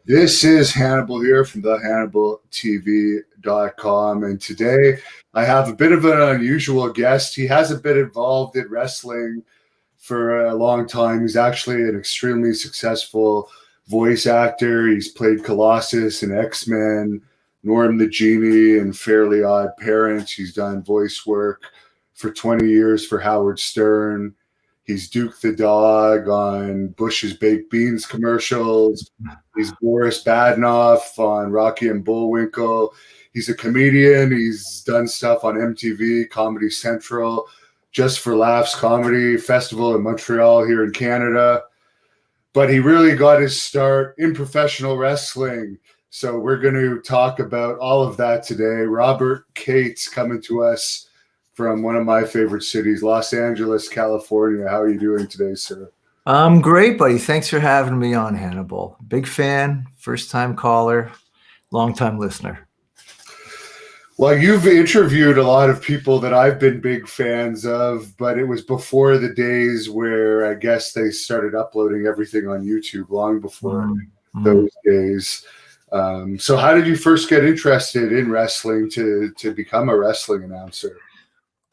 This is Hannibal here from the HannibalTV.com, and today I have a bit of an unusual guest. He hasn't been involved in wrestling for a long time. He's actually an extremely successful voice actor. He's played Colossus in X-Men, Norm the Genie, and Fairly Odd Parents. He's done voice work for 20 years for Howard Stern. He's Duke the Dog on Bush's Baked Beans commercials. He's Boris Badenov on Rocky and Bullwinkle. He's a comedian. He's done stuff on MTV, Comedy Central, Just for Laughs Comedy Festival in Montreal here in Canada. But he really got his start in professional wrestling. So we're going to talk about all of that today. Robert Cait's coming to us from one of my favorite cities, Los Angeles, California. How are you doing today, sir? I'm great, buddy. Thanks for having me on, Hannibal. Big fan, first-time caller, long-time listener. Well, you've interviewed a lot of people that I've been big fans of, but it was before the days where I guess they started uploading everything on YouTube, long before those days. So how did you first get interested in wrestling to become a wrestling announcer?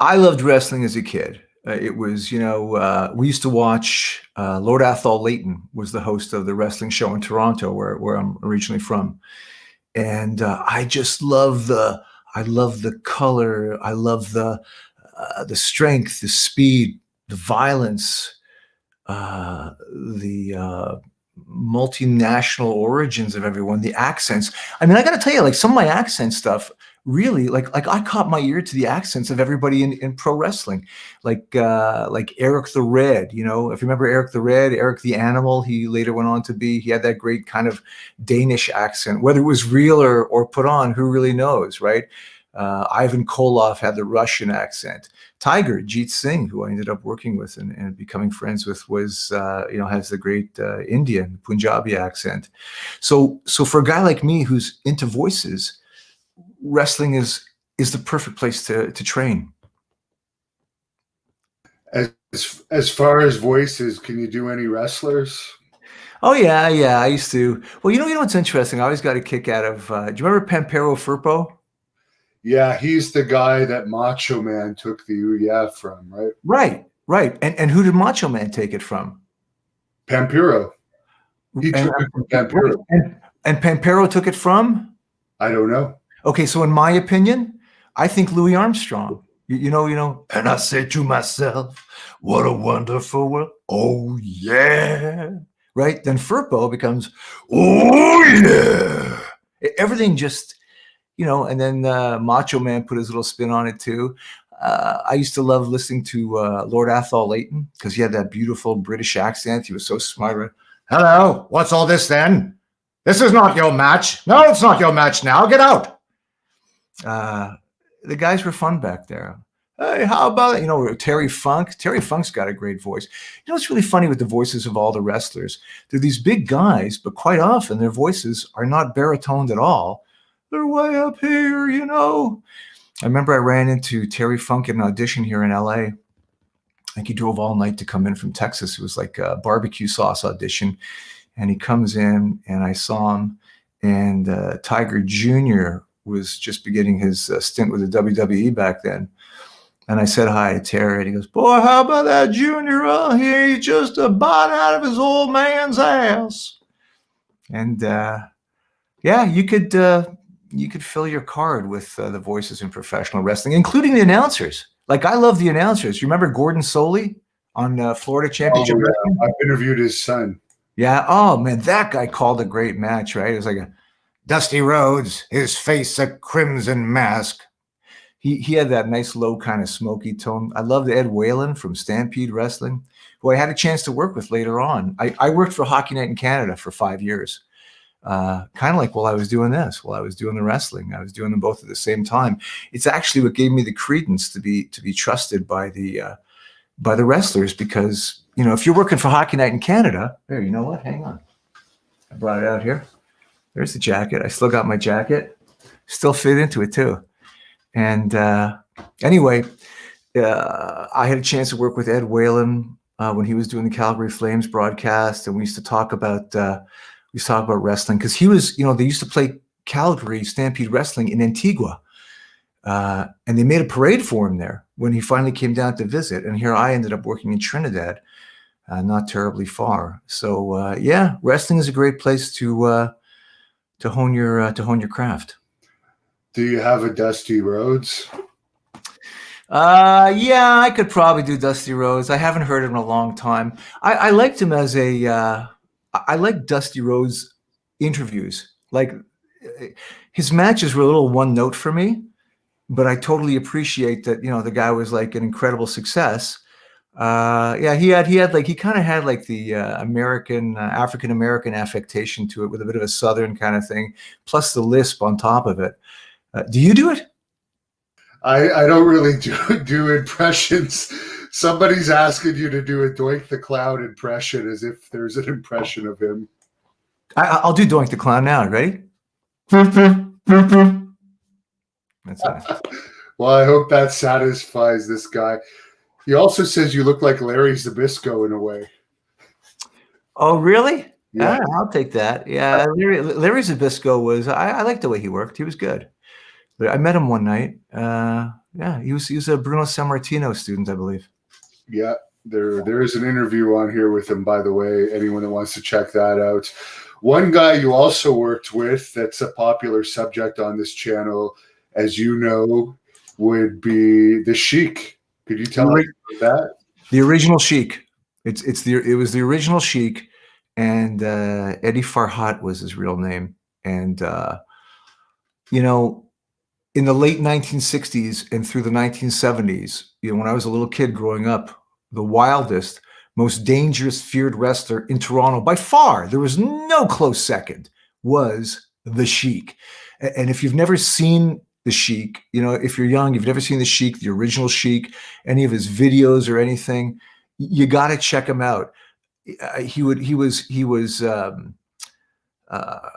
I loved wrestling as a kid. It was, we used to watch Lord Athol Leighton was the host of the wrestling show in Toronto, where I'm originally from. And I just love the color. I love the strength, the speed, the violence, the multinational origins of everyone, the accents. I mean, I got to tell you, like some of my accent stuff, really, like I caught my ear to the accents of everybody in pro wrestling, like Eric the Red. If you remember Eric the Red, Eric the Animal, he later went on to be. He had that great kind of Danish accent, whether it was real or put on, who really knows, right? Ivan Koloff had the Russian accent. Tigerjeet, who I ended up working with and becoming friends with, was has the great Indian Punjabi accent. So for a guy like me who's into voices, wrestling is the perfect place to train. As far as voices, can you do any wrestlers? Oh yeah, I used to. Well, you know what's interesting? I always got a kick out of. Do you remember Pampero Firpo? Yeah, he's the guy that Macho Man took the Ouya from, right? Right. And who did Macho Man take it from? Pampero. He took it from Pampero. And Pampero took it from? I don't know. Okay, so in my opinion, I think Louis Armstrong. You know. And I said to myself, what a wonderful world. Oh, yeah. Right? Then Firpo becomes, oh, yeah. Everything just, and then Macho Man put his little spin on it too. I used to love listening to Lord Athol Leighton because he had that beautiful British accent. He was so smart. Hello, what's all this then? This is not your match. No, it's not your match now. Get out. The guys were fun back there. Hey, how about it? Terry Funk? Terry Funk's got a great voice. It's really funny with the voices of all the wrestlers. They're these big guys, but quite often their voices are not baritoned at all. They're way up here, I remember I ran into Terry Funk at an audition here in LA. I think he drove all night to come in from Texas. It was like a barbecue sauce audition. And he comes in and I saw him, and Tiger Jr. was just beginning his stint with the WWE back then. And I said hi to Terry, and he goes, boy, how about that Junior? Oh, he's just a bite out of his old man's ass. And you could fill your card with the voices in professional wrestling, including the announcers. Like, I love the announcers. You remember Gordon Soley on Florida Championship Wrestling? I've interviewed his son. Yeah. Oh, man, that guy called a great match, right? It was like a Dusty Rhodes, his face a crimson mask. He had that nice low kind of smoky tone. I loved Ed Whalen from Stampede Wrestling, who I had a chance to work with later on. I worked for Hockey Night in Canada for 5 years. Kind of like while I was doing this, while I was doing the wrestling, I was doing them both at the same time. It's actually what gave me the credence to be trusted by the wrestlers, because if you're working for Hockey Night in Canada, here, you know what? Hang on, I brought it out here. There's the jacket. I still got my jacket, still fit into it too. And anyway, I had a chance to work with Ed Whalen when he was doing the Calgary Flames broadcast, and we used to talk about We used to talk about wrestling because he was, they used to play Calgary Stampede Wrestling in Antigua. And they made a parade for him there when he finally came down to visit. And here I ended up working in Trinidad, not terribly far. So yeah, wrestling is a great place to hone your craft. Do you have a Dusty Rhodes? Yeah, I could probably do Dusty Rhodes. I haven't heard him in a long time. I liked him as I like Dusty Rhodes interviews. Like his matches were a little one note for me, but I totally appreciate that, the guy was like an incredible success. Yeah, he kind of had like the African American affectation to it with a bit of a Southern kind of thing, plus the lisp on top of it. Do you do it? I don't really do impressions. Somebody's asking you to do a Doink the Clown impression as if there's an impression of him. I'll do Doink the Clown now. Ready? That's nice. Well, I hope that satisfies this guy. He also says you look like Larry Zbyszko in a way. Oh, really? Yeah. I'll take that. Yeah, Larry Zbyszko was. I liked the way he worked. He was good. But I met him one night. Yeah, he was a Bruno Sammartino student, I believe. Yeah, there is an interview on here with him, by the way. Anyone that wants to check that out. One guy you also worked with that's a popular subject on this channel, as you know, would be the Sheik. Could you tell me about that? The original Sheik. It was the original Sheik, and Eddie Farhat was his real name. And in the late 1960s and through the 1970s, when I was a little kid growing up, the wildest, most dangerous, feared wrestler in Toronto, by far, there was no close second, was the Sheik. And if you've never seen the Sheik, if you're young, you've never seen the Sheik, the original Sheik, any of his videos or anything, you got to check him out. He was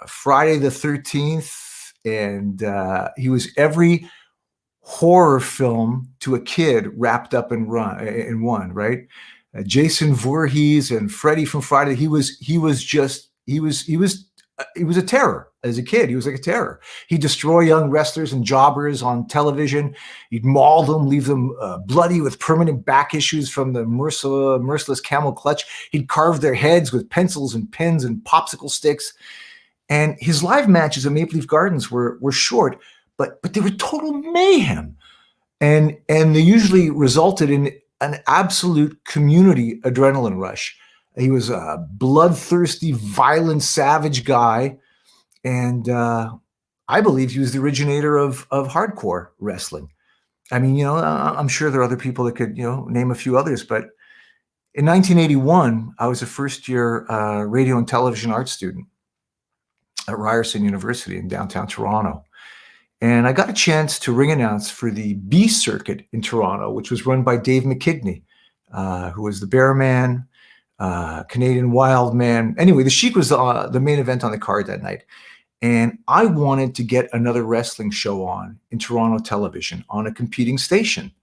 Friday the 13th. And he was every horror film to a kid wrapped up in one, right? Jason Voorhees and Freddy from Friday. He was a terror as a kid. He was like a terror. He'd destroy young wrestlers and jobbers on television. He'd maul them, leave them bloody with permanent back issues from the merciless camel clutch. He'd carve their heads with pencils and pens and popsicle sticks. And his live matches at Maple Leaf Gardens were short, but they were total mayhem. And they usually resulted in an absolute community adrenaline rush. He was a bloodthirsty, violent, savage guy. And I believe he was the originator of hardcore wrestling. I mean, I'm sure there are other people that could, name a few others. But in 1981, I was a first-year radio and television arts student at Ryerson University in downtown Toronto. And I got a chance to ring announce for the B circuit in Toronto, which was run by Dave McKigney, who was the Bearman, Canadian Wild Man. Anyway, the Sheik was the main event on the card that night. And I wanted to get another wrestling show on in Toronto television on a competing station,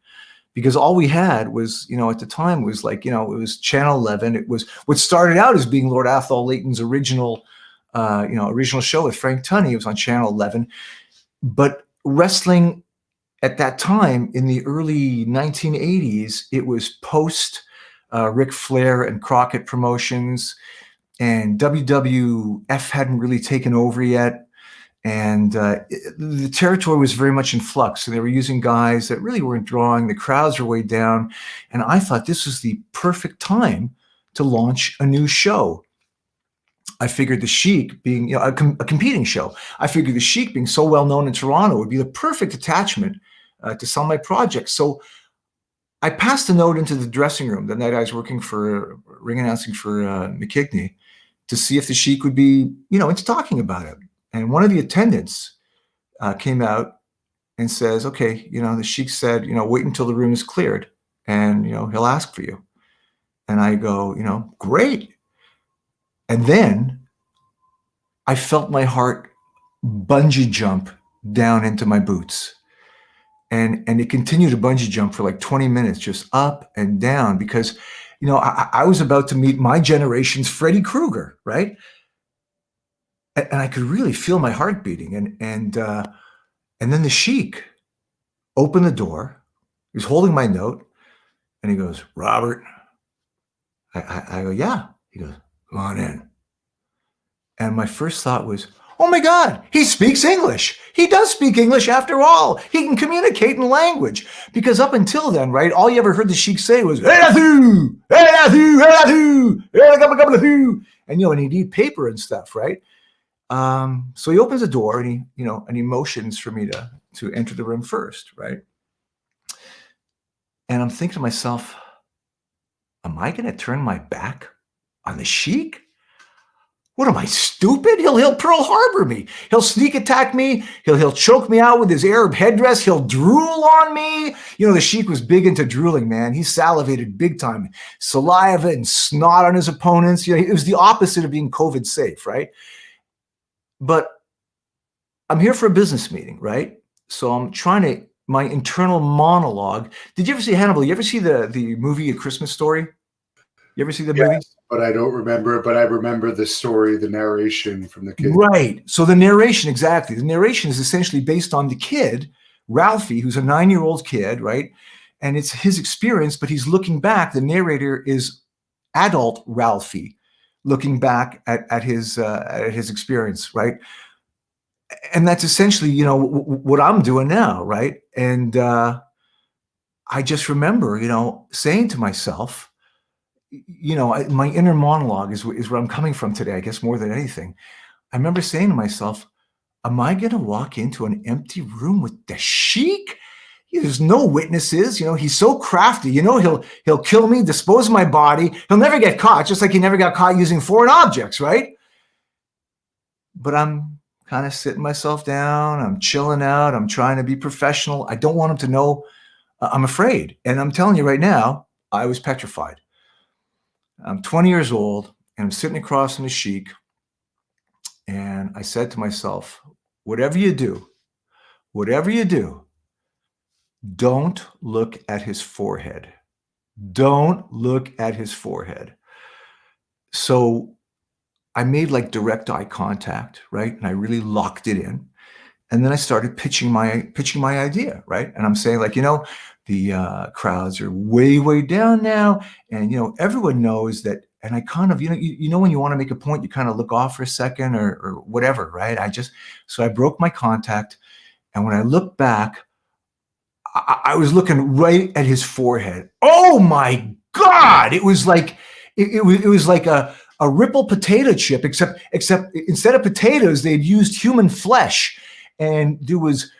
because all we had was, at the time was like, it was Channel 11. It was what started out as being Lord Athol Leighton's original show with Frank Tunney. It was on Channel 11. But wrestling at that time in the early 1980s, it was post Ric Flair and Crockett Promotions, and WWF hadn't really taken over yet. And the territory was very much in flux. So they were using guys that really weren't drawing. The crowds were way down. And I thought this was the perfect time to launch a new show. I figured the Sheik being a competing show, I figured the Sheik being so well known in Toronto would be the perfect attachment to sell my project. So I passed a note into the dressing room the night I was working for ring announcing for McKigney to see if the Sheik would be, into talking about it. And one of the attendants came out and says, okay, the Sheik said, wait until the room is cleared and, he'll ask for you. And I go, great. And then I felt my heart bungee jump down into my boots. And it continued to bungee jump for like 20 minutes, just up and down, because, I was about to meet my generation's Freddy Krueger, right? and I could really feel my heart beating. And then the Sheik opened the door. He was holding my note, and he goes, "Robert." I go, "Yeah." He goes, "Come on in." And my first thought was, oh my God, he speaks English. He does speak English after all. He can communicate in language. Because up until then, right, all you ever heard the Sheik say was, "Hey, Lathu! Hey, Lathu! Hey, Lathu! Hey, Lathu!" And, and he'd eat paper and stuff, right? So he opens the door and he motions for me to enter the room first, right? And I'm thinking to myself, am I going to turn my back on the Sheik? What am I, stupid? He'll Pearl Harbor me. He'll sneak attack me. He'll choke me out with his Arab headdress. He'll drool on me. The Sheik was big into drooling, man. He salivated big time. Saliva and snot on his opponents. It was the opposite of being COVID safe, right? But I'm here for a business meeting, right? So I'm trying my internal monologue. Did you ever see Hannibal? You ever see the movie A Christmas Story? You ever see the movie? But I don't remember it, but I remember the story, the narration from the kid. Right. So the narration, exactly. The narration is essentially based on the kid, Ralphie, who's a 9-year-old kid, right? And it's his experience, but he's looking back. The narrator is adult Ralphie looking back at his experience, right? And that's essentially, what I'm doing now, right? And I just remember, saying to myself, my inner monologue is where I'm coming from today, I guess more than anything. I remember saying to myself, am I going to walk into an empty room with the Sheik? There's no witnesses. He's so crafty. He'll kill me, dispose of my body. He'll never get caught, just like he never got caught using foreign objects, right? But I'm kind of sitting myself down. I'm chilling out. I'm trying to be professional. I don't want him to know I'm afraid. And I'm telling you right now, I was petrified. I'm 20 years old, and I'm sitting across from the Sheik, and I said to myself, whatever you do, don't look at his forehead. Don't look at his forehead. So I made like direct eye contact, right? And I really locked it in. And then I started pitching my idea, right? And I'm saying like, the crowds are way, way down now. And, everyone knows that. And I kind of, when you want to make a point, you kind of look off for a second or whatever, right? So I broke my contact. And when I looked back, I was looking right at his forehead. Oh my God. It was like, it was like a ripple potato chip, except instead of potatoes, they'd used human flesh. And there was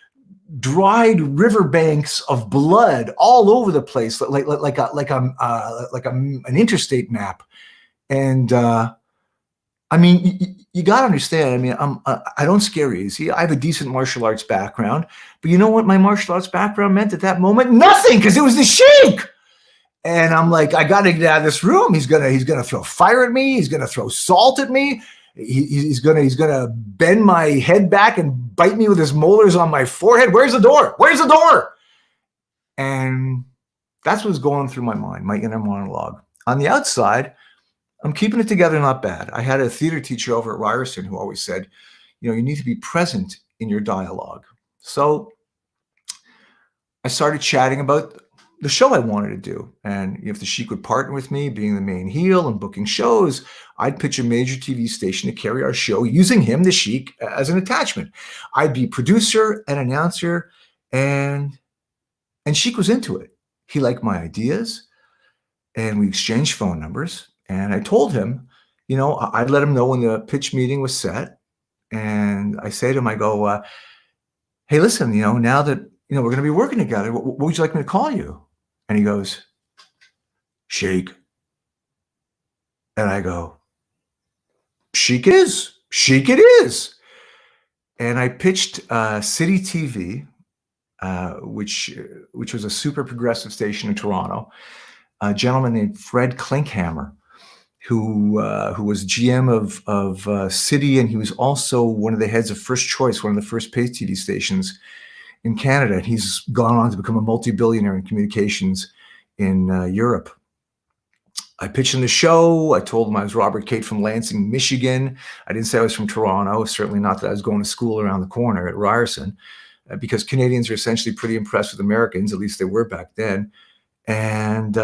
dried riverbanks of blood all over the place, like an interstate map. And you got to understand. I don't scare easy. I have a decent martial arts background, but you know what my martial arts background meant at that moment? Nothing, because it was the Sheik. And I'm like, I got to get out of this room. He's gonna throw fire at me. He's gonna throw salt at me. He's gonna bend my head back and bite me with his molars on my forehead. Where's the door? Where's the door? And that's what's going through my mind, my inner monologue. On the outside, I'm keeping it together, not bad. I had a theater teacher over at Ryerson who always said, you need to be present in your dialogue. So I started chatting about the show I wanted to do. And if the Sheik would partner with me, being the main heel and booking shows, I'd pitch a major TV station to carry our show using him, the Sheik, as an attachment. I'd be producer and announcer, and Sheik was into it. He liked my ideas, and we exchanged phone numbers. And I told him, I'd let him know when the pitch meeting was set. And I say to him, I go, hey, listen, now that, we're going to be working together, what would you like me to call you? And he goes, Sheik. And I go, Sheik it is. Sheik it is. And I pitched City TV, which was a super progressive station in Toronto, a gentleman named Fred Klinkhammer, who was GM of City, and he was also one of the heads of First Choice, one of the first pay TV stations in Canada. And he's gone on to become a multi-billionaire in communications in Europe. I pitched him the show. I told him I was Robert Cait from Lansing, Michigan. I didn't say I was from Toronto. Certainly not that I was going to school around the corner at Ryerson, because Canadians are essentially pretty impressed with Americans. At least they were back then. And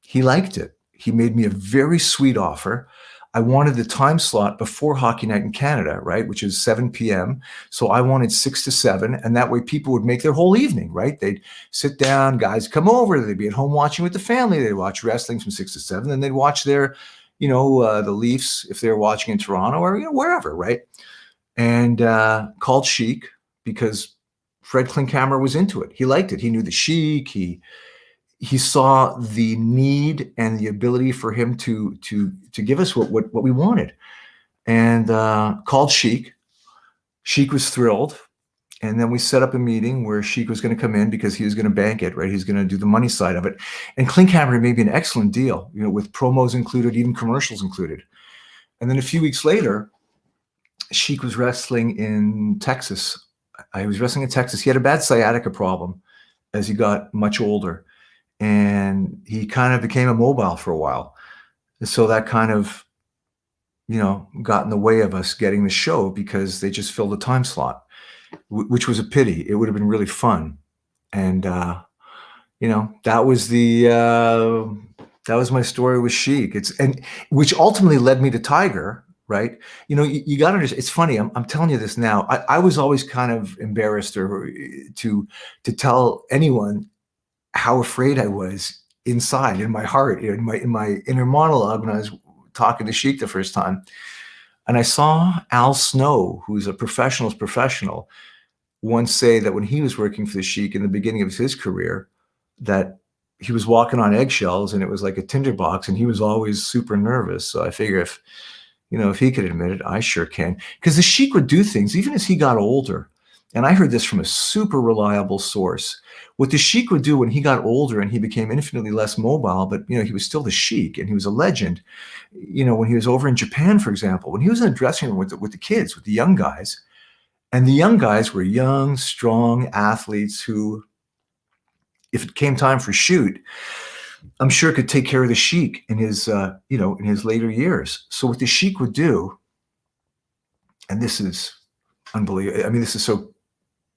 he liked it. He made me a very sweet offer. I wanted the time slot before Hockey Night in Canada, right, which is 7 p.m. So I wanted 6 to 7, and that way people would make their whole evening, right? They'd sit down, guys come over, they'd be at home watching with the family, they'd watch wrestling from 6 to 7, and they'd watch their, the Leafs if they're watching in Toronto or wherever, right? And called Sheik because Fred Klinkhammer was into it. He liked it. He knew the Sheik. He saw the need and the ability for him to give us what we wanted, and called Sheik. Sheik was thrilled, and then we set up a meeting where Sheik was going to come in because he was going to bank it, right? He's going to do the money side of it, and Klinkhammer made me an excellent deal, with promos included, even commercials included. And then a few weeks later, Sheik was wrestling in Texas. I was wrestling in Texas. He had a bad sciatica problem as he got much older. And he kind of became immobile for a while. So that kind of, got in the way of us getting the show because they just filled the time slot, which was a pity. It would have been really fun. And, that was that was my story with Sheik. Which ultimately led me to Tiger, right? You got to understand, it's funny. I'm telling you this now. I was always kind of embarrassed to tell anyone how afraid I was inside, in my heart, in my inner monologue when I was talking to Sheik the first time. And I saw Al Snow, who's a professional's professional, once say that when he was working for the Sheik in the beginning of his career, that he was walking on eggshells and it was like a tinderbox, and he was always super nervous. So I figure if he could admit it, I sure can. Because the Sheik would do things even as he got older. And I heard this from a super reliable source. What the Sheik would do when he got older and he became infinitely less mobile, but he was still the Sheik and he was a legend. When he was over in Japan, for example, when he was in the dressing room with the kids, with the young guys, and the young guys were young, strong athletes who, if it came time for shoot, I'm sure could take care of the Sheik in his, in his later years. So what the Sheik would do, and this is unbelievable. I mean, this is so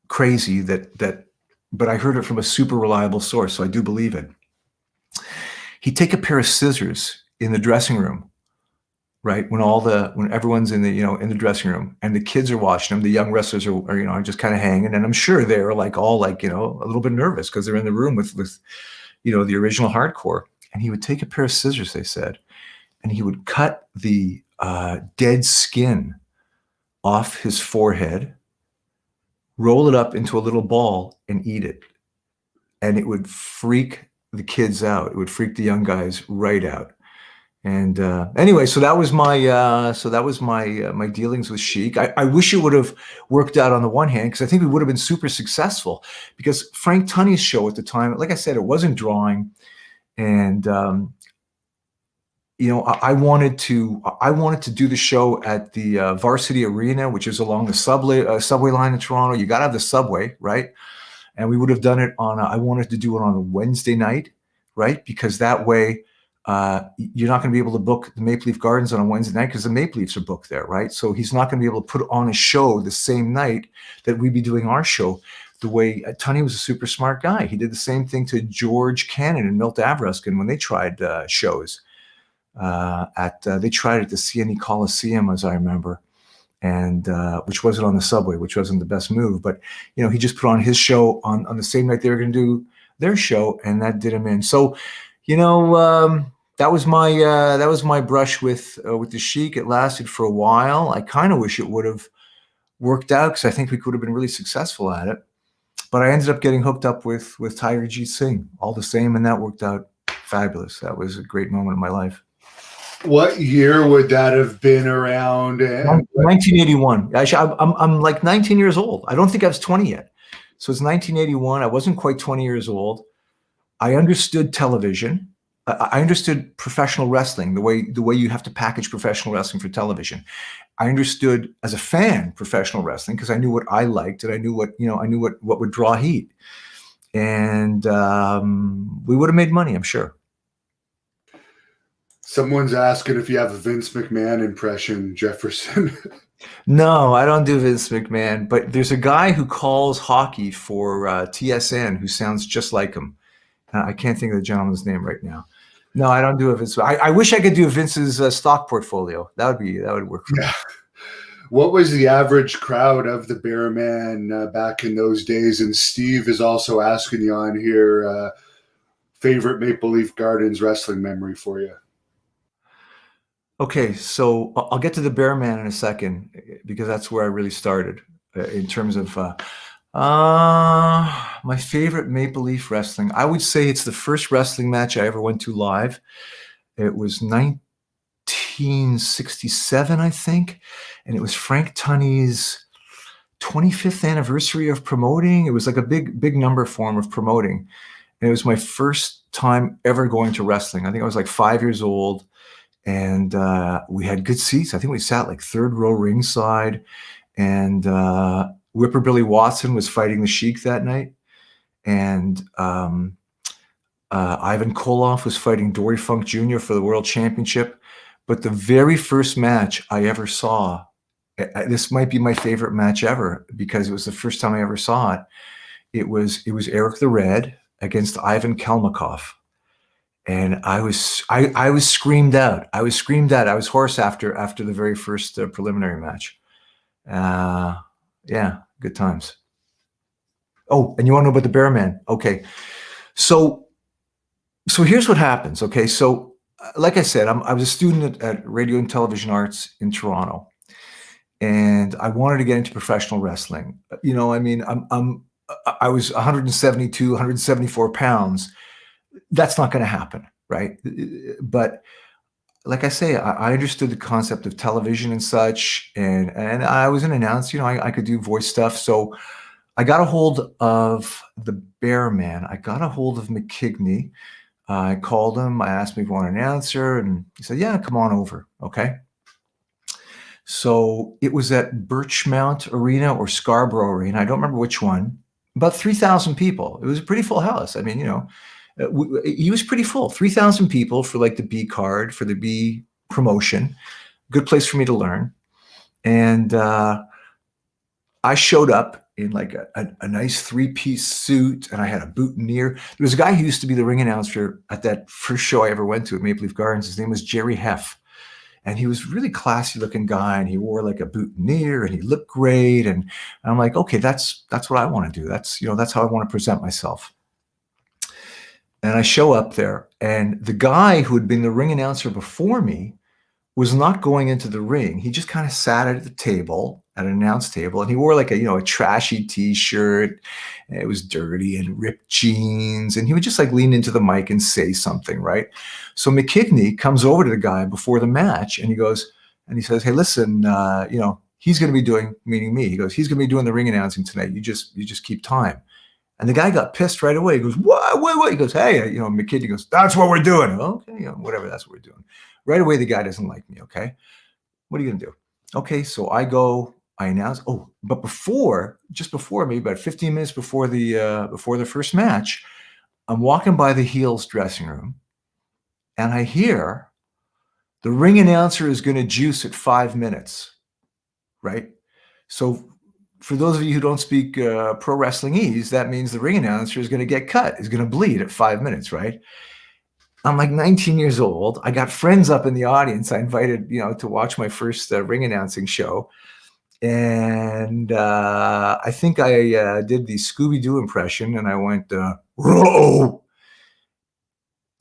crazy but I heard it from a super reliable source, so I do believe it. He'd take a pair of scissors in the dressing room, right? When everyone's in the dressing room and the kids are watching them, the young wrestlers are just kind of hanging, and I'm sure they're a little bit nervous because they're in the room with the original hardcore. And he would take a pair of scissors, they said, and he would cut the dead skin off his forehead, roll it up into a little ball, and eat it. And it would freak the kids out. It would freak the young guys right out. And anyway, so that was my dealings with Sheik. I wish it would have worked out on the one hand, because I think we would have been super successful, because Frank Tunney's show at the time, like I said, it wasn't drawing. And I wanted to do the show at the Varsity Arena, which is along the subway line in Toronto. You got to have the subway, right? And we would have done it I wanted to do it on a Wednesday night, right? Because that way you're not going to be able to book the Maple Leaf Gardens on a Wednesday night because the Maple Leafs are booked there, right? So he's not going to be able to put on a show the same night that we'd be doing our show. The way Tunney was a super smart guy. He did the same thing to George Cannon and Milt Avruskin when they tried shows. They tried at the CNE Coliseum, as I remember, and which wasn't on the subway, which wasn't the best move. But he just put on his show on the same night they were going to do their show, and that did him in. So, that was my brush with the Sheik. It lasted for a while. I kind of wish it would have worked out, because I think we could have been really successful at it. But I ended up getting hooked up with Tigerjeet Singh all the same, and that worked out fabulous. That was a great moment in my life. What year would that have been around? 1981. Actually, I'm like 19 years old. I don't think I was 20 yet. So it's 1981. I wasn't quite 20 years old. I understood television. I understood professional wrestling, the way you have to package professional wrestling for television. I understood as a fan professional wrestling because I knew what I liked, and I knew what would draw heat. And we would have made money, I'm sure. Someone's asking if you have a Vince McMahon impression, Jefferson. No, I don't do Vince McMahon, but there's a guy who calls hockey for TSN who sounds just like him. I can't think of the gentleman's name right now. No, I don't do a Vince. I wish I could do Vince's stock portfolio. That would work for me. Yeah. What was the average crowd of the Bearman back in those days? And Steve is also asking you on here, favorite Maple Leaf Gardens wrestling memory for you. Okay, so I'll get to the Bearman in a second because that's where I really started in terms of my favorite Maple Leaf wrestling. I would say it's the first wrestling match I ever went to live. It was 1967, I think, and it was Frank Tunney's 25th anniversary of promoting. It was like a big number form of promoting. And it was my first time ever going to wrestling. I think I was like 5 years old. And we had good seats. I think we sat like third row ringside. And Whipper Billy Watson was fighting the Sheik that night. And Ivan Koloff was fighting Dory Funk Jr. for the World Championship. But the very first match I ever saw, this might be my favorite match ever because it was the first time I ever saw it. It was Eric the Red against Ivan Kalmakov. And I was screamed out. I was hoarse after the very first preliminary match. Yeah, good times. Oh, and you want to know about the Bearman? Okay, so here's what happens. Okay, so like I said, I was a student at Radio and Television Arts in Toronto, and I wanted to get into professional wrestling. You know, I mean, I was 172, 174 pounds. That's not going to happen, right? But like I say, I understood the concept of television and such, and I was an announcer. You know, I could do voice stuff. So I got a hold of the Bearman. I got a hold of McKigney. I called him. I asked him if he wanted an answer, and he said, "Yeah, come on over." Okay. So it was at Birchmount Arena or Scarborough Arena. I don't remember which one. About 3,000 people. It was a pretty full house. I mean, you know. He was pretty full, 3,000 people for like the B card, for the B promotion. Good place for me to learn. And I showed up in like a nice three-piece suit, and I had a boutonniere. There was a guy who used to be the ring announcer at that first show I ever went to at Maple Leaf Gardens. His name was Jerry Heff. And he was a really classy looking guy, and he wore like a boutonniere, and he looked great. And I'm like, okay, that's what I want to do. That's how I want to present myself. And I show up there, and the guy who had been the ring announcer before me was not going into the ring. He just kind of sat at the table, at an announce table, and he wore like a trashy T-shirt. And it was dirty and ripped jeans, and he would just like lean into the mic and say something, right? So McKigney comes over to the guy before the match, and he says, "Hey, listen, he's going to be doing," meaning me. He goes, "He's going to be doing the ring announcing tonight. You just keep time." And the guy got pissed right away. He goes, "What?" He goes, "Hey," McKinney goes, "That's what we're doing." Okay, whatever, that's what we're doing. Right away, the guy doesn't like me, okay? What are you going to do? Okay, so I go, I announce. Oh, but just before, maybe about 15 minutes before the first match, I'm walking by the heels dressing room, and I hear the ring announcer is going to juice at 5 minutes, right? So for those of you who don't speak pro wrestling-ese, that means the ring announcer is going to get cut, is going to bleed at 5 minutes, right? I'm like 19 years old. I got friends up in the audience. I invited, to watch my first ring announcing show. And I think I did the Scooby-Doo impression, and I went, "Row."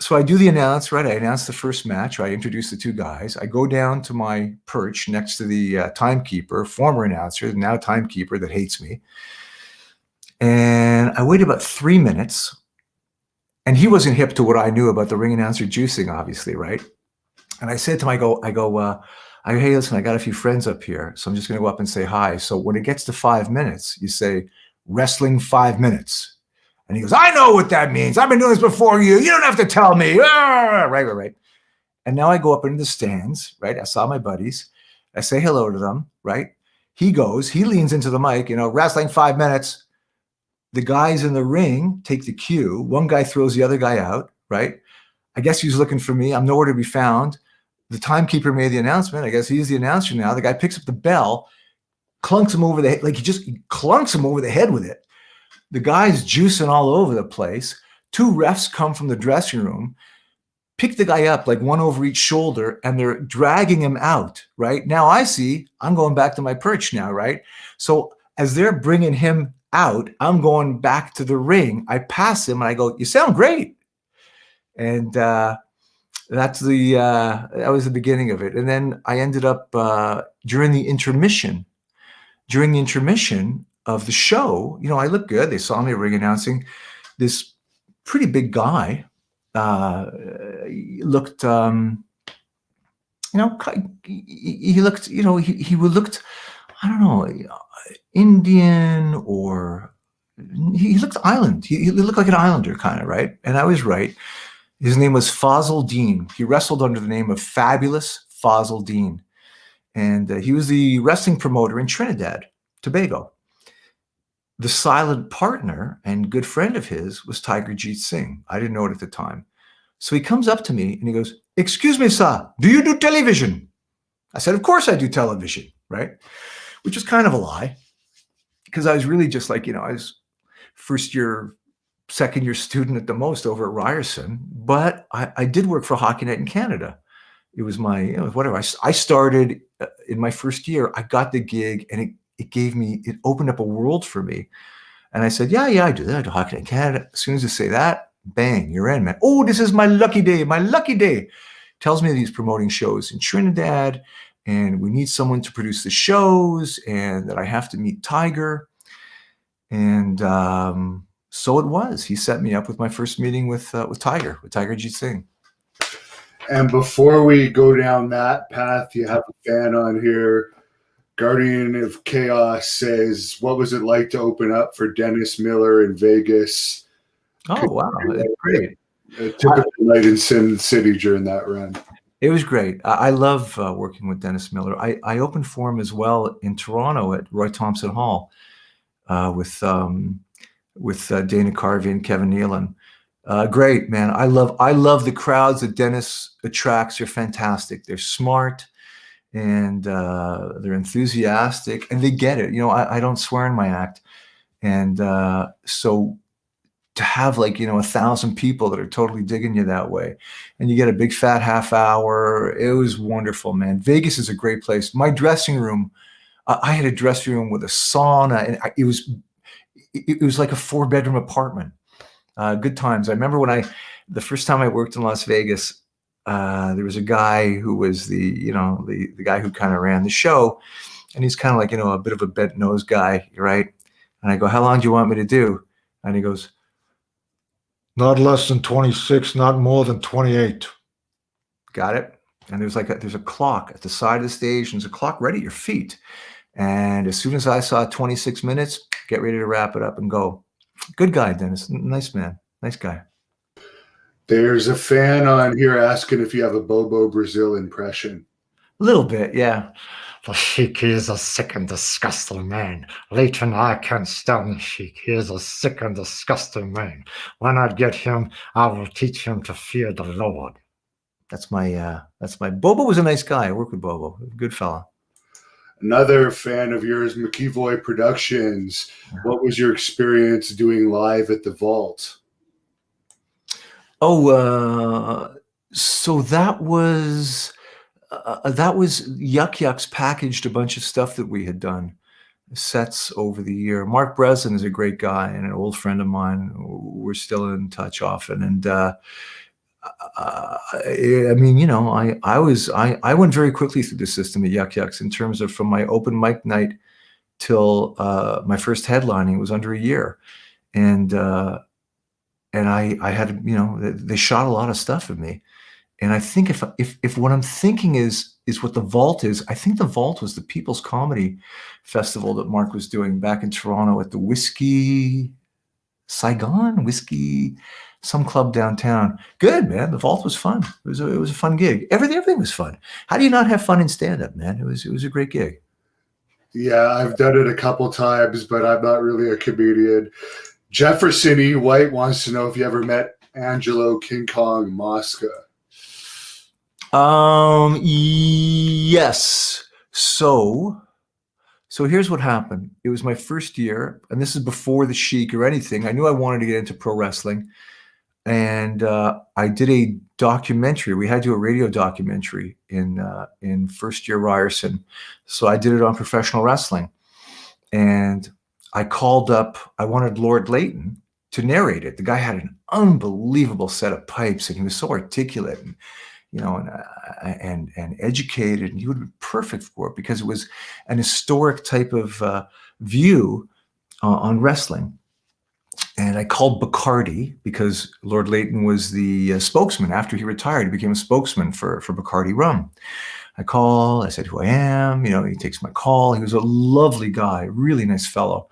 So I do the announce, right? I announce the first match. I introduce the two guys. I go down to my perch next to the timekeeper, former announcer, now timekeeper that hates me. And I wait about 3 minutes. And he wasn't hip to what I knew about the ring announcer juicing, obviously, right? And I said to him, I go, "Hey, listen, I got a few friends up here, so I'm just going to go up and say hi. So when it gets to 5 minutes, you say, 'Wrestling 5 minutes.'" And he goes, "I know what that means. I've been doing this before you. You don't have to tell me." Right. And now I go up into the stands, right? I saw my buddies. I say hello to them, right? He leans into the mic, "Wrestling 5 minutes." The guys in the ring take the cue. One guy throws the other guy out, right? I guess he was looking for me. I'm nowhere to be found. The timekeeper made the announcement. I guess he's the announcer now. The guy picks up the bell, clunks him over the head. Like he clunks him over the head with it. The guy's juicing all over the place. 2 refs come from the dressing room, pick the guy up, like one over each shoulder, and they're dragging him out, right? Now I'm going back to my perch now, right? So as they're bringing him out, I'm going back to the ring. I pass him and I go, "You sound great." And that was the beginning of it. And then I ended up during the intermission of the show, I looked good. They saw me ring announcing. This pretty big guy he looked, he looked, he looked, I don't know, Indian, or he looked island. He looked like an islander kind of, right? And I was right. His name was Fazil Dean. He wrestled under the name of Fabulous Fazil Dean. And he was the wrestling promoter in Trinidad, Tobago. The silent partner and good friend of his was Tigerjeet Singh. I didn't know it at the time. So he comes up to me and he goes, "Excuse me, sir, do you do television?" I said, "Of course I do television," right? Which was kind of a lie, because I was really just like, I was first year, second year student at the most over at Ryerson. But I did work for Hockey Night in Canada. It was my, whatever. I started in my first year. I got the gig, and it opened up a world for me. And I said, yeah, I do that. I do Hockey Night in Canada. As soon as you say that, bang, you're in, man. Oh, this is my lucky day. My lucky day. Tells me that he's promoting shows in Trinidad, and we need someone to produce the shows, and that I have to meet Tiger. And so it was. He set me up with my first meeting with Tigerjeet Singh. And before we go down that path, you have a fan on here. Guardian of Chaos says, "What was it like to open up for Dennis Miller in Vegas?" Oh, wow. That's great. A typical night in Sin City during that run. It was great. I love working with Dennis Miller. I opened for him as well in Toronto at Roy Thompson Hall with Dana Carvey and Kevin Nealon. Great, man. I love the crowds that Dennis attracts. They're fantastic. They're smart, and they're enthusiastic, and they get it. I don't swear in my act. And so to have 1,000 people that are totally digging you that way, and you get a big fat half hour, it was wonderful, man. Vegas is a great place. My dressing room, I had a dressing room with a sauna, and it was like a 4-bedroom apartment. Good times. I remember the first time I worked in Las Vegas, there was a guy who was the guy who kind of ran the show, and he's kind of like, a bit of a bent nose guy, right? And I go, "How long do you want me to do?" And he goes, "Not less than 26, not more than 28. Got it? And there's a clock at the side of the stage, and there's a clock right at your feet. And as soon as I saw 26 minutes, get ready to wrap it up and go. Good guy, Dennis. Nice man. Nice guy. There's a fan on here asking if you have a Bobo Brazil impression. A little bit, yeah. The Sheik is a sick and disgusting man. Leighton, I can't stand the Sheik. He is a sick and disgusting man. When I get him, I will teach him to fear the Lord. That's my Bobo was a nice guy. I worked with Bobo. Good fella. Another fan of yours, McEvoy Productions. What was your experience doing live at the Vault? Oh, so that was Yuck Yucks packaged a bunch of stuff that we had done, sets over the year. Mark Breslin is a great guy and an old friend of mine. We're still in touch often. And I went very quickly through the system at Yuck Yucks in terms of from my open mic night till my first headlining was under a year. And I had, they shot a lot of stuff at me. And I think if what I'm thinking is what the Vault is, I think the Vault was the People's Comedy Festival that Mark was doing back in Toronto at the Saigon Whiskey, some club downtown. Good, man. The Vault was fun. It was a fun gig. Everything was fun. How do you not have fun in stand-up, man? It was a great gig. Yeah, I've done it a couple times, but I'm not really a comedian. Jefferson E. White wants to know if you ever met Angelo King Kong Mosca? Yes. So here's what happened. It was my first year, and this is before the Sheik or anything. I knew I wanted to get into pro wrestling, and I did a documentary. We had to do a radio documentary in first year Ryerson. So I did it on professional wrestling, and I called up. I wanted Lord Layton to narrate it. The guy had an unbelievable set of pipes, and he was so articulate and and educated, and he would have been perfect for it because it was an historic type of view on wrestling. And I called Bacardi because Lord Layton was the spokesman. After he retired, he became a spokesman for Bacardi rum. I said who I am, he takes my call. He was a lovely guy, really nice fellow.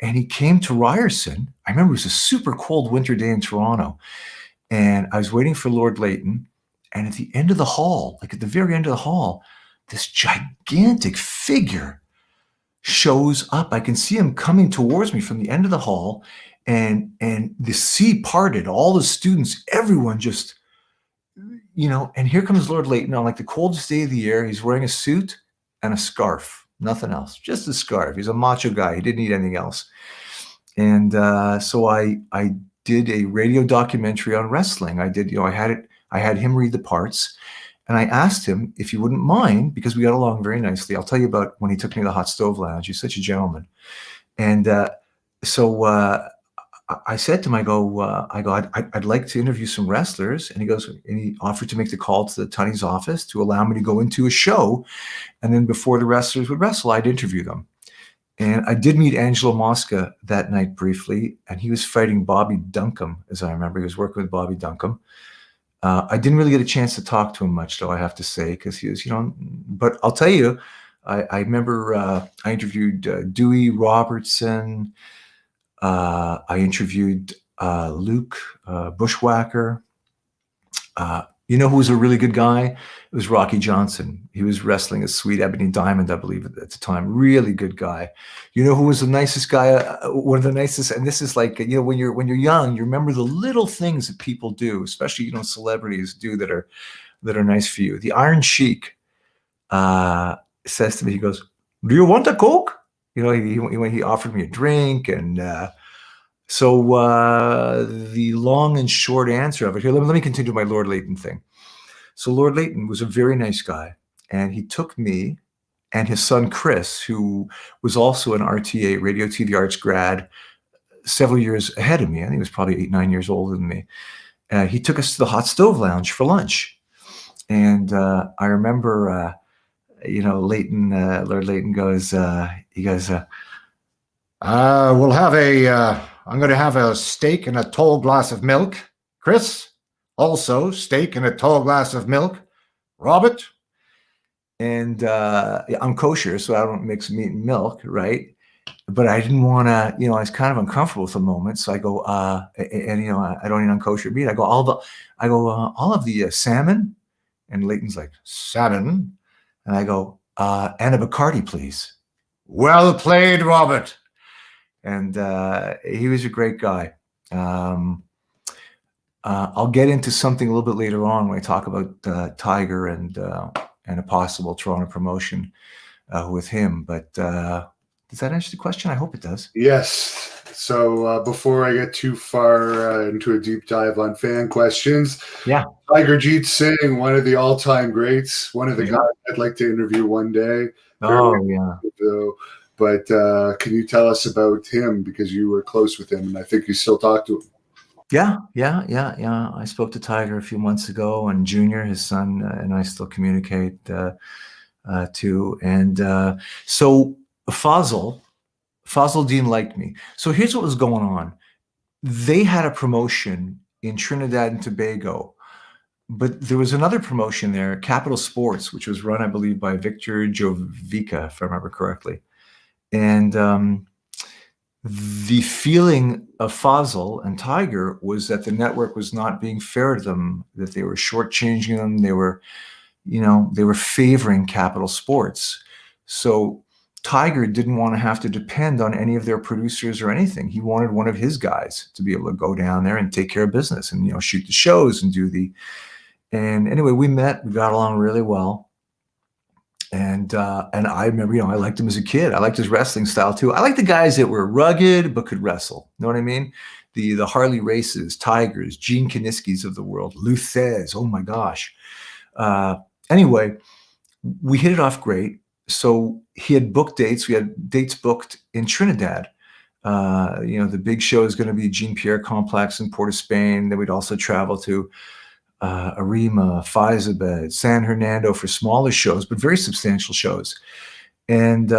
And he came to Ryerson. I remember it was a super cold winter day in Toronto. And I was waiting for Lord Layton. And at the end of the hall, like at the very end of the hall, this gigantic figure shows up. I can see him coming towards me from the end of the hall, and the sea parted. All the students, everyone just, and here comes Lord Layton on like the coldest day of the year. He's wearing a suit and a scarf, nothing else, just a scarf. He's a macho guy. He didn't need anything else. And so I did a radio documentary on wrestling. I had him read the parts, and I asked him if he wouldn't mind, because we got along very nicely. I'll tell you about when he took me to the hot stove lounge. He's such a gentleman. And so I said to him, I'd like to interview some wrestlers. And he offered to make the call to the Tunney's office to allow me to go into a show. And then before the wrestlers would wrestle, I'd interview them. And I did meet Angelo Mosca that night briefly, and he was fighting Bobby Duncombe, as I remember. He was working with Bobby Duncombe. I didn't really get a chance to talk to him much, though, I have to say, because he was, but I'll tell you, I remember I interviewed Dewey Robertson. I interviewed Luke Bushwhacker. Who was a really good guy? It was Rocky Johnson. He was wrestling a Sweet Ebony Diamond, I believe, at the time. Really good guy. You know who was the nicest guy? One of the nicest. And this is like, when you're young, you remember the little things that people do, especially celebrities do that are nice for you. The Iron Sheik says to me, he goes, "Do you want a Coke?" He offered me a drink, and so the long and short answer of it here, let me continue my Lord Layton thing. So Lord Layton was a very nice guy, and he took me and his son Chris, who was also an RTA, Radio TV Arts grad, several years ahead of me. I think he was probably 8, 9 years older than me. He took us to the hot stove lounge for lunch. And I remember, Layton, Lord Layton goes, we'll have I'm going to have a steak and a tall glass of milk. Chris, also steak and a tall glass of milk. Robert? And I'm kosher, so I don't mix meat and milk, right? But I didn't want to, I was kind of uncomfortable with the moment. So I go, I don't eat unkosher meat. I go, all of the salmon. And Layton's like, salmon? And I go, and a Bacardi, please. Well played, Robert. And he was a great guy. I'll get into something a little bit later on when I talk about Tiger and a possible Toronto promotion with him. But does that answer the question? I hope it does. Yes. So before I get too far into a deep dive on fan questions, Tigerjeet Singh, one of the all-time greats, one of the guys I'd like to interview one day. But can you tell us about him, because you were close with him, and I think you still talk to him? Yeah. I spoke to Tiger a few months ago, and Junior, his son, and I still communicate too. And so Fazal Dean liked me. So here's what was going on. They had a promotion in Trinidad and Tobago, but there was another promotion there, Capital Sports, which was run, I believe, by Victor Jovica, if I remember correctly. And the feeling of Fazal and Tiger was that the network was not being fair to them, that they were shortchanging them. They were favoring Capital Sports. So Tiger didn't want to have to depend on any of their producers or anything. He wanted one of his guys to be able to go down there and take care of business and, shoot the shows and and anyway, we met, we got along really well. And I remember, I liked him as a kid. I liked his wrestling style too. I liked the guys that were rugged but could wrestle. You know what I mean? The Harley Races, Tigers, Gene Kaniskis of the world, Luthez. Oh my gosh. Anyway, we hit it off great. So he had booked dates. We had dates booked in Trinidad. The big show is going to be Jean Pierre Complex in Port of Spain. Then we'd also travel to Arima, Faizabad, San Hernando for smaller shows, but very substantial shows. And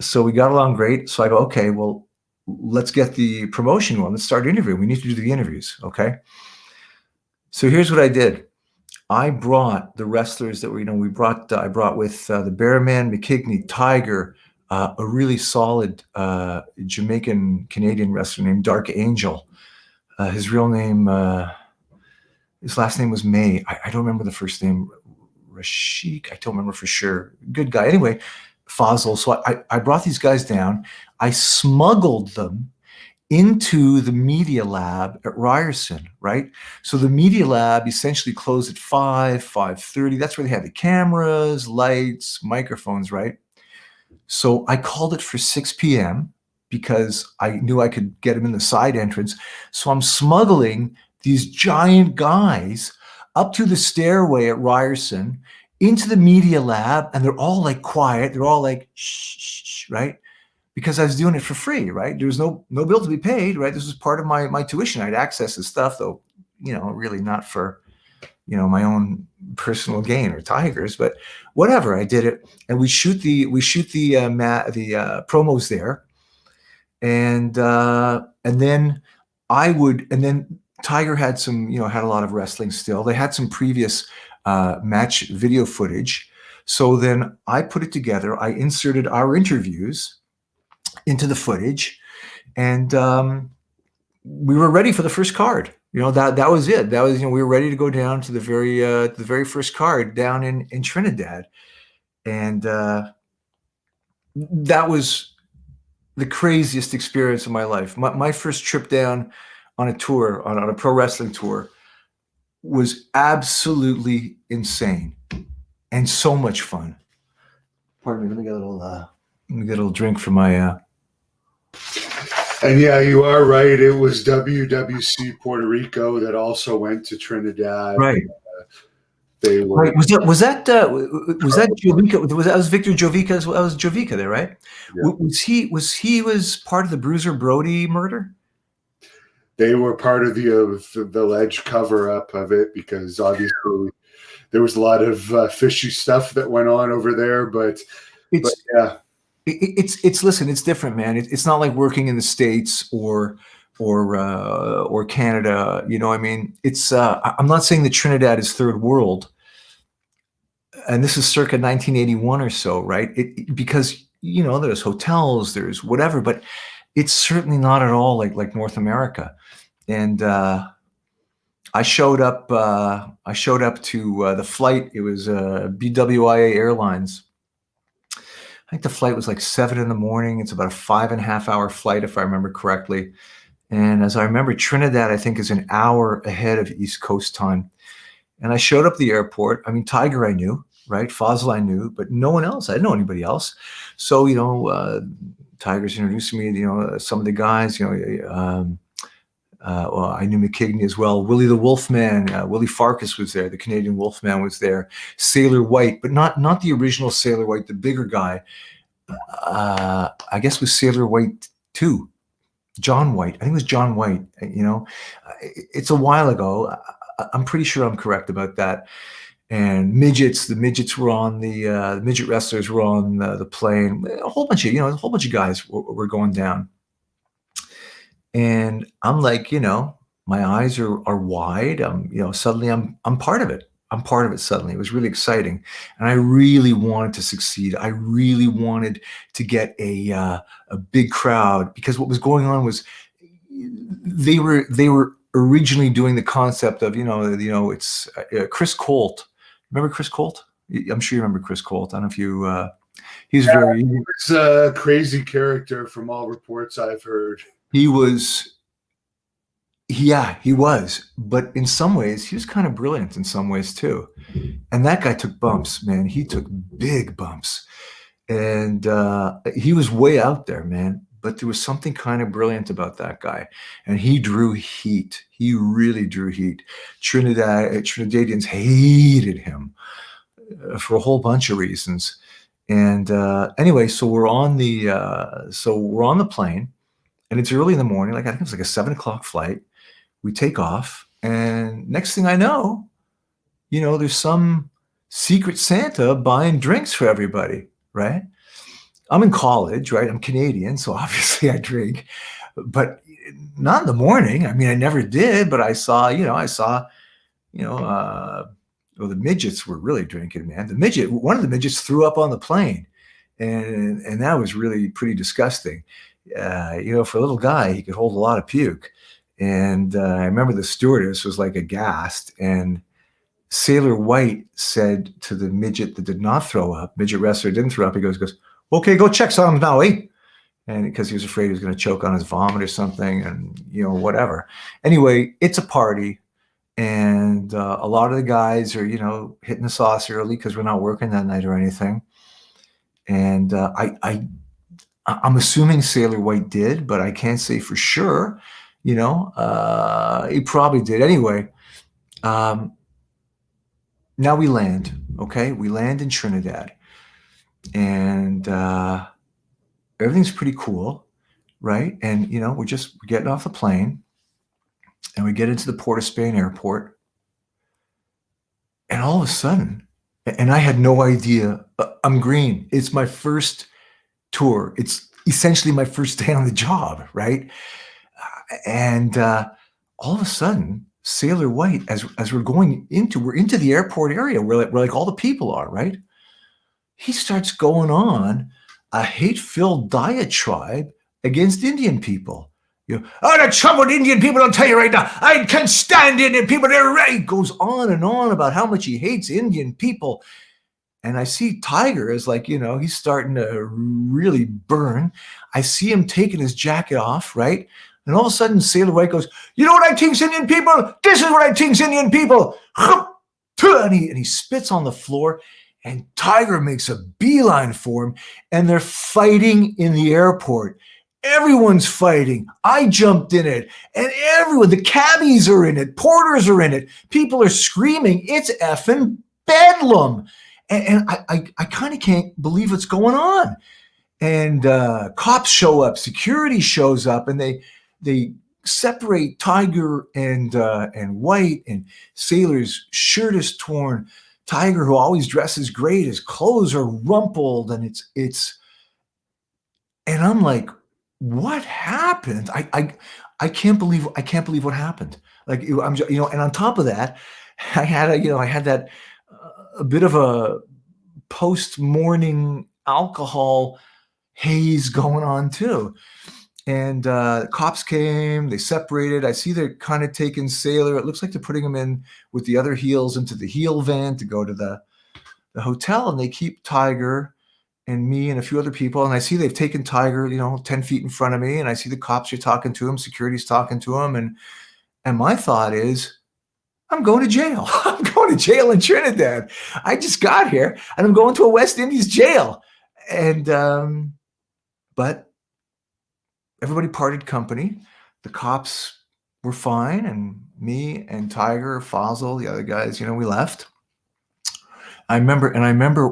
so we got along great. So I go, okay, well, let's get the promotion going. Let's start interviewing. We need to do the interviews. Okay. So here's what I did. I brought the wrestlers that were, I brought with the Bearman, McKigney, Tiger, a really solid Jamaican Canadian wrestler named Dark Angel. His real name, his last name was May. I don't remember the first name. Sheik, I don't remember for sure. Good guy. Anyway, Fazal. So I brought these guys down. I smuggled them into the media lab at Ryerson, right? So the media lab essentially closed at 5:30. That's where they had the cameras, lights, microphones, right? So I called it for 6 p.m. because I knew I could get them in the side entrance. So I'm smuggling these giant guys up to the stairway at Ryerson into the media lab, and they're all like quiet. They're all like, shh, shh, shh, right? Because I was doing it for free, right? There was no bill to be paid, right? This was part of my tuition. I'd access this stuff, though, really not for, my own personal gain or Tigers, but whatever. I did it, and we shoot the promos there, and then Tiger had had a lot of wrestling still. They had some previous match video footage. So then I put it together. I inserted our interviews into the footage, and we were ready for the first card. That was it. That was, we were ready to go down to the very first card down in Trinidad. And that was the craziest experience of my life. My first trip down on a tour, on a pro wrestling tour, was absolutely insane and so much fun. Pardon me, let me get a little drink for my And yeah, you are right. It was WWC Puerto Rico that also went to Trinidad. Right. They were. Right. Was that Jovica? That was Victor Jovica as well? That was Jovica there, right? Yeah. Was he part of the Bruiser Brody murder? They were part of the alleged cover-up of it, because obviously there was a lot of fishy stuff that went on over there. But yeah, listen, it's different, man. It's not like working in the States or Canada. I mean, it's. I'm not saying that Trinidad is third world, and this is circa 1981 or so, right? Because there's hotels, there's whatever, but it's certainly not at all like North America. And I showed up to the flight. It was BWIA Airlines. I think the flight was like 7 a.m. It's about a 5.5 hour flight, if I remember correctly. And as I remember, Trinidad, I think, is an hour ahead of East Coast time. And I showed up at the airport. I mean, Tiger I knew, right? Fazal I knew, but no one else. I didn't know anybody else. So, Tiger's introducing me, some of the guys, well, I knew McKigney as well. Willie the Wolfman, Willie Farkas was there. The Canadian Wolfman was there. Sailor White, but not the original Sailor White, the bigger guy. I guess was Sailor White too. John White. I think it was John White. It's a while ago. I'm pretty sure I'm correct about that. And the midgets were on the midget wrestlers were on the plane. A whole bunch of guys were going down. And I'm like, my eyes are wide. Suddenly I'm part of it. I'm part of it suddenly. It was really exciting. And I really wanted to succeed. I really wanted to get a big crowd, because what was going on was they were originally doing the concept of, it's Chris Colt. Remember Chris Colt? I'm sure you remember Chris Colt. I don't know if you He's very. He's a crazy character from all reports I've heard. He was. Yeah, he was. But in some ways, he was kind of brilliant in some ways too. And that guy took bumps, man. He took big bumps. And he was way out there, man. But there was something kind of brilliant about that guy. And he drew heat. He really drew heat. Trinidadians hated him for a whole bunch of reasons. And anyway, so we're on the plane, and it's early in the morning. Like I think it was like a 7 o'clock flight. We take off, and next thing I know, there's some secret Santa buying drinks for everybody, right? I'm in college, right? I'm Canadian, so obviously I drink, but not in the morning. I mean, I never did, but I saw, well, the midgets were really drinking, man. One of the midgets threw up on the plane, and that was really pretty disgusting. For a little guy, he could hold a lot of puke. And I remember the stewardess was like aghast, and Sailor White said to the midget that did not throw up, midget wrestler didn't throw up, he goes, okay, go check some now, eh? And because he was afraid he was going to choke on his vomit or something, and whatever. Anyway, it's a party, and a lot of the guys are hitting the sauce early because we're not working that night or anything. And I'm assuming Sailor White did, but I can't say for sure. He probably did. Anyway, now we land, okay? We land in Trinidad, and everything's pretty cool, right? And, we're getting off the plane, and we get into the Port of Spain airport, and all of a sudden, and I had no idea, I'm green. It's my first tour. It's essentially my first day on the job, right? And all of a sudden, Sailor White, as we're into the airport area where like all the people are, right? He starts going on a hate-filled diatribe against Indian people. The trouble with Indian people, I'll tell you right now, I can't stand Indian people. They're right. He goes on and on about how much he hates Indian people. And I see Tiger is like, he's starting to really burn. I see him taking his jacket off, right? And all of a sudden, Sailor White goes, you know what I think's Indian people? This is what I think's Indian people. And he spits on the floor, and Tiger makes a beeline for him, and they're fighting in the airport. Everyone's fighting. I jumped in it, and everyone, the cabbies are in it, porters are in it. People are screaming. It's effing bedlam. And I kind of can't believe what's going on. And cops show up, security shows up, and they separate Tiger and White, and Sailor's shirt is torn. Tiger, who always dresses great, his clothes are rumpled, and and I'm like, what happened? I can't believe what happened. Like and on top of that, I had that a bit of a post-morning alcohol haze going on too. And cops came, they separated. I see they're kind of taking Sailor. It looks like they're putting him in with the other heels into the heel van to go to the hotel, and they keep Tiger and me and a few other people. And I see they've taken Tiger, 10 feet in front of me, and I see the cops are talking to him, security's talking to him, and my thought is, I'm going to jail. I'm going to jail in Trinidad. I just got here, and I'm going to a West Indies jail. And but everybody parted company. The cops were fine, and me and Tiger, Fazil, the other guys, we left. I remember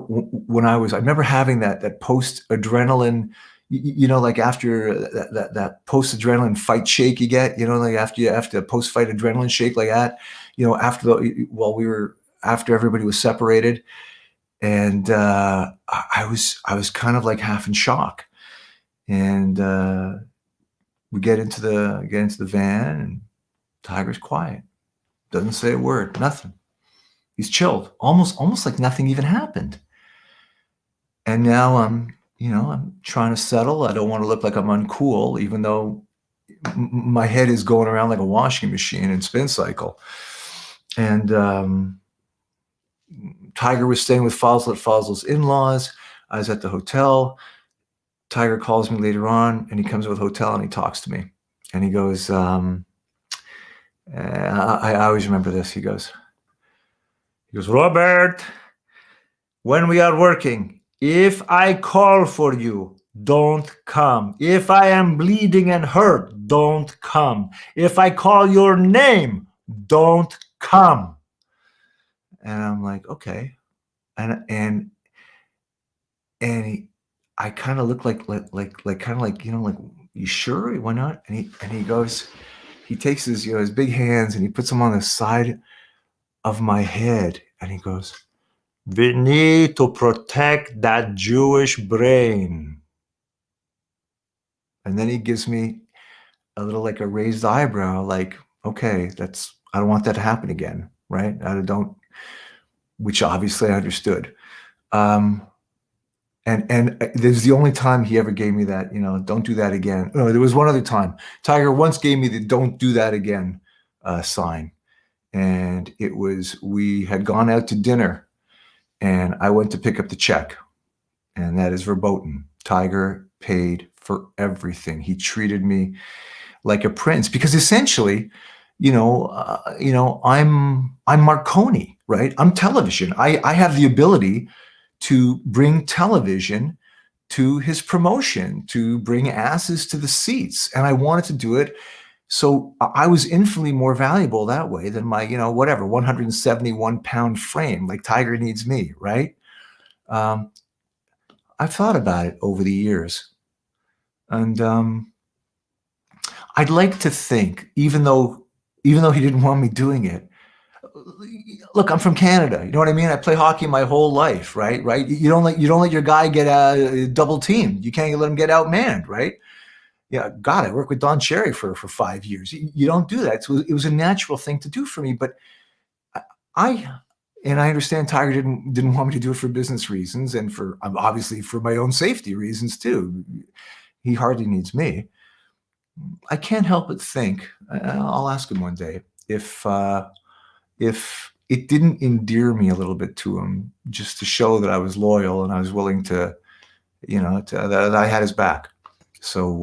when I remember having that post-adrenaline, like after that post-adrenaline fight shake you get, like after post-fight adrenaline shake like that, after everybody was separated. And I was kind of like half in shock. And we get into the van, and Tiger's quiet, doesn't say a word, nothing. He's chilled, almost like nothing even happened. And now I'm trying to settle. I don't want to look like I'm uncool, even though my head is going around like a washing machine in spin cycle. And Tiger was staying with Fazil at Fazil's in-laws. I was at the hotel. Tiger calls me later on, and he comes to the hotel and he talks to me, and he goes, I always remember this. He goes, Robert, when we are working, if I call for you, don't come. If I am bleeding and hurt, don't come. If I call your name, don't come. And I'm like, okay. And I kind of look like kind of like, like, you sure? Why not? And he goes, he takes his, his big hands and he puts them on the side of my head. And he goes, we need to protect that Jewish brain. And then he gives me a little, like, a raised eyebrow, like, okay, I don't want that to happen again. Right. Which obviously I understood. And this is the only time he ever gave me that, don't do that again. No, there was one other time. Tiger once gave me the don't do that again sign. And it was, we had gone out to dinner and I went to pick up the check. And that is verboten. Tiger paid for everything. He treated me like a prince because essentially, I'm Marconi, right? I'm television. I have the ability to bring television to his promotion, to bring asses to the seats. And I wanted to do it. So I was infinitely more valuable that way than my, 171-pound frame, like Tiger needs me, right? I've thought about it over the years. And I'd like to think, even though he didn't want me doing it, look, I'm from Canada. You know what I mean? I play hockey my whole life, right? Right? You don't let your guy get double teamed. You can't let him get outmanned, right? Yeah, God, I worked with Don Cherry for 5 years. You don't do that. So it was a natural thing to do for me. But I understand Tiger didn't want me to do it for business reasons and for obviously for my own safety reasons too. He hardly needs me. I can't help but think, I'll ask him one day, if it didn't endear me a little bit to him just to show that I was loyal and I was willing to, that I had his back. So,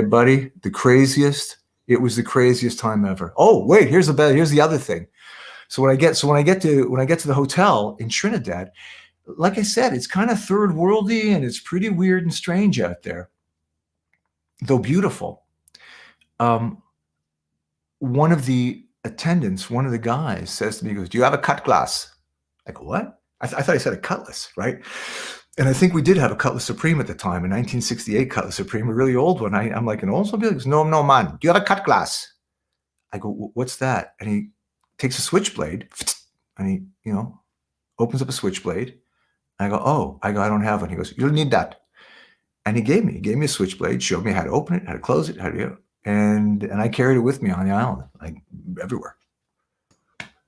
buddy, it was the craziest time ever. Oh, wait, here's the other thing. So when I get to the hotel in Trinidad, like I said, it's kind of third worldy and it's pretty weird and strange out there, though beautiful. One of the attendants, one of the guys says to me, he goes, do you have a Cutlass? I go, what? I thought he said a Cutlass, right? And I think we did have a Cutlass Supreme at the time, a 1968 Cutlass Supreme, a really old one. I'm like, an Oldsmobile? He goes, no, man. Do you have a Cutlass? I go, what's that? And he takes a switchblade and he, opens up a switchblade. I go, oh, I don't have one. He goes, you'll need that. And he gave me a switchblade, showed me how to open it, how to close it, and I carried it with me on the island, like everywhere.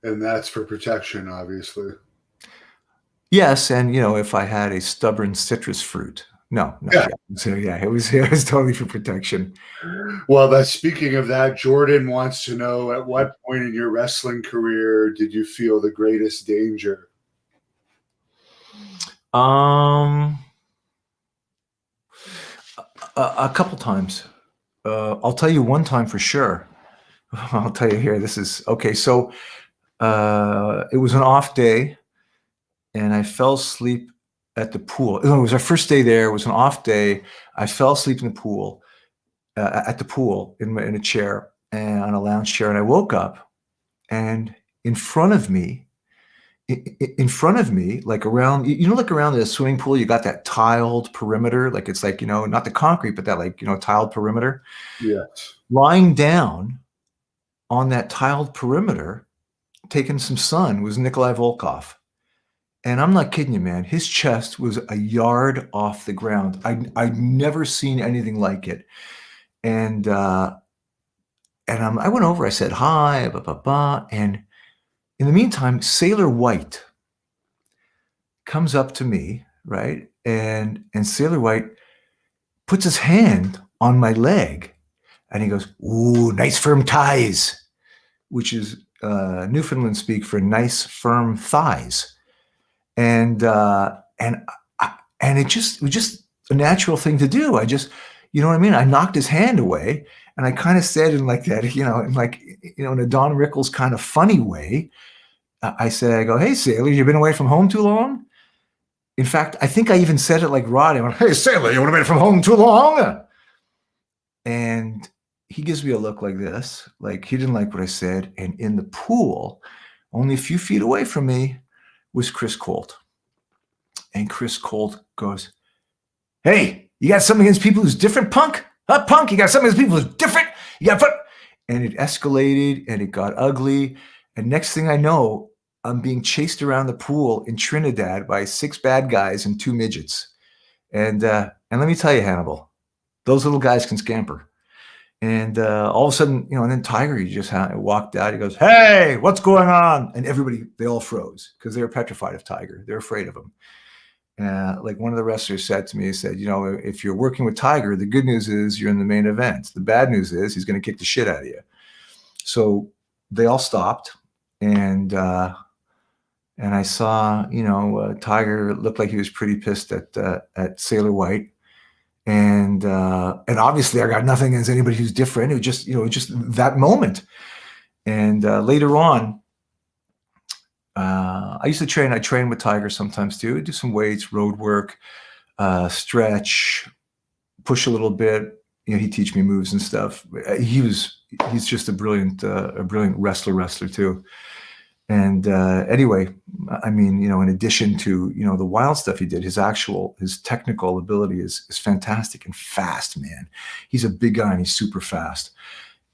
And that's for protection, obviously. Yes, and if I had a stubborn citrus fruit, no. Yeah. So it was totally for protection. Well, speaking of that, Jordan wants to know, at what point in your wrestling career did you feel the greatest danger? A couple times. I'll tell you one time for sure. I'll tell you here. This is okay. So it was an off day, and I fell asleep at the pool. It was our first day there. It was an off day. I fell asleep in the pool, at the pool in a chair and on a lounge chair, and I woke up, and in front of me, like around, like around the swimming pool, you got that tiled perimeter, like it's like, not the concrete, but that like, tiled perimeter. Yes. Lying down on that tiled perimeter, taking some sun, was Nikolai Volkov. And I'm not kidding you, man. His chest was a yard off the ground. I'd never seen anything like it. And I went over, I said, hi, and in the meantime, Sailor White comes up to me, right? And Sailor White puts his hand on my leg and he goes, ooh, nice firm ties, which is Newfoundland speak for nice firm thighs. And And it was just a natural thing to do. I just, you know what I mean? I knocked his hand away, and I kind of said in like that, in a Don Rickles kind of funny way, I go, "Hey, sailor, you been away from home too long?" In fact, I think I even said it like Roddy. I went, "Hey, sailor, you want to been from home too long?" And he gives me a look like this, like he didn't like what I said. And in the pool, only a few feet away from me, was Chris Colt. And Chris Colt goes, "Hey, you got something against people who's different, punk? Huh, punk? You got something against people who's different? You got..." And it escalated and it got ugly. And next thing I know, I'm being chased around the pool in Trinidad by 6 bad guys and 2 midgets. And let me tell you, Hannibal, those little guys can scamper. And all of a sudden, and then Tiger, he just walked out. He goes, "Hey, what's going on?" And everybody, they all froze because they were petrified of Tiger. They're afraid of him. Like one of the wrestlers said to me, he said, "If you're working with Tiger, the good news is you're in the main event. The bad news is he's going to kick the shit out of you." So they all stopped, and I saw, Tiger looked like he was pretty pissed at Sailor White. And obviously I got nothing against anybody who's different. It was just that moment. And later on, I used to train. I train with Tiger sometimes too. I do some weights, road work, stretch, push a little bit. He'd teach me moves and stuff. He's just a brilliant wrestler too. And anyway, I mean, in addition to, the wild stuff he did, his technical ability is fantastic and fast, man. He's a big guy and he's super fast.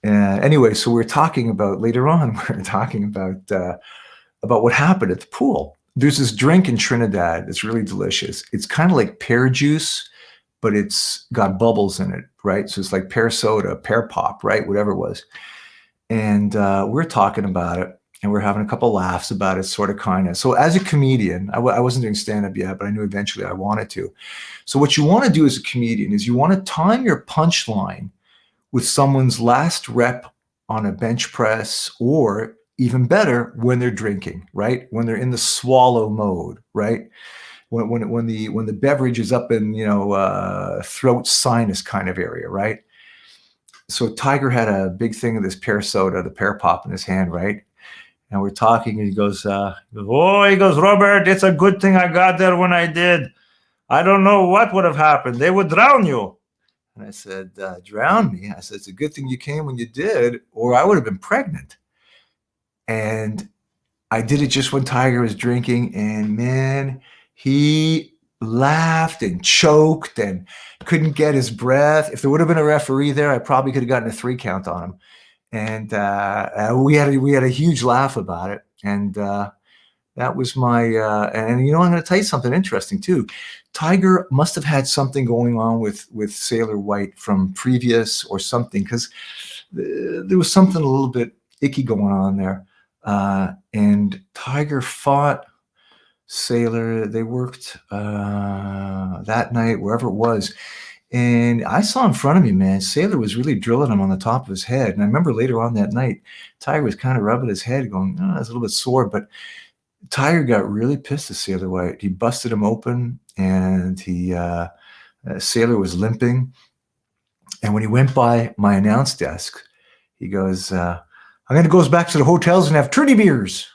Anyway, so later on, we're talking about what happened at the pool. There's this drink in Trinidad that's really delicious. It's kind of like pear juice, but it's got bubbles in it, right? So it's like pear soda, pear pop, right? Whatever it was. And we're talking about it. And we're having a couple laughs about it, sort of, kind of. So as a comedian, I wasn't doing stand-up yet, but I knew eventually I wanted to. So what you want to do as a comedian is you want to time your punchline with someone's last rep on a bench press, or even better, when they're drinking, right? When they're in the swallow mode, right? When the beverage is up in, throat sinus kind of area, right? So Tiger had a big thing of this pear soda, the pear pop in his hand, right? And we're talking, and he goes, "Robert, it's a good thing I got there when I did. I don't know what would have happened. They would drown you." And I said, "Drown me?" I said, "It's a good thing you came when you did, or I would have been pregnant." And I did it just when Tiger was drinking, and man, he laughed and choked and couldn't get his breath. If there would have been a referee there, I probably could have gotten a 3 count on him. And we had a huge laugh about it. And that was my and I'm going to tell you something interesting too. Tiger must have had something going on with Sailor White from previous or something, because there was something a little bit icky going on there. And Tiger fought Sailor. They worked that night, wherever it was. And I saw in front of me, man, Sailor was really drilling him on the top of his head. And I remember later on that night, Tiger was kind of rubbing his head going, "Oh, it's a little bit sore." But Tiger got really pissed at Sailor White. He busted him open, and Sailor was limping. And when he went by my announce desk, he goes, "I'm going to go back to the hotels and have 30 beers,"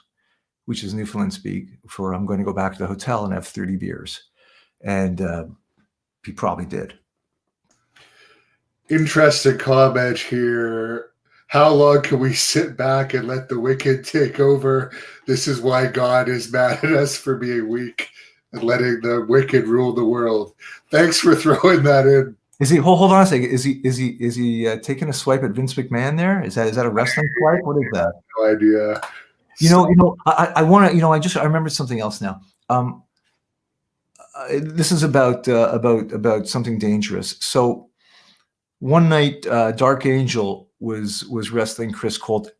which is Newfoundland speak for "I'm going to go back to the hotel and have 30 beers. And he probably did. Interesting comment here. How long can we sit back and let the wicked take over? This is why God is mad at us for being weak and letting the wicked rule the world. Thanks for throwing that in. Is he? Hold on a second. Is he taking a swipe at Vince McMahon there? Is that a wrestling swipe? What is that? No idea. I want to. I remembered something else now. This is about something dangerous. So one night, Dark Angel was wrestling Chris Colt.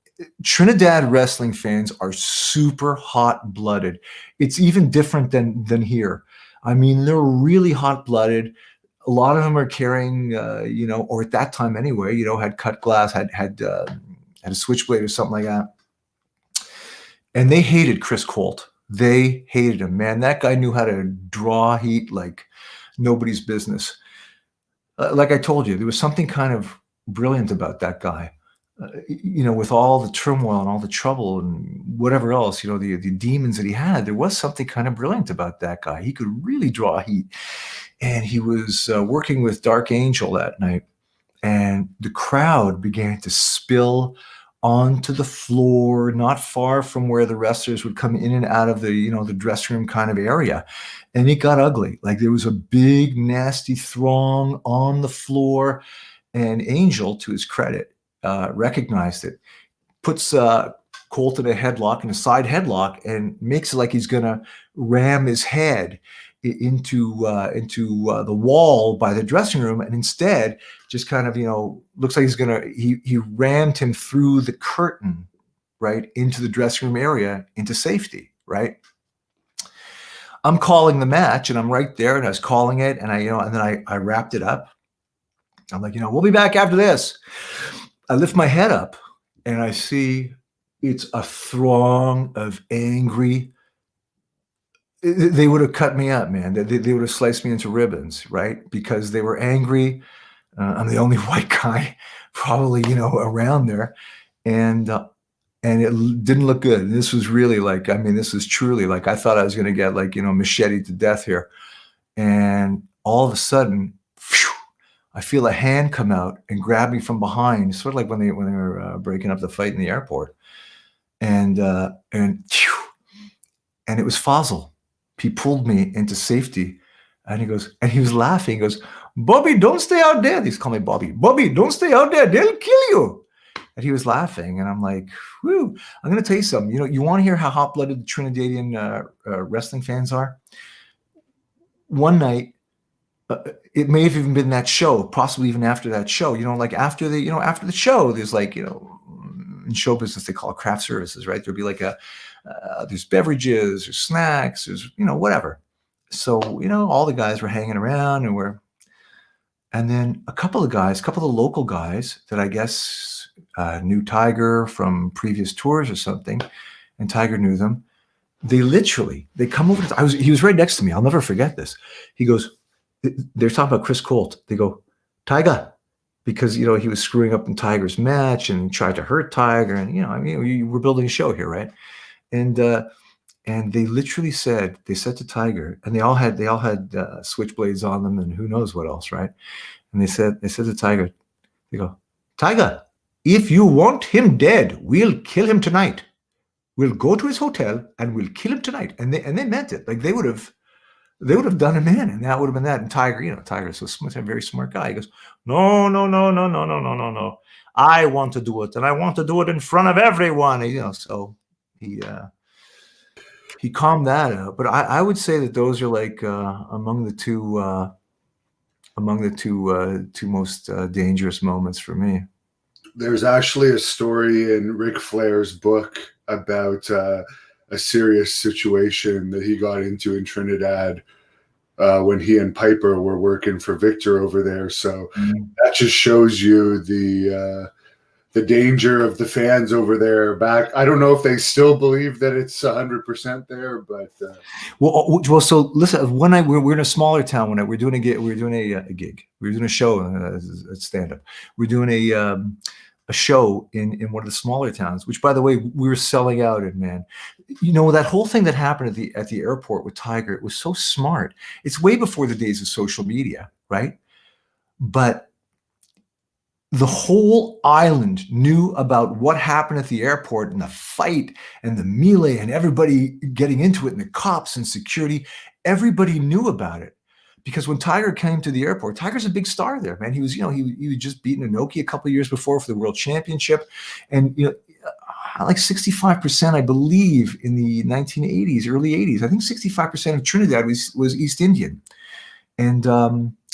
Trinidad wrestling fans are super hot-blooded. It's even different than here. I mean, they're really hot-blooded. A lot of them are carrying, or at that time anyway, had Cutlass, had a switchblade or something like that. And they hated Chris Colt. They hated him, man. That guy knew how to draw heat like nobody's business. Like I told you, there was something kind of brilliant about that guy. With all the turmoil and all the trouble and whatever else, the demons that he had, there was something kind of brilliant about that guy. He could really draw heat. And he was working with Dark Angel that night. And the crowd began to spill onto the floor, not far from where the wrestlers would come in and out of the dressing room kind of area. And it got ugly. Like there was a big, nasty throng on the floor. And Angel, to his credit, recognized it, puts Colt in a headlock, in a side headlock, and makes it like he's going to ram his head into the wall by the dressing room, and instead just kind of looks like he rammed him through the curtain right into the dressing room area into safety. Right. I'm calling the match, and I'm right there, and I was calling it, and I wrapped it up. I'm like, we'll be back after this. I lift my head up, and I see it's a throng of angry. They would have cut me up, man. They would have sliced me into ribbons, right? Because they were angry. I'm the only white guy probably, around there. And it didn't look good. And this was really this is truly like, I thought I was going to get macheted to death here. And all of a sudden, phew, I feel a hand come out and grab me from behind, sort of like when they were breaking up the fight in the airport. And it was Fazil. He pulled me into safety, and he was laughing. He goes, "Bobby, don't stay out there." He's calling me Bobby. "Bobby, don't stay out there. They'll kill you." And he was laughing, and I'm like, "Whew." I'm going to tell you something. You want to hear how hot-blooded the Trinidadian wrestling fans are? One night, it may have even been that show, possibly even after that show. After the show, there's in show business they call it craft services, right? There'll be there's beverages or snacks, there's whatever. So all the guys were hanging around, and then a couple of the local guys that I guess knew Tiger from previous tours or something, and Tiger knew them. They come over. He was right next to me. I'll never forget this. He goes, they're talking about Chris Colt. They go, "Tiger," because he was screwing up in Tiger's match and tried to hurt Tiger, and we're building a show here, right? And they literally said to Tiger, and they all had switchblades on them and who knows what else, right? And they said to Tiger, they go, "Tiger, if you want him dead, we'll kill him tonight. We'll go to his hotel and we'll kill him tonight." And they meant it. Like they would have done him in, and that would have been that. And Tiger, Tiger's so smart, a very smart guy. He goes, "No, no, no, no, no, no, no, no, no. I want to do it, and I want to do it in front of everyone." So he calmed that out. But I would say that those are among the two most dangerous moments for me. There's actually a story in Ric Flair's book about a serious situation that he got into in Trinidad when he and Piper were working for Victor over there. So that just shows you the danger of the fans over there back. I don't know if they still believe that it's 100% there, but well. So listen, one night we're in a smaller town. One night we're doing a gig. We're doing a show, a stand-up. We're doing a show in one of the smaller towns, which, by the way, we were selling out. And man, that whole thing that happened at the airport with Tiger, it was so smart. It's way before the days of social media, right? But the whole island knew about what happened at the airport and the fight and the melee and everybody getting into it and the cops and security. Everybody knew about it. Because when Tiger came to the airport, Tiger's a big star there, man. He was, he was just beaten Inoki a couple of years before for the World Championship, and 65%, I believe, in the 1980s, early 80s. I think 65% of Trinidad was East Indian, and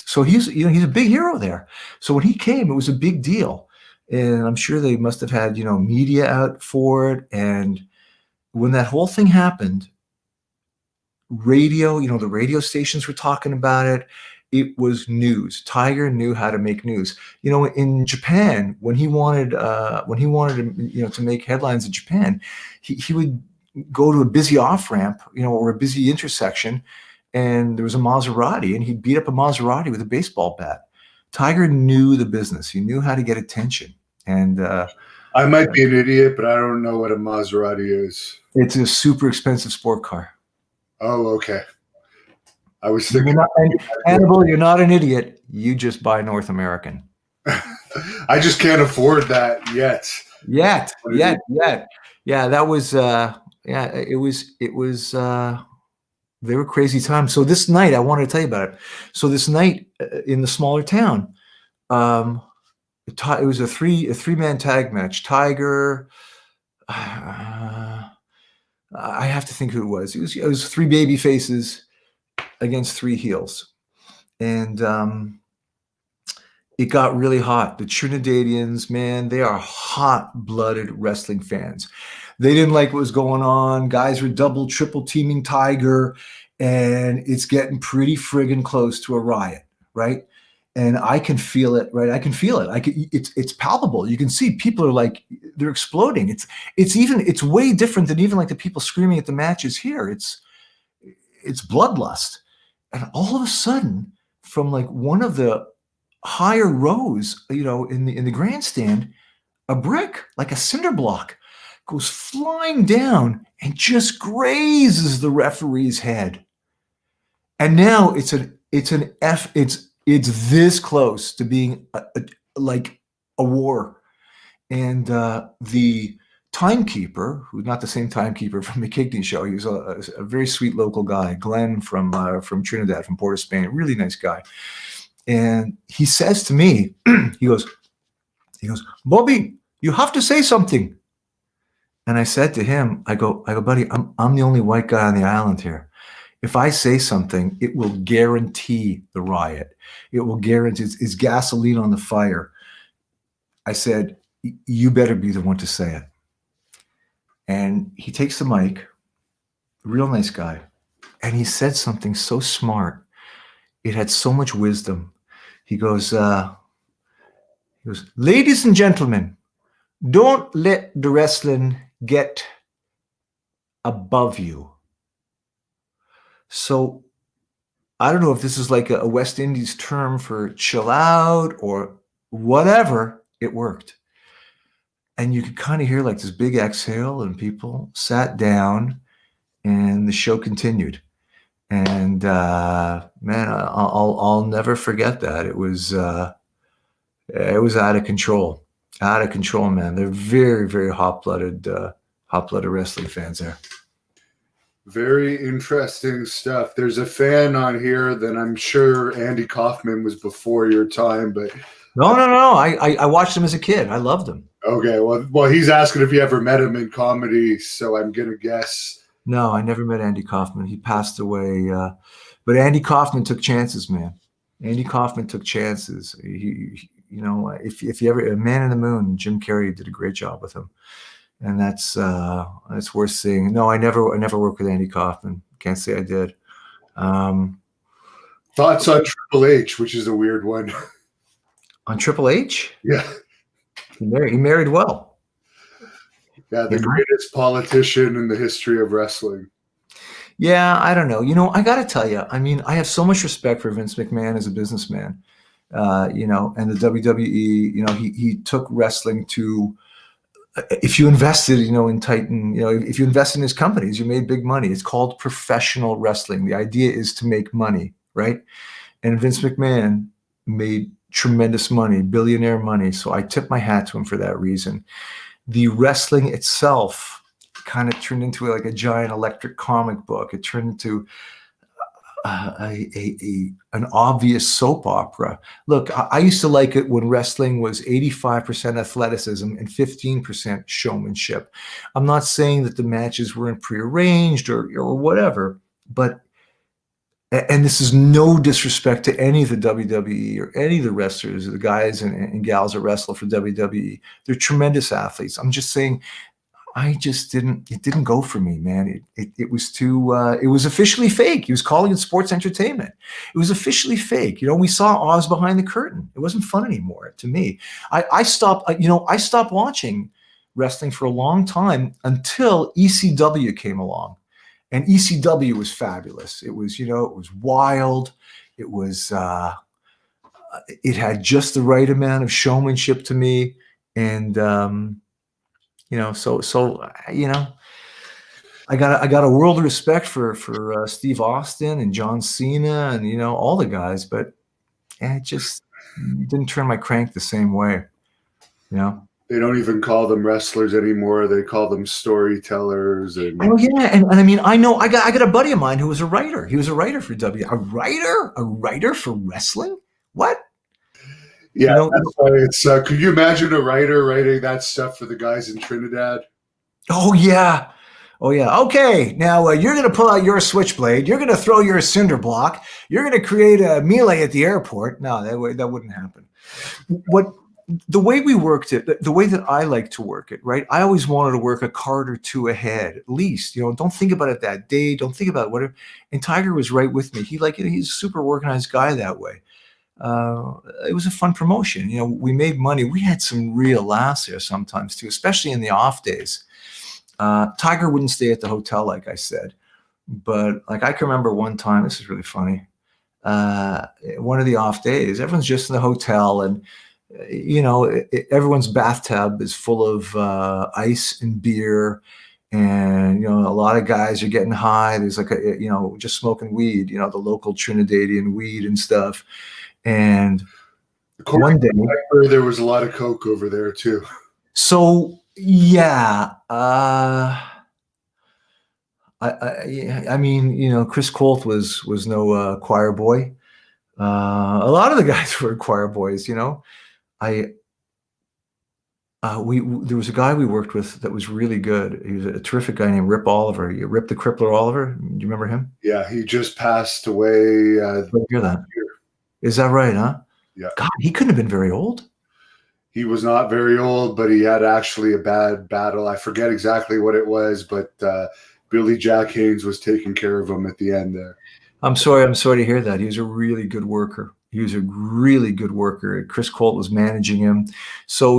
so he's a big hero there. So when he came, it was a big deal, and I'm sure they must have had media out for it. And when that whole thing happened, radio, the radio stations were talking about it. It was news. Tiger knew how to make news. In Japan, when he wanted to make headlines in Japan, he would go to a busy off ramp, or a busy intersection, and there was a Maserati, and he beat up a Maserati with a baseball bat. Tiger knew the business. He knew how to get attention. And I might be an idiot, but I don't know what a Maserati is. it's a super expensive sport car. Oh, okay. I was thinking. Hannibal, you're not an idiot. You just buy North American. I just can't afford that yet. Yet. Yeah, that was it was they were crazy times. So this night, I wanted to tell you about it. So this night in the smaller town, it was a three-man tag match. Tiger, I have to think who it was. It was three baby faces against three heels. And it got really hot. The Trinidadians, man, they are hot-blooded wrestling fans. They didn't like what was going on. Guys were double, triple teaming Tiger, and it's getting pretty friggin' close to a riot, right? And I can feel it, right? I can feel it. It's palpable. You can see people are like, they're exploding. It's way different than even like the people screaming at the matches here. It's bloodlust. And all of a sudden, from like one of the higher rows, in the grandstand, a brick, like a cinder block, goes flying down and just grazes the referee's head. And now it's this close to being like a war. And the timekeeper, who's not the same timekeeper from the McKigney show, he was a very sweet local guy, Glenn from Trinidad, from Port of Spain, really nice guy. And he says to me, he goes, Bobby, you have to say something. And I said to him, I go, buddy, I'm the only white guy on the island here. If I say something, it will guarantee the riot. It will guarantee it's gasoline on the fire. I said, you better be the one to say it. And he takes the mic, real nice guy, and he said something so smart. It had so much wisdom. He goes, ladies and gentlemen, don't let the wrestling get above you. So I don't know if this is like a West Indies term for chill out or whatever. It worked. And you could kind of hear like this big exhale, and people sat down, and the show continued. And man, I'll never forget that. It was out of control. Out of control, man. They're very, very hot-blooded wrestling fans there. Very interesting stuff. There's a fan on here that I'm sure Andy Kaufman was before your time, but no. I watched him as a kid. I loved him. Okay, well, he's asking if you ever met him in comedy, so I'm gonna guess. No, I never met Andy Kaufman. He passed away, but Andy Kaufman took chances, man. Andy Kaufman took chances. He if you ever, Man in the Moon, Jim Carrey did a great job with him, and that's worth seeing. No, I never worked with Andy Kaufman. Can't say I did. Thoughts on Triple H, which is a weird one. On Triple H? Yeah, he married well. Yeah, the greatest politician in the history of wrestling. Yeah, I don't know. I got to tell you, I mean, I have so much respect for Vince McMahon as a businessman. And the WWE, he took wrestling to, if you invested, in Titan, if you invest in his companies, you made big money. It's called professional wrestling. The idea is to make money, right? And Vince McMahon made tremendous money, billionaire money. So I tip my hat to him for that reason. The wrestling itself kind of turned into like a giant electric comic book. It turned into an obvious soap opera. Look, I used to like it when wrestling was 85% athleticism and 15% showmanship. I'm not saying that the matches weren't prearranged or whatever, but, and this is no disrespect to any of the WWE or any of the wrestlers, the guys and gals that wrestle for WWE. They're tremendous athletes. I'm just saying, it didn't go for me, man. It was too, it was officially fake. He was calling it sports entertainment. It was officially fake. We saw Oz behind the curtain. It wasn't fun anymore to me. I stopped watching wrestling for a long time until ECW came along. And ECW was fabulous. It was, it was wild. It was, it had just the right amount of showmanship to me. And, I got a world of respect for Steve Austin and John Cena and, all the guys, but it just didn't turn my crank the same way, They don't even call them wrestlers anymore. They call them storytellers. And oh yeah, and I mean, I know I got a buddy of mine who was a writer. He was a writer for a writer for wrestling. What? Yeah, that's why it's. Could you imagine a writer writing that stuff for the guys in Trinidad? Oh yeah. Okay, now you're going to pull out your switchblade. You're going to throw your cinder block. You're going to create a melee at the airport. No, that wouldn't happen. The way we worked it, the way that I like to work it, right? I always wanted to work a card or two ahead, at least. Don't think about it that day. Don't think about whatever. And Tiger was right with me. He's a super organized guy that way. It was a fun promotion. We made money. We had some real laughs there sometimes too, especially in the off days. Tiger wouldn't stay at the hotel, like I said, but like I can remember one time. This is really funny. One of the off days, everyone's just in the hotel, and everyone's bathtub is full of ice and beer, and a lot of guys are getting high. There's like just smoking weed, the local Trinidadian weed and stuff. And one day there was a lot of coke over there too. So yeah, I mean, Chris Colt was no choir boy. A lot of the guys were choir boys. There was a guy we worked with that was really good. He was a terrific guy named Rip Oliver. Rip the Crippler Oliver. Do you remember him? Yeah, he just passed away. I hear that. Is that right? Huh? Yeah. God, he couldn't have been very old. He was not very old, but he had actually a bad battle. I forget exactly what it was, but Billy Jack Haynes was taking care of him at the end there. I'm sorry to hear that. He was a really good worker. Chris Colt was managing him. So,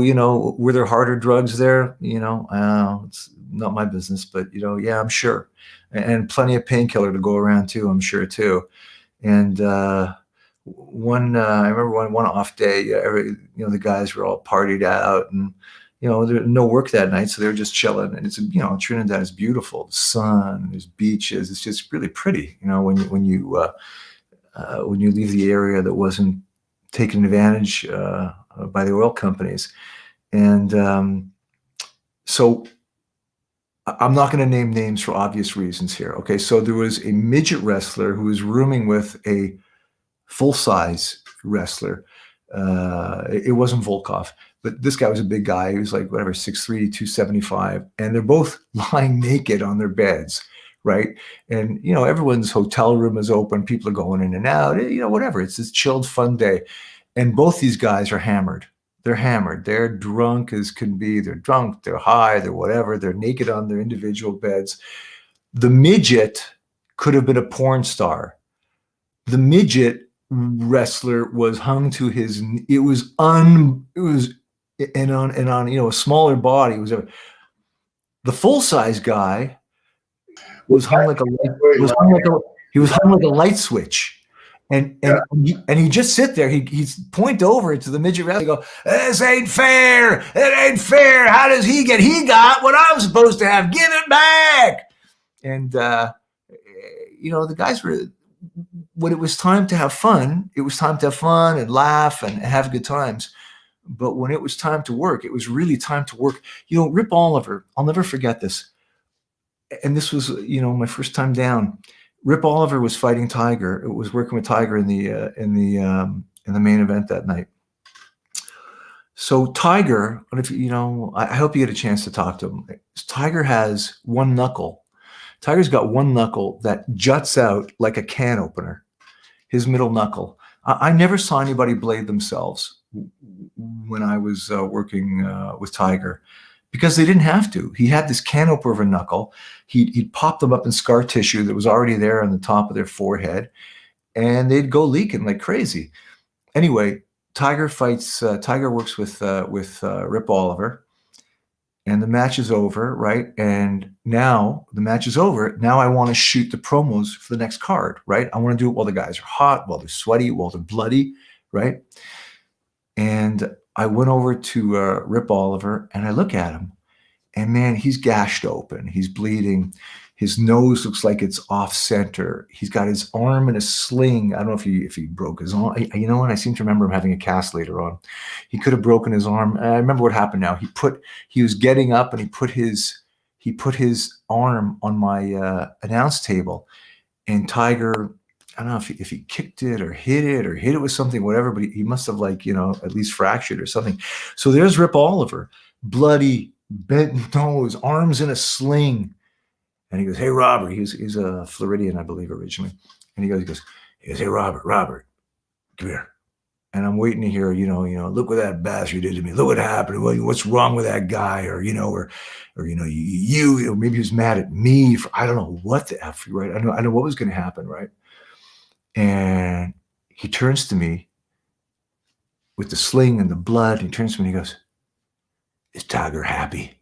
were there harder drugs there? It's not my business, but, yeah, I'm sure. And plenty of painkiller to go around too, I'm sure too. And I remember one off day, the guys were all partied out, and there was no work that night, so they were just chilling. And it's Trinidad is beautiful, the sun, there's beaches, it's just really pretty. When you leave the area that wasn't taken advantage by the oil companies, and so I'm not going to name names for obvious reasons here. Okay, so there was a midget wrestler who was rooming with a full-size wrestler. It wasn't Volkov, but this guy was a big guy. He was like, 6'3", 275. And they're both lying naked on their beds, right? And, everyone's hotel room is open. People are going in and out, whatever. It's this chilled, fun day. And both these guys are hammered. They're hammered. They're drunk as can be. They're drunk. They're high. They're whatever. They're naked on their individual beds. The midget could have been a porn star. The midget wrestler was hung to his, on a smaller body. The full-size guy was hung like a light switch. And he just sit there. He's point over to the midget wrestler and go, "This ain't fair. It ain't fair. How does he get? He got what I'm supposed to have. Give it back." And the guys were. When it was time to have fun, it was time to have fun and laugh and have good times. But when it was time to work, it was really time to work. Rip Oliver, I'll never forget this. And this was, my first time down. Rip Oliver was fighting Tiger. It was working with Tiger in the main event that night. So Tiger, I hope you get a chance to talk to him. Tiger has one knuckle. Tiger's got one knuckle that juts out like a can opener. His middle knuckle. I never saw anybody blade themselves when I was working with Tiger, because they didn't have to. He had this can opener of a knuckle. He'd pop them up in scar tissue that was already there on the top of their forehead, and they'd go leaking like crazy. Anyway, Tiger works with Rip Oliver, and the match is over, right? And now the match is over. Now I want to shoot the promos for the next card, right? I want to do it while the guys are hot, while they're sweaty, while they're bloody, right? And I went over to Rip Oliver, and I look at him, and man, he's gashed open. He's bleeding. His nose looks like it's off center. He's got his arm in a sling. I don't know if he broke his arm. You know what? I seem to remember him having a cast later on. He could have broken his arm. I remember what happened now. He was getting up and he put his arm on my announce table, and Tiger, I don't know if he kicked it or hit it with something, whatever, but he must have at least fractured or something. So there's Rip Oliver, bloody, bent nose, arms in a sling. And he goes, "Hey, Robert," he's a Floridian, I believe, originally. And he goes, "Hey, Robert, come here." And I'm waiting to hear, "Look what that bastard did to me. Look what happened. What's wrong with that guy?" Or maybe he was mad at me for, I don't know what the F, right? I know what was going to happen, right? And he turns to me with the sling and the blood. He turns to me and he goes, "Is Tiger happy?"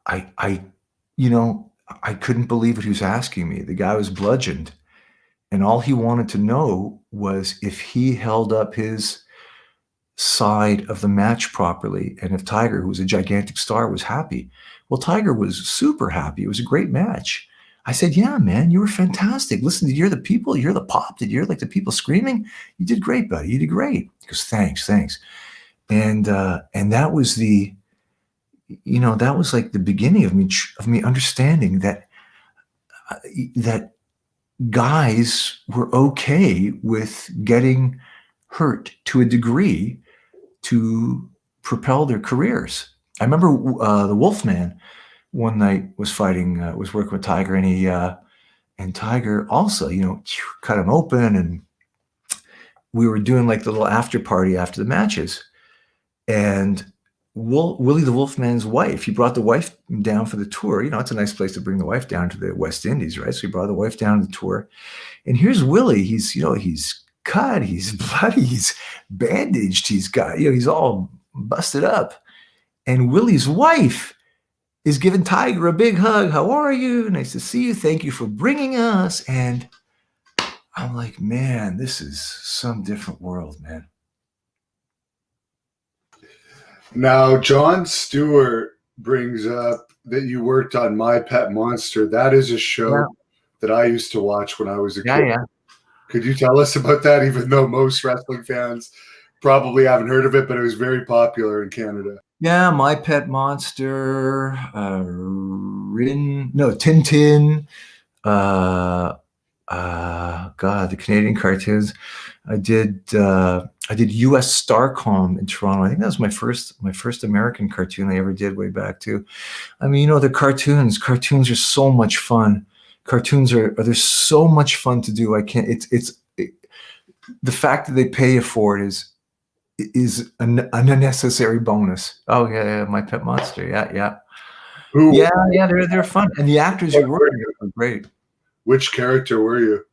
I couldn't believe what he was asking me. The guy was bludgeoned, and all he wanted to know was if he held up his side of the match properly, and if Tiger, who was a gigantic star, was happy. Well, Tiger was super happy. It was a great match. I said, "Yeah, man, you were fantastic. Listen, did you hear the people? Did you hear the pop? Did you hear the people screaming? You did great, buddy. You did great." He goes, "Thanks." And that was that was like the beginning of me understanding that guys were okay with getting hurt to a degree to propel their careers. I remember the Wolfman one night was working with Tiger, and Tiger also, cut him open, and we were doing like the little after party after the matches, and Willie the Wolfman's wife, he brought the wife down for the tour. It's a nice place to bring the wife down to the West Indies, right? So he brought the wife down to the tour. And here's Willie. He's cut, he's bloody, he's bandaged, he's all busted up. And Willie's wife is giving Tiger a big hug. "How are you? Nice to see you. Thank you for bringing us." And I'm like, man, this is some different world, man. Now, Jon Stewart brings up that you worked on My Pet Monster. That is a show that I used to watch when I was a kid. Yeah. Could you tell us about that, even though most wrestling fans probably haven't heard of it, but it was very popular in Canada? Yeah, My Pet Monster, Tintin, the Canadian cartoons. I did US Starcom in Toronto. I think that was my first American cartoon I ever did way back too. I mean, the cartoons are so much fun. They're so much fun to do. The fact that they pay you for it is an unnecessary bonus. Oh yeah, My Pet Monster. Yeah. Ooh. Yeah, they're fun. And the actors you work with are great. Which character were you?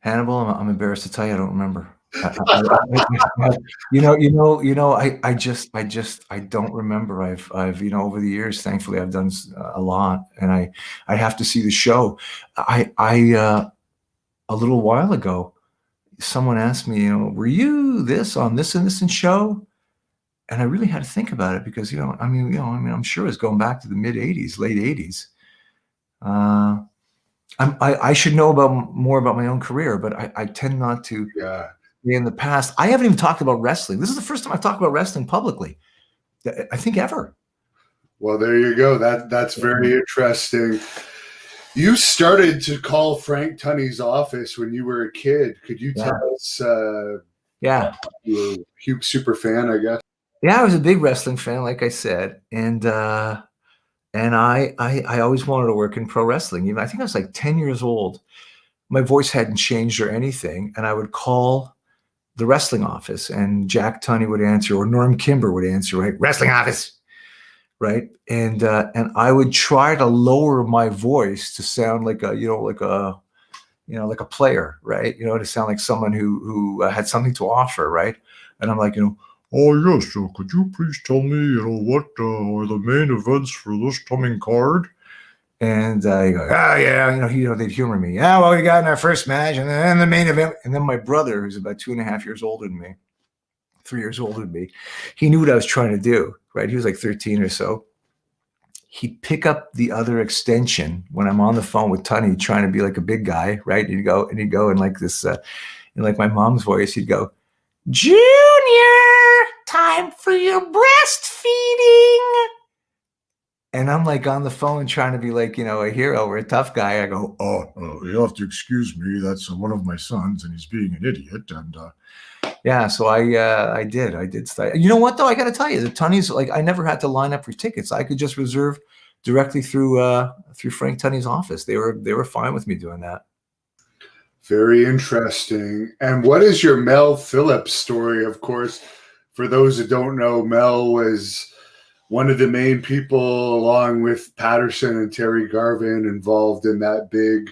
Hannibal. I'm embarrassed to tell you, I don't remember. I don't remember. I've over the years, thankfully, I've done a lot, and I have to see the show. A little while ago, someone asked me, "Were you this on this and this and show?" And I really had to think about it because, I'm sure it was going back to the mid '80s, late '80s. I should know more about my own career, but I tend not to. Yeah. In the past, I haven't even talked about wrestling. This is the first time I've talked about wrestling publicly, I think, ever. Well, there you go. That's very interesting. You started to call Frank Tunney's office when you were a kid. Could you tell us? Yeah. You were a huge super fan, I guess. Yeah, I was a big wrestling fan, like I said, and I always wanted to work in pro wrestling. Even I think I was like 10 years old. My voice hadn't changed or anything, and I would call the wrestling office, and Jack Tunney would answer, or Norm Kimber would answer, right? "Wrestling office," right? And I would try to lower my voice to sound like a like a player, right? To sound like someone who had something to offer, right? And I'm like, oh yes, so could you please tell me, what are the main events for this coming card? And he goes, oh yeah, they'd humor me. Yeah, well, we got in our first match, and then the main event, and then my brother, who's about 2.5 years older than me, 3 years older than me, he knew what I was trying to do, right? He was like 13 or so. He'd pick up the other extension when I'm on the phone with Tunny trying to be like a big guy, right? And he'd go in like this, in like my mom's voice, he'd go, Junior, time for your breastfeeding. And I'm like on the phone trying to be like, a hero or a tough guy. I go, you'll have to excuse me. That's one of my sons and he's being an idiot. And yeah, so I did start. You know what, though? I got to tell you, the Tunnies, like I never had to line up for tickets. I could just reserve directly through Frank Tunney's office. They were fine with me doing that. Very interesting. And what is your Mel Phillips story? Of course, for those that don't know, Mel was one of the main people, along with Patterson and Terry Garvin, involved in that big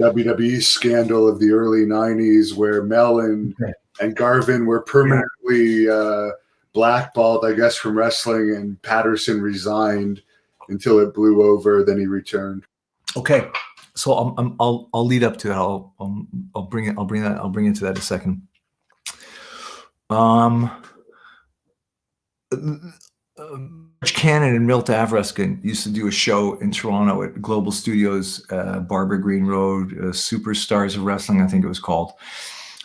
WWE scandal of the early 90s where Mel and Garvin were permanently blackballed, I guess, from wrestling, and Patterson resigned until it blew over. Then he returned. Okay. So I'll lead up to that. I'll bring it to that in a second. George Cannon and Milt Avraskin used to do a show in Toronto at Global Studios, Barbara Green Road, Superstars of Wrestling, I think it was called.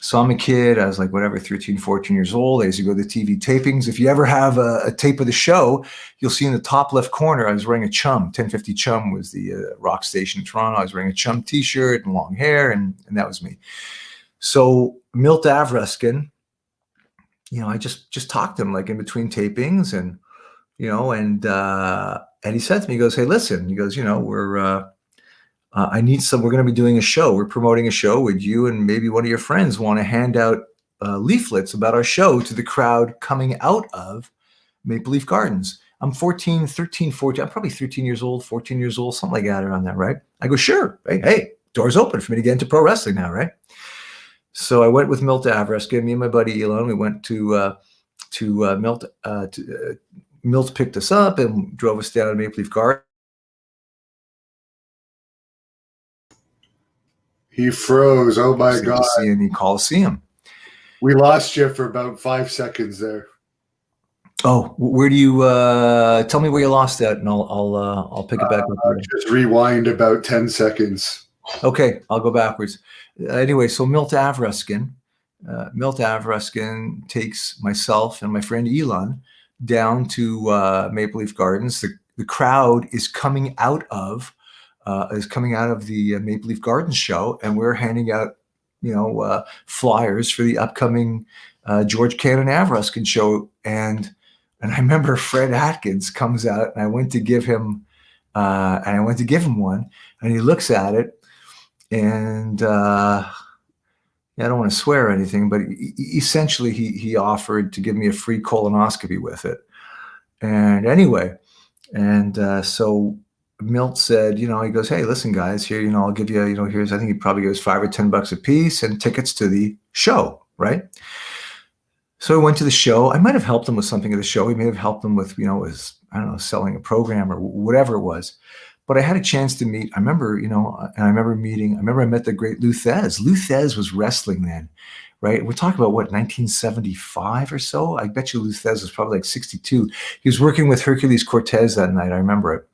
So I'm a kid. I was like, 13, 14 years old. I used to go to TV tapings. If you ever have a tape of the show, you'll see in the top left corner, I was wearing a Chum. 1050 Chum was the rock station in Toronto. I was wearing a Chum t-shirt and long hair, and that was me. So Milt Avraskin, I just talked to him like in between tapings, and and he said to me, he goes, hey, listen, he goes, we're going to be doing a show. We're promoting a show. Would you and maybe one of your friends want to hand out leaflets about our show to the crowd coming out of Maple Leaf Gardens? I'm 13, 14. I'm probably 13 years old, 14 years old, something like that around that, right? I go, sure. Right? Hey, door's open for me to get into pro wrestling now, right? So I went with Milt Avraskin. Me and my buddy Elon, we went to Milt. Milt picked us up and drove us down to Maple Leaf Gardens. He froze. Oh my God! In the Coliseum. We lost you for about 5 seconds there. Oh, where do you tell me where you lost that, and I'll pick it back up. Just rewind about 10 seconds. Okay, I'll go backwards. Anyway, so Milt Avraskin takes myself and my friend Elon down to Maple Leaf Gardens. The crowd is coming out of the Maple Leaf Gardens show, and we're handing out flyers for the upcoming George Cannon Avraskin show. And I remember Fred Atkins comes out, and I went to give him one, and he looks at it, and I don't want to swear or anything, but essentially he offered to give me a free colonoscopy with it. And anyway, so Milt said, he goes, hey, listen, guys, here, I'll give you, here's, I think he probably gives $5 or $10 a piece and tickets to the show, right? So I went to the show. I might have helped him with something at the show. He may have helped him with, selling a program or whatever it was. But I had a chance to meet, I remember I met the great Lou Thez. Lou Thez was wrestling then, right? We're talking about 1975 or so? I bet you Lou Thez was probably like 62. He was working with Hercules Cortez that night. I remember it.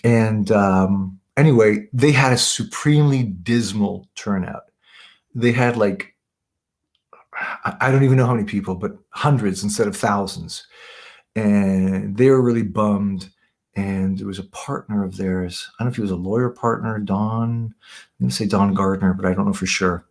And anyway, they had a supremely dismal turnout. They had I don't even know how many people, but hundreds instead of thousands. And they were really bummed. And there was a partner of theirs. I don't know if he was a lawyer partner, Don. I'm going to say Don Gardner, but I don't know for sure.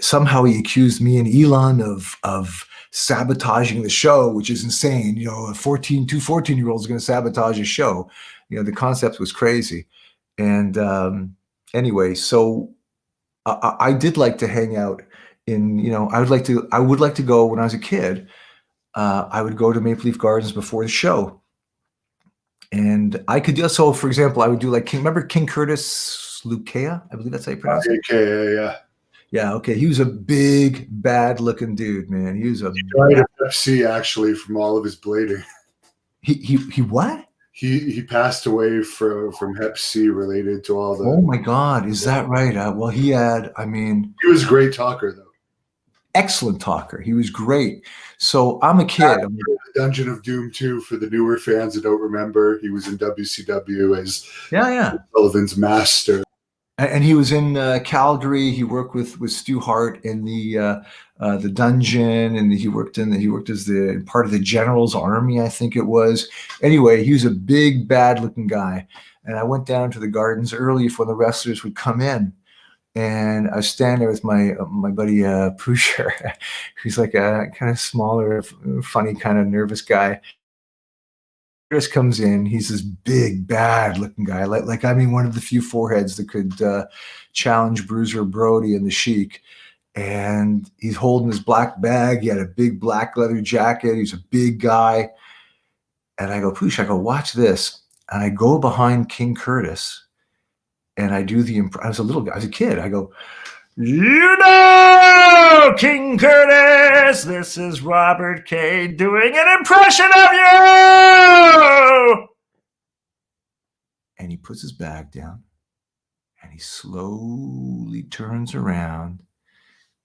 Somehow he accused me and Elon of sabotaging the show, which is insane. Two 14-year-olds are going to sabotage a show. The concept was crazy. And anyway, so I did like to hang out I would like to go when I was a kid. I would go to Maple Leaf Gardens before the show. And I could do so. For example, I would do remember King Curtis Luquea, I believe that's how you pronounce it. AKA, yeah. Yeah, okay. He was a big, bad-looking dude, man. He was a Died of FC actually from all of his blading. he what? He passed away from Hep C related to all the. Oh my God, is that right? Well, he had, I mean, He was a great talker though. excellent talker. He was great. So I'm a kid. Dungeon of Doom 2 for the newer fans that don't remember. He was in WCW as Sullivan's master. And he was in Calgary. He worked with Stu Hart in the dungeon, and he worked as the part of the general's army, I think it was. Anyway, he was a big, bad-looking guy. And I went down to the gardens early when the wrestlers would come in, and I was standing there with my buddy Pusher, who's like a kind of smaller, funny, kind of nervous guy. Chris comes in. He's this big, bad-looking guy, like I mean, one of the few foreheads that could challenge Bruiser Brody and the Sheik. And he's holding his black bag. He had a big black leather jacket. He's a big guy. And I go, Poosh, watch this. And I go behind King Curtis, and I do I was a little guy. I was a kid. I go, you know, King Curtis, this is Robert Cait doing an impression of you. And he puts his bag down, and he slowly turns around,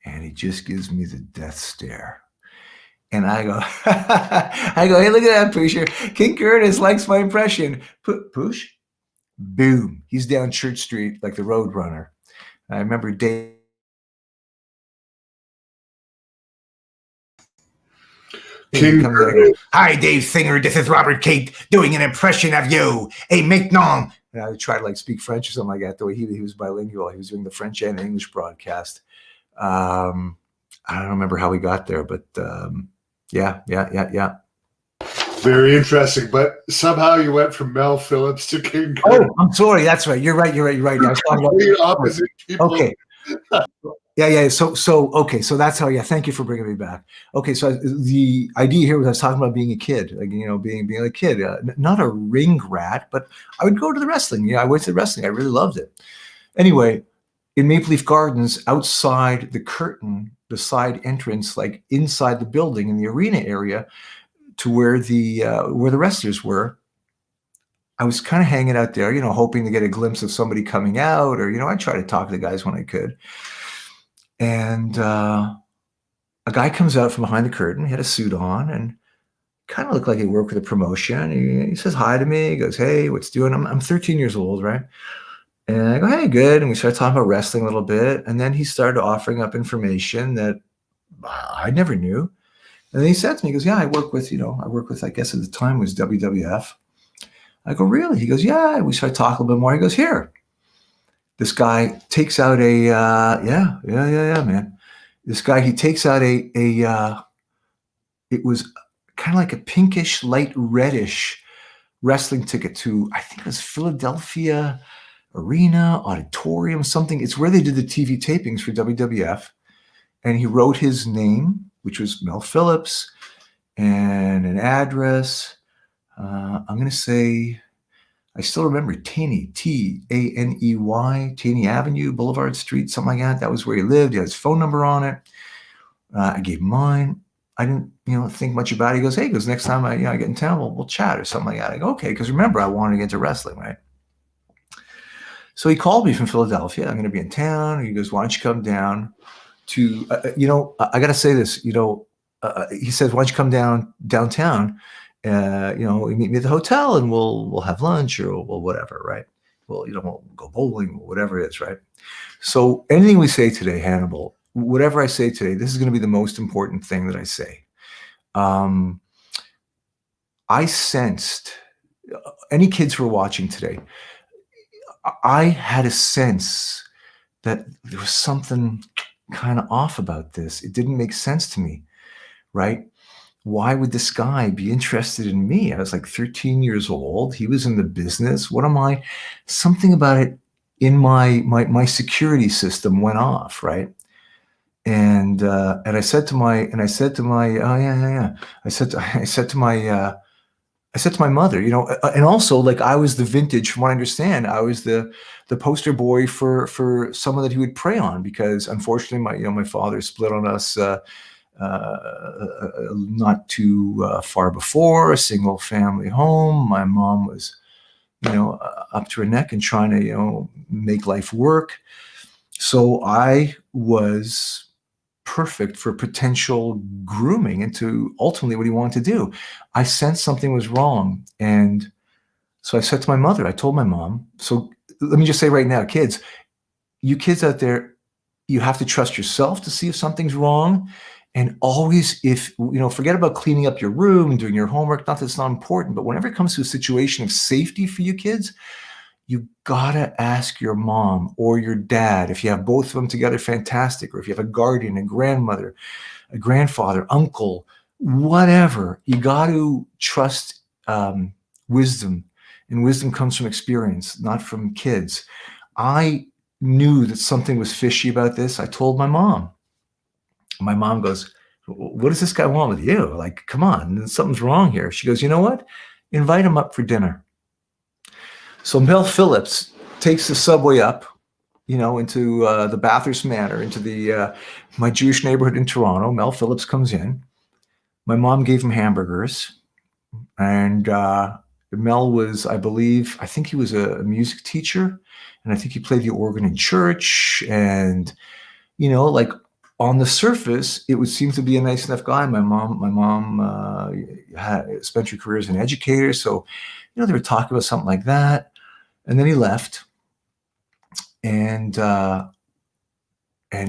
and he just gives me the death stare. And I go, hey, look at that, Pusher. King Curtis likes my impression. Push, boom. He's down Church Street like the Roadrunner. I remember Dave. King Curtis. Hi, Dave Singer. This is Robert Cait doing an impression of you. Hey, maintenant. And I would try to like speak French or something like that. The way he was bilingual. He was doing the French and English broadcast. I don't remember how we got there, but yeah. Very interesting. But somehow you went from Mel Phillips to King Curtis. Oh, I'm sorry. That's right. You're right. I was talking about opposite people. Okay. Yeah. So okay. So that's how. Yeah. Thank you for bringing me back. Okay. So the idea here was I was talking about being a kid, like being a kid, not a ring rat, but I would go to the wrestling. Yeah, I went to the wrestling. I really loved it. Anyway, in Maple Leaf Gardens, outside the curtain, the side entrance, like inside the building in the arena area, to where the wrestlers were. I was kind of hanging out there, hoping to get a glimpse of somebody coming out, or I try to talk to the guys when I could. And a guy comes out from behind the curtain. He had a suit on and kind of looked like he worked with a promotion. He says hi to me. He goes, "Hey, what's doing?" I'm 13 years old, right? And I go, "Hey, good." And we started talking about wrestling a little bit. And then he started offering up information that I never knew. And then he said to me, he goes, "Yeah, I work with, I guess at the time it was WWF." I go, "Really?" He goes, "Yeah." We started talking a little bit more. He goes, "Here." This guy takes out a, man. This guy, he takes out it was kind of like a pinkish, light reddish wrestling ticket to, I think it was Philadelphia Arena, Auditorium, something. It's where they did the TV tapings for WWF. And he wrote his name, which was Mel Phillips, and an address. I'm going to say, I still remember Taney, Taney, Taney Avenue, Boulevard Street, something like that. That was where he lived. He had his phone number on it. I gave mine. I didn't, think much about it. He goes, "Hey," "next time I get in town, we'll chat or something like that." I go, "Okay," because remember, I wanted to get into wrestling, right? So he called me from Philadelphia. "I'm going to be in town." He goes, "Why don't you come down to, I got to say this, he says, "Why don't you come downtown? We meet me at the hotel and we'll have lunch or we'll whatever, right? We'll go bowling or whatever it is, right?" So anything we say today, Hannibal, whatever I say today, this is going to be the most important thing that I say. I sensed, any kids who are watching today, I had a sense that there was something kind of off about this. It didn't make sense to me, right? Why would this guy be interested in me? I was like 13 years old. He was in the business. What am I? Something about it in my security system went off, right? And I said to my, I said to my I said to my mother, and also like I was the vintage, from what I understand, I was the poster boy for someone that he would prey on, because unfortunately my father split on us not too far before, a single family home. My mom was up to her neck and trying to make life work. So I was perfect for potential grooming into ultimately what he wanted to do. I sensed something was wrong. And so I said to my mother, I told my mom, so let me just say right now, kids, you kids out there, you have to trust yourself to see if something's wrong. And always, if, forget about cleaning up your room and doing your homework, not that it's not important, but whenever it comes to a situation of safety for you kids, you gotta ask your mom or your dad. If you have both of them together, fantastic. Or if you have a guardian, a grandmother, a grandfather, uncle, whatever, you got to trust wisdom. And wisdom comes from experience, not from kids. I knew that something was fishy about this. I told my mom. My mom goes, what does this guy want with you? Like, come on, something's wrong here. She goes, you know what? Invite him up for dinner. So Mel Phillips takes the subway up, into the Bathurst Manor, into the my Jewish neighborhood in Toronto. Mel Phillips comes in. My mom gave him hamburgers, and Mel was, I think he was a music teacher, and I think he played the organ in church. And like on the surface, it would seem to be a nice enough guy. My mom had spent her career as an educator, so they were talking about something like that. And then he left, and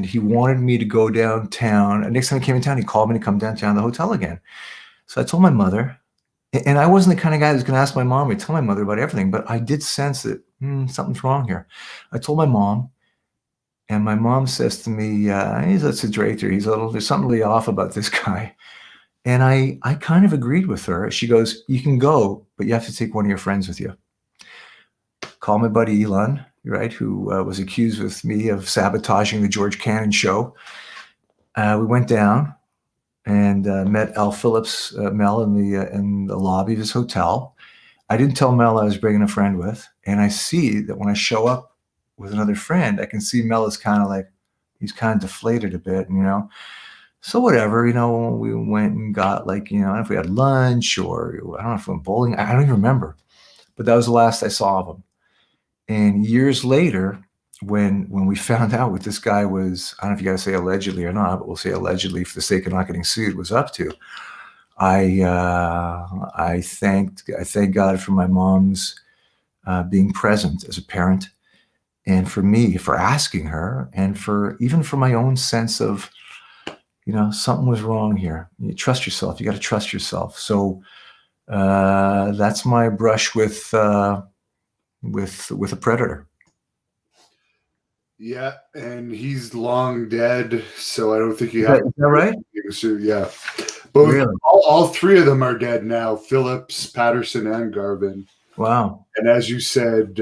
he wanted me to go downtown. And next time he came in town, he called me to come downtown to the hotel again. So I told my mother, and I wasn't the kind of guy who's going to ask my mom or tell my mother about everything, but I did sense that something's wrong here. I told my mom, and my mom says to me, he's a traitor. There's something really off about this guy. And I kind of agreed with her. She goes, you can go, but you have to take one of your friends with you. Call my buddy Elon, right, who was accused with me of sabotaging the George Cannon show. We went down and met Mel Phillips, Mel in the lobby of his hotel. I didn't tell Mel I was bringing a friend with. And I see that when I show up with another friend, I can see Mel is kind of like, he's kind of deflated a bit, So whatever, we went and got I don't know if we had lunch or I don't know if we went bowling. I don't even remember. But that was the last I saw of him. And years later, when we found out what this guy was, I don't know if you got to say allegedly or not, but we'll say allegedly for the sake of not getting sued, was up to, I thank God for my mom's being present as a parent, and for me for asking her, and even for my own sense of, something was wrong here. You trust yourself. You got to trust yourself. So that's my brush with a predator. Yeah, and he's long dead, so I don't think you have. Is that right? Yeah, both really? all three of them are dead now: Phillips, Patterson, and Garvin. Wow. And as you said,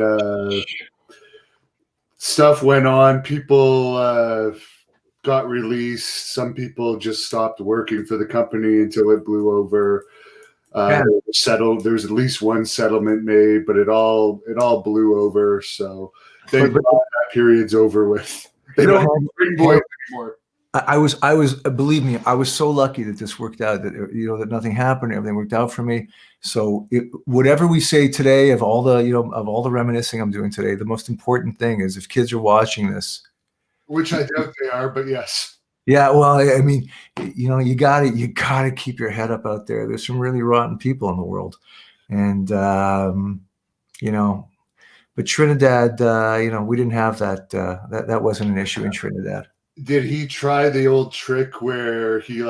stuff went on. People got released. Some people just stopped working for the company until it blew over. Settled. There was at least one settlement made, but it all blew over. So thank God that period's over with. They don't bring boy anymore. I was believe me, I was so lucky that this worked out, that that nothing happened, everything worked out for me. So whatever we say today, of all the reminiscing I'm doing today, the most important thing is, if kids are watching this, which I doubt they are, but yes. Yeah, well, I mean, you gotta keep your head up out there. There's some really rotten people in the world, and but Trinidad, we didn't have that. That wasn't an issue in Trinidad. Did he try the old trick where he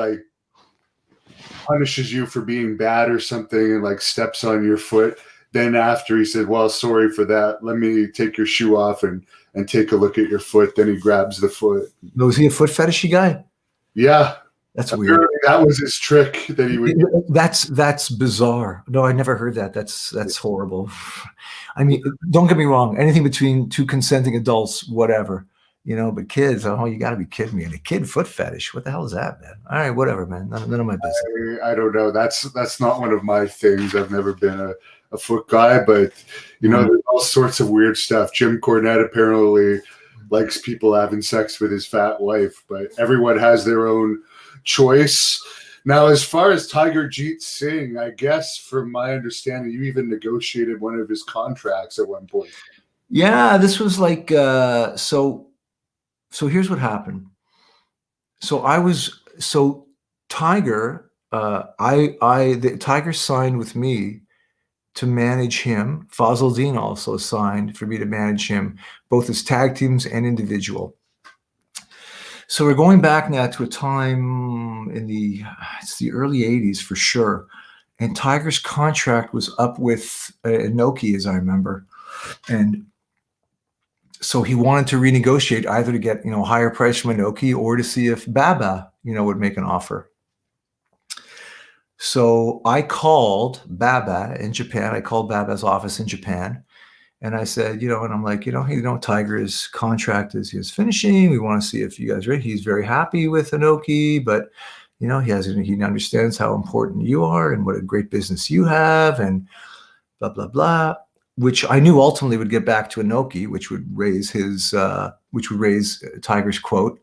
punishes you for being bad or something and steps on your foot? Then after he said, well, sorry for that, let me take your shoe off and take a look at your foot. Then he grabs the foot. Was he a foot fetishy guy? Yeah. That's weird. That was his trick that he would. That's bizarre. No, I never heard that. That's horrible. I mean, don't get me wrong. Anything between two consenting adults, whatever. But kids, oh, you got to be kidding me. And a kid foot fetish. What the hell is that, man? All right, whatever, man. None of my business. I don't know. That's not one of my things. I've never been a foot guy, but there's all sorts of weird stuff. Jim Cornette apparently likes people having sex with his fat wife, but everyone has their own choice. Now, as far as Tigerjeet Singh, I guess from my understanding, you even negotiated one of his contracts at one point. Yeah, this was like so here's what happened. Tiger, Tiger signed with me to manage him. Fazaldin also signed for me to manage him, both as tag teams and individual. So we're going back now to a time in the early 80s for sure. And Tiger's contract was up with Inoki, as I remember. And so he wanted to renegotiate, either to get, a higher price from Inoki or to see if Baba, would make an offer. So I called Baba in Japan. I called Baba's office in Japan. And I said, and I'm like, hey, Tiger's contract is finishing. We want to see if you guys are ready. He's very happy with Inoki, but, he understands how important you are and what a great business you have and blah, blah, blah, which I knew ultimately would get back to Inoki, which would raise Tiger's quote.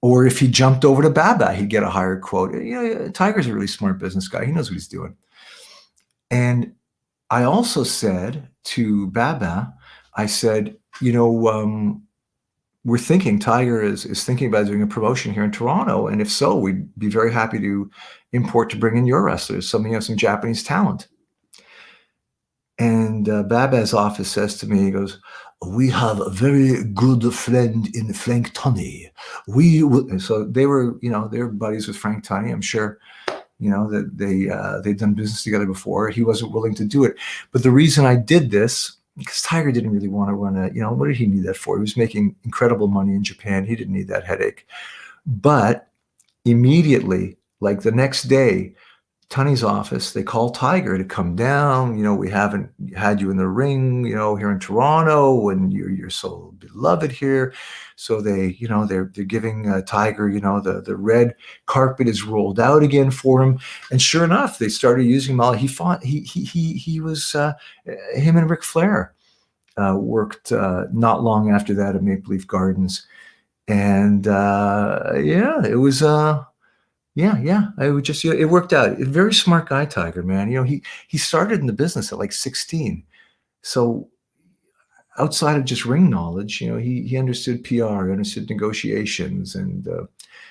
Or if he jumped over to Baba, he'd get a higher quote. Tiger's a really smart business guy. He knows what he's doing. And I also said to Baba, I said, we're thinking Tiger is thinking about doing a promotion here in Toronto. And if so, we'd be very happy to import to bring in your wrestlers, some Japanese talent. And Baba's office says to me, he goes, we have a very good friend in Frank Tunney. So they were, they're buddies with Frank Tunney. I'm sure, that they'd done business together before. He wasn't willing to do it. But the reason I did this, because Tiger didn't really want to run what did he need that for? He was making incredible money in Japan. He didn't need that headache. But immediately, like the next day, Tunney's office, they called Tiger to come down. We haven't had you in the ring, here in Toronto, and you're so beloved here. So they, they're giving Tiger, the red carpet is rolled out again for him. And sure enough, they started using him. He was him and Ric Flair worked not long after that at Maple Leaf Gardens, and it was. It worked out. A very smart guy, Tiger, man. He started in the business at like 16. So outside of just ring knowledge, he understood PR, understood negotiations, and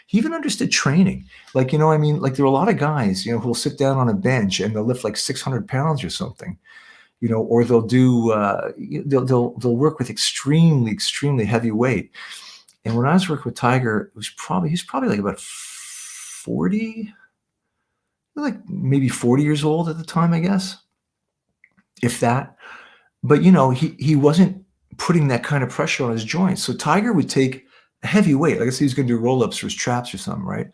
he even understood training. Like, there are a lot of guys, who'll sit down on a bench and they'll lift like 600 pounds or something, or they'll do, they'll work with extremely, extremely heavy weight. And when I was working with Tiger, he's probably like about 40, like maybe 40 years old at the time, I guess, if that. But he wasn't putting that kind of pressure on his joints. So Tiger would take a heavy weight, like I said, he's going to do roll-ups for his traps or something, right?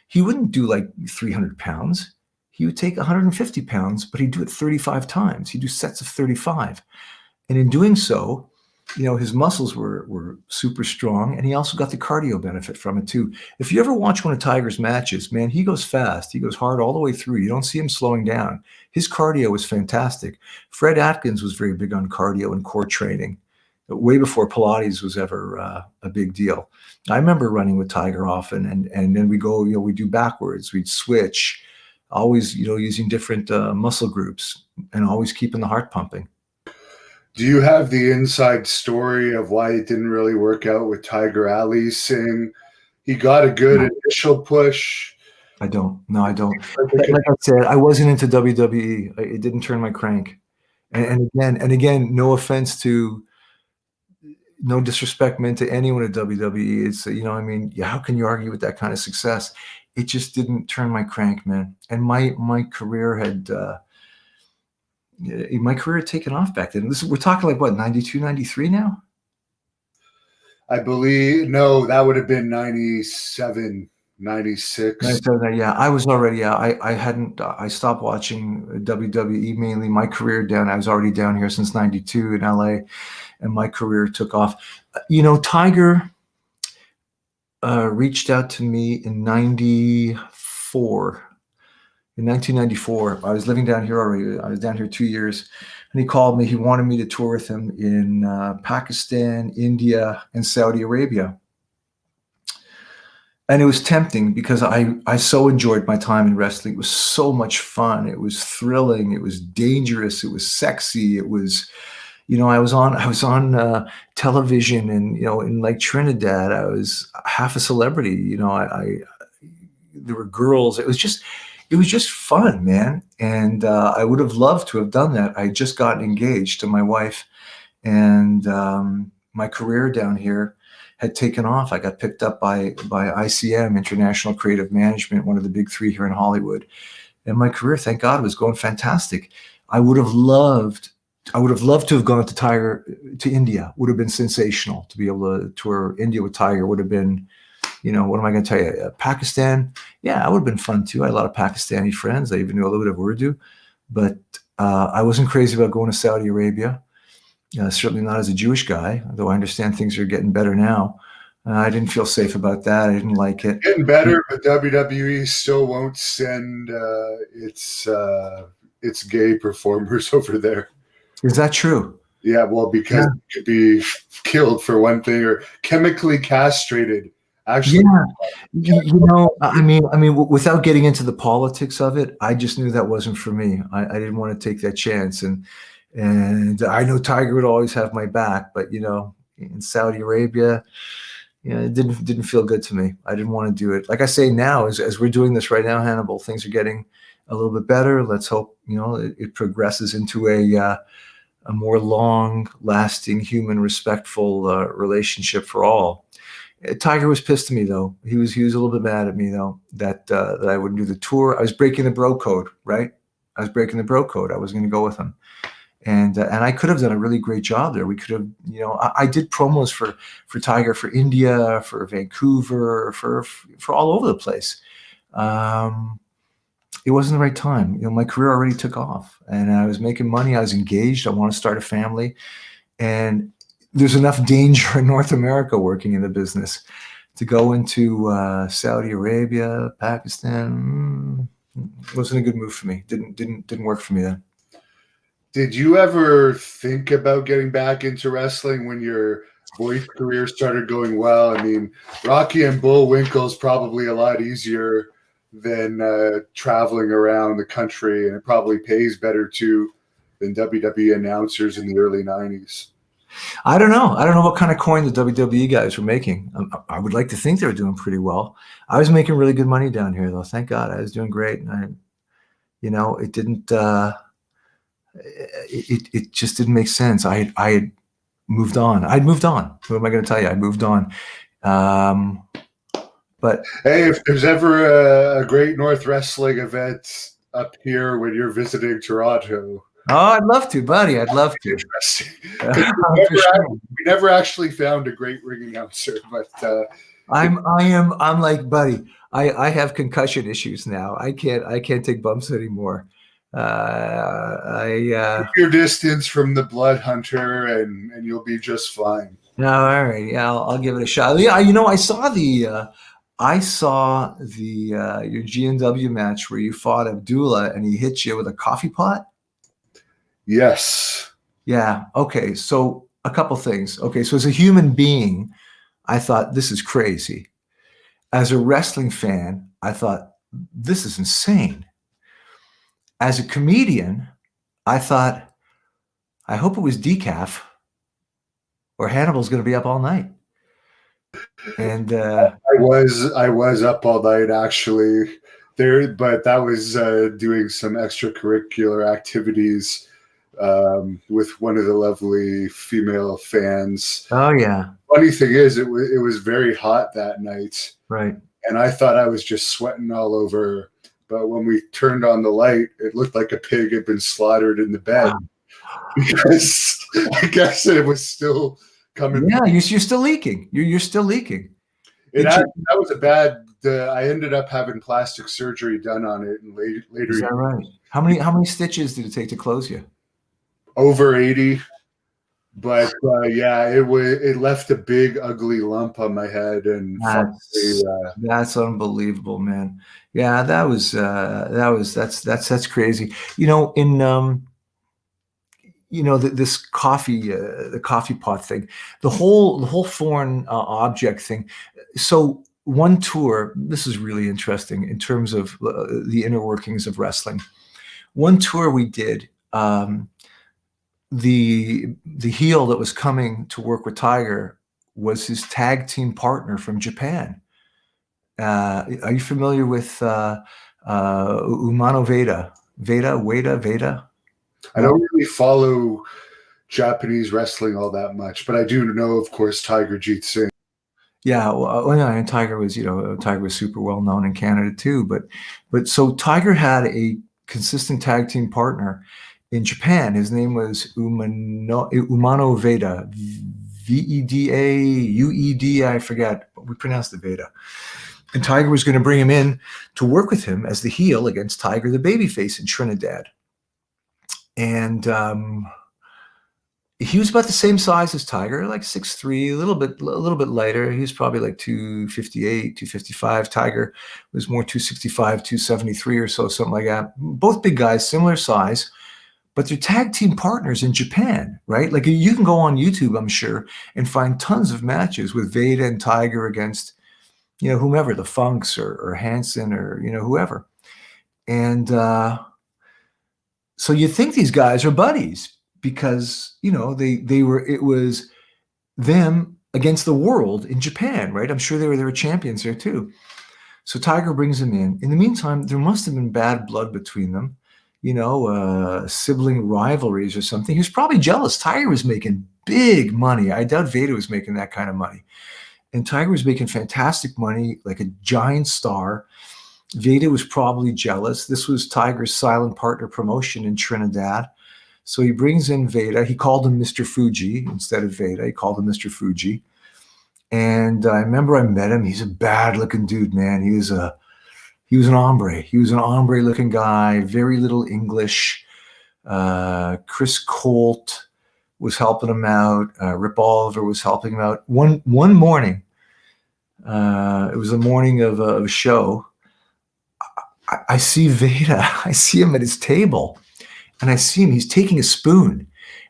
He wouldn't do like 300 pounds. He would take 150 pounds, but he'd do it 35 times. He'd do sets of 35. And in doing so, his muscles were super strong, and he also got the cardio benefit from it too. If you ever watch one of Tiger's matches, man, he goes fast. He goes hard all the way through. You don't see him slowing down. His cardio was fantastic. Fred Atkins was very big on cardio and core training, way before Pilates was ever a big deal. I remember running with Tiger often, and then we go, we do backwards. We'd switch, always, using different muscle groups and always keeping the heart pumping. Do you have the inside story of why it didn't really work out with Tiger Ali Singh? He got a good initial push. I don't. No, I don't. Like I said, I wasn't into WWE. It didn't turn my crank. And again, no offense to, no disrespect meant to anyone at WWE. It's, how can you argue with that kind of success? It just didn't turn my crank, man. And my career had taken off back then. We're talking like what, 92, 93 now? I believe, no, that would have been 97, 96. 97, yeah, I was already out. I stopped watching WWE mainly. My career I was already down here since 92 in LA, and my career took off. Tiger, reached out to me in 94. In 1994, I was living down here already. I was down here 2 years, and he called me. He wanted me to tour with him in Pakistan, India, and Saudi Arabia. And it was tempting because I so enjoyed my time in wrestling. It was so much fun. It was thrilling. It was dangerous. It was sexy. It was, I was on television, and in like Trinidad, I was half a celebrity. There were girls. It was just fun, man. And I would have loved to have done that. I had just gotten engaged to my wife, and my career down here had taken off. I got picked up by ICM, International Creative Management, one of the big three here in Hollywood. And my career, thank God, was going fantastic. I would have loved to have gone to India. Would have been sensational to be able to tour India with Tiger. Would have been, what am I going to tell you? Pakistan, yeah, that would have been fun too. I had a lot of Pakistani friends. I even knew a little bit of Urdu, but I wasn't crazy about going to Saudi Arabia. Certainly not as a Jewish guy, though I understand things are getting better now. I didn't feel safe about that. I didn't like it. Getting better, but WWE still won't send its gay performers over there. Is that true? Yeah, well, because it could be killed for one thing, or chemically castrated. Actually, I mean, without getting into the politics of it, I just knew that wasn't for me. I didn't want to take that chance, and I know Tiger would always have my back, but in Saudi Arabia, it didn't feel good to me. I didn't want to do it. Like I say now, as we're doing this right now, Hannibal, things are getting a little bit better. Let's hope it progresses into a more long-lasting, human, respectful relationship for all. Tiger was pissed at me though. He was a little bit mad at me though that I wouldn't do the tour. I was breaking the bro code, right? I was breaking the bro code. I was going to go with him. And I could have done a really great job there. We could have, I did promos for Tiger, for India, for Vancouver, for all over the place. It wasn't the right time. My career already took off, and I was making money. I was engaged. I want to start a family, and there's enough danger in North America working in the business to go into Saudi Arabia, Pakistan. Wasn't a good move for me. Didn't work for me then. Did you ever think about getting back into wrestling when your voice career started going well? I mean, Rocky and Bullwinkle is probably a lot easier than traveling around the country, and it probably pays better too than WWE announcers in the early 90s. I don't know. I don't know what kind of coin the WWE guys were making. I would like to think they were doing pretty well. I was making really good money down here, though. Thank God, I was doing great. And it didn't. It just didn't make sense. I had moved on. I'd moved on. What am I going to tell you? I moved on. But hey, if there's ever a Great North Wrestling event up here when you're visiting Toronto. Oh, I'd love to, buddy. I'd love to. Interesting. We never actually found a great ring announcer, but I'm like, buddy, I have concussion issues now. I can't take bumps anymore. Keep your distance from the blood hunter, and you'll be just fine. No, all right. Yeah, I'll give it a shot. Yeah, I saw the your GNW match where you fought Abdullah and he hit you with a coffee pot. Yes. Yeah. Okay. So a couple things. Okay. So as a human being, I thought this is crazy. As a wrestling fan, I thought this is insane. As a comedian, I thought, I hope it was decaf or Hannibal's going to be up all night. And I was up all night actually there, but that was doing some extracurricular activities with one of the lovely female fans. Oh yeah. Funny thing is, it was very hot that night, right? And I thought I was just sweating all over. But when we turned on the light, it looked like a pig had been slaughtered in the bed. Wow. Because I guess it was still coming. Yeah, you're still leaking. You're still leaking. That was a bad. I ended up having plastic surgery done on it, and later. Is that right? How many stitches did it take to close you? Over 80. But yeah, it left a big ugly lump on my head, and finally, That's unbelievable, man. Yeah, that's crazy. You know, in this coffee, the coffee pot thing, the whole foreign object thing. So one tour, this is really interesting in terms of the inner workings of wrestling. One tour we did, the heel that was coming to work with Tiger was his tag team partner from Japan. Are you familiar with Umano Veda? Veda? I don't really follow Japanese wrestling all that much, but I do know, of course, Tigerjeet Singh. Yeah, well, yeah, and Tiger was super well known in Canada too. But so Tiger had a consistent tag team partner in Japan. His name was Umano Veda, Veda, I forget, but we pronounced it Veda. And Tiger was going to bring him in to work with him as the heel against Tiger, the babyface in Trinidad. And he was about the same size as Tiger, like 6'3", a little bit lighter. He was probably like 258, 255. Tiger was more 265, 273 or so, something like that. Both big guys, similar size, but they're tag team partners in Japan, right? Like you can go on YouTube, I'm sure, and find tons of matches with Veda and Tiger against, whomever, the Funks or Hansen or, whoever. And so you think these guys are buddies because, it was them against the world in Japan, right? I'm sure they were champions there too. So Tiger brings him in. In the meantime, there must have been bad blood between them, sibling rivalries or something. He was probably jealous. Tiger was making big money. I doubt Veda was making that kind of money. And Tiger was making fantastic money, like a giant star. Veda was probably jealous. This was Tiger's silent partner promotion in Trinidad. So he brings in Veda. He called him Mr. Fuji instead of Veda. He called him Mr. Fuji. And I remember I met him. He's a bad-looking dude, man. He was an hombre. He was an hombre-looking guy, very little English. Chris Colt was helping him out. Rip Oliver was helping him out. One morning, it was the morning of a show, I see Veda. I see him at his table, and I see him. He's taking a spoon,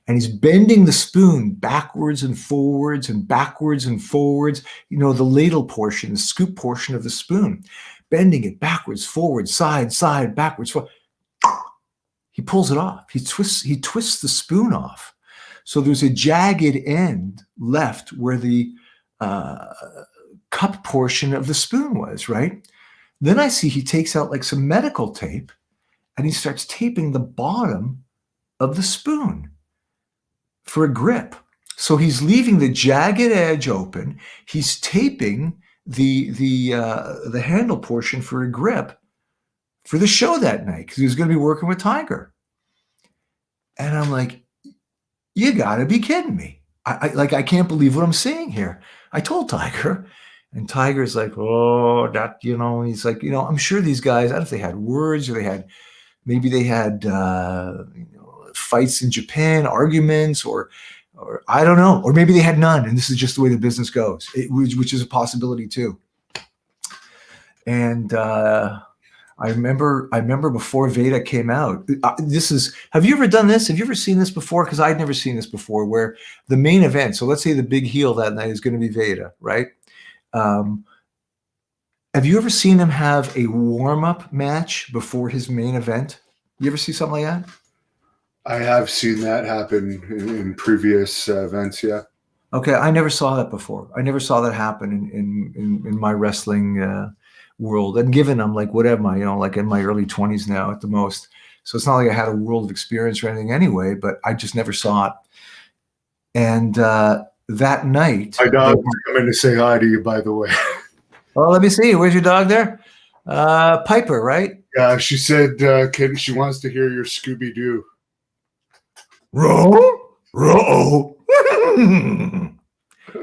and he's bending the spoon backwards and forwards and backwards and forwards. The ladle portion, the scoop portion of the spoon, bending it backwards, forwards, side, backwards, forward. He pulls it off. He twists the spoon off. So there's a jagged end left where the cup portion of the spoon was, right? Then I see he takes out like some medical tape and he starts taping the bottom of the spoon for a grip. So he's leaving the jagged edge open. He's taping the handle portion for a grip for the show that night because he was going to be working with Tiger. And I'm like, you got to be kidding me. I can't believe what I'm seeing here. I told Tiger, and Tiger's like, oh, that, he's like, I'm sure these guys, I don't know if they had words or maybe they had fights in Japan, arguments, or I don't know, or maybe they had none, and this is just the way the business goes, which is a possibility too. And I remember before Veda came out, have you ever done this? Have you ever seen this before? Because I'd never seen this before, where the main event, so let's say the big heel that night is going to be Veda, right? Have you ever seen him have a warm-up match before his main event? You ever see something like that? I have seen that happen in previous events, yeah. Okay, I never saw that before. I never saw that happen in my wrestling world. And given I'm like, what am I, like in my early 20s now at the most. So it's not like I had a world of experience or anything anyway, but I just never saw it. And that night, my dog's coming to say hi to you, by the way. Oh, let me see. Where's your dog there? Piper, right? Yeah, she said she wants to hear your Scooby-Doo. Row.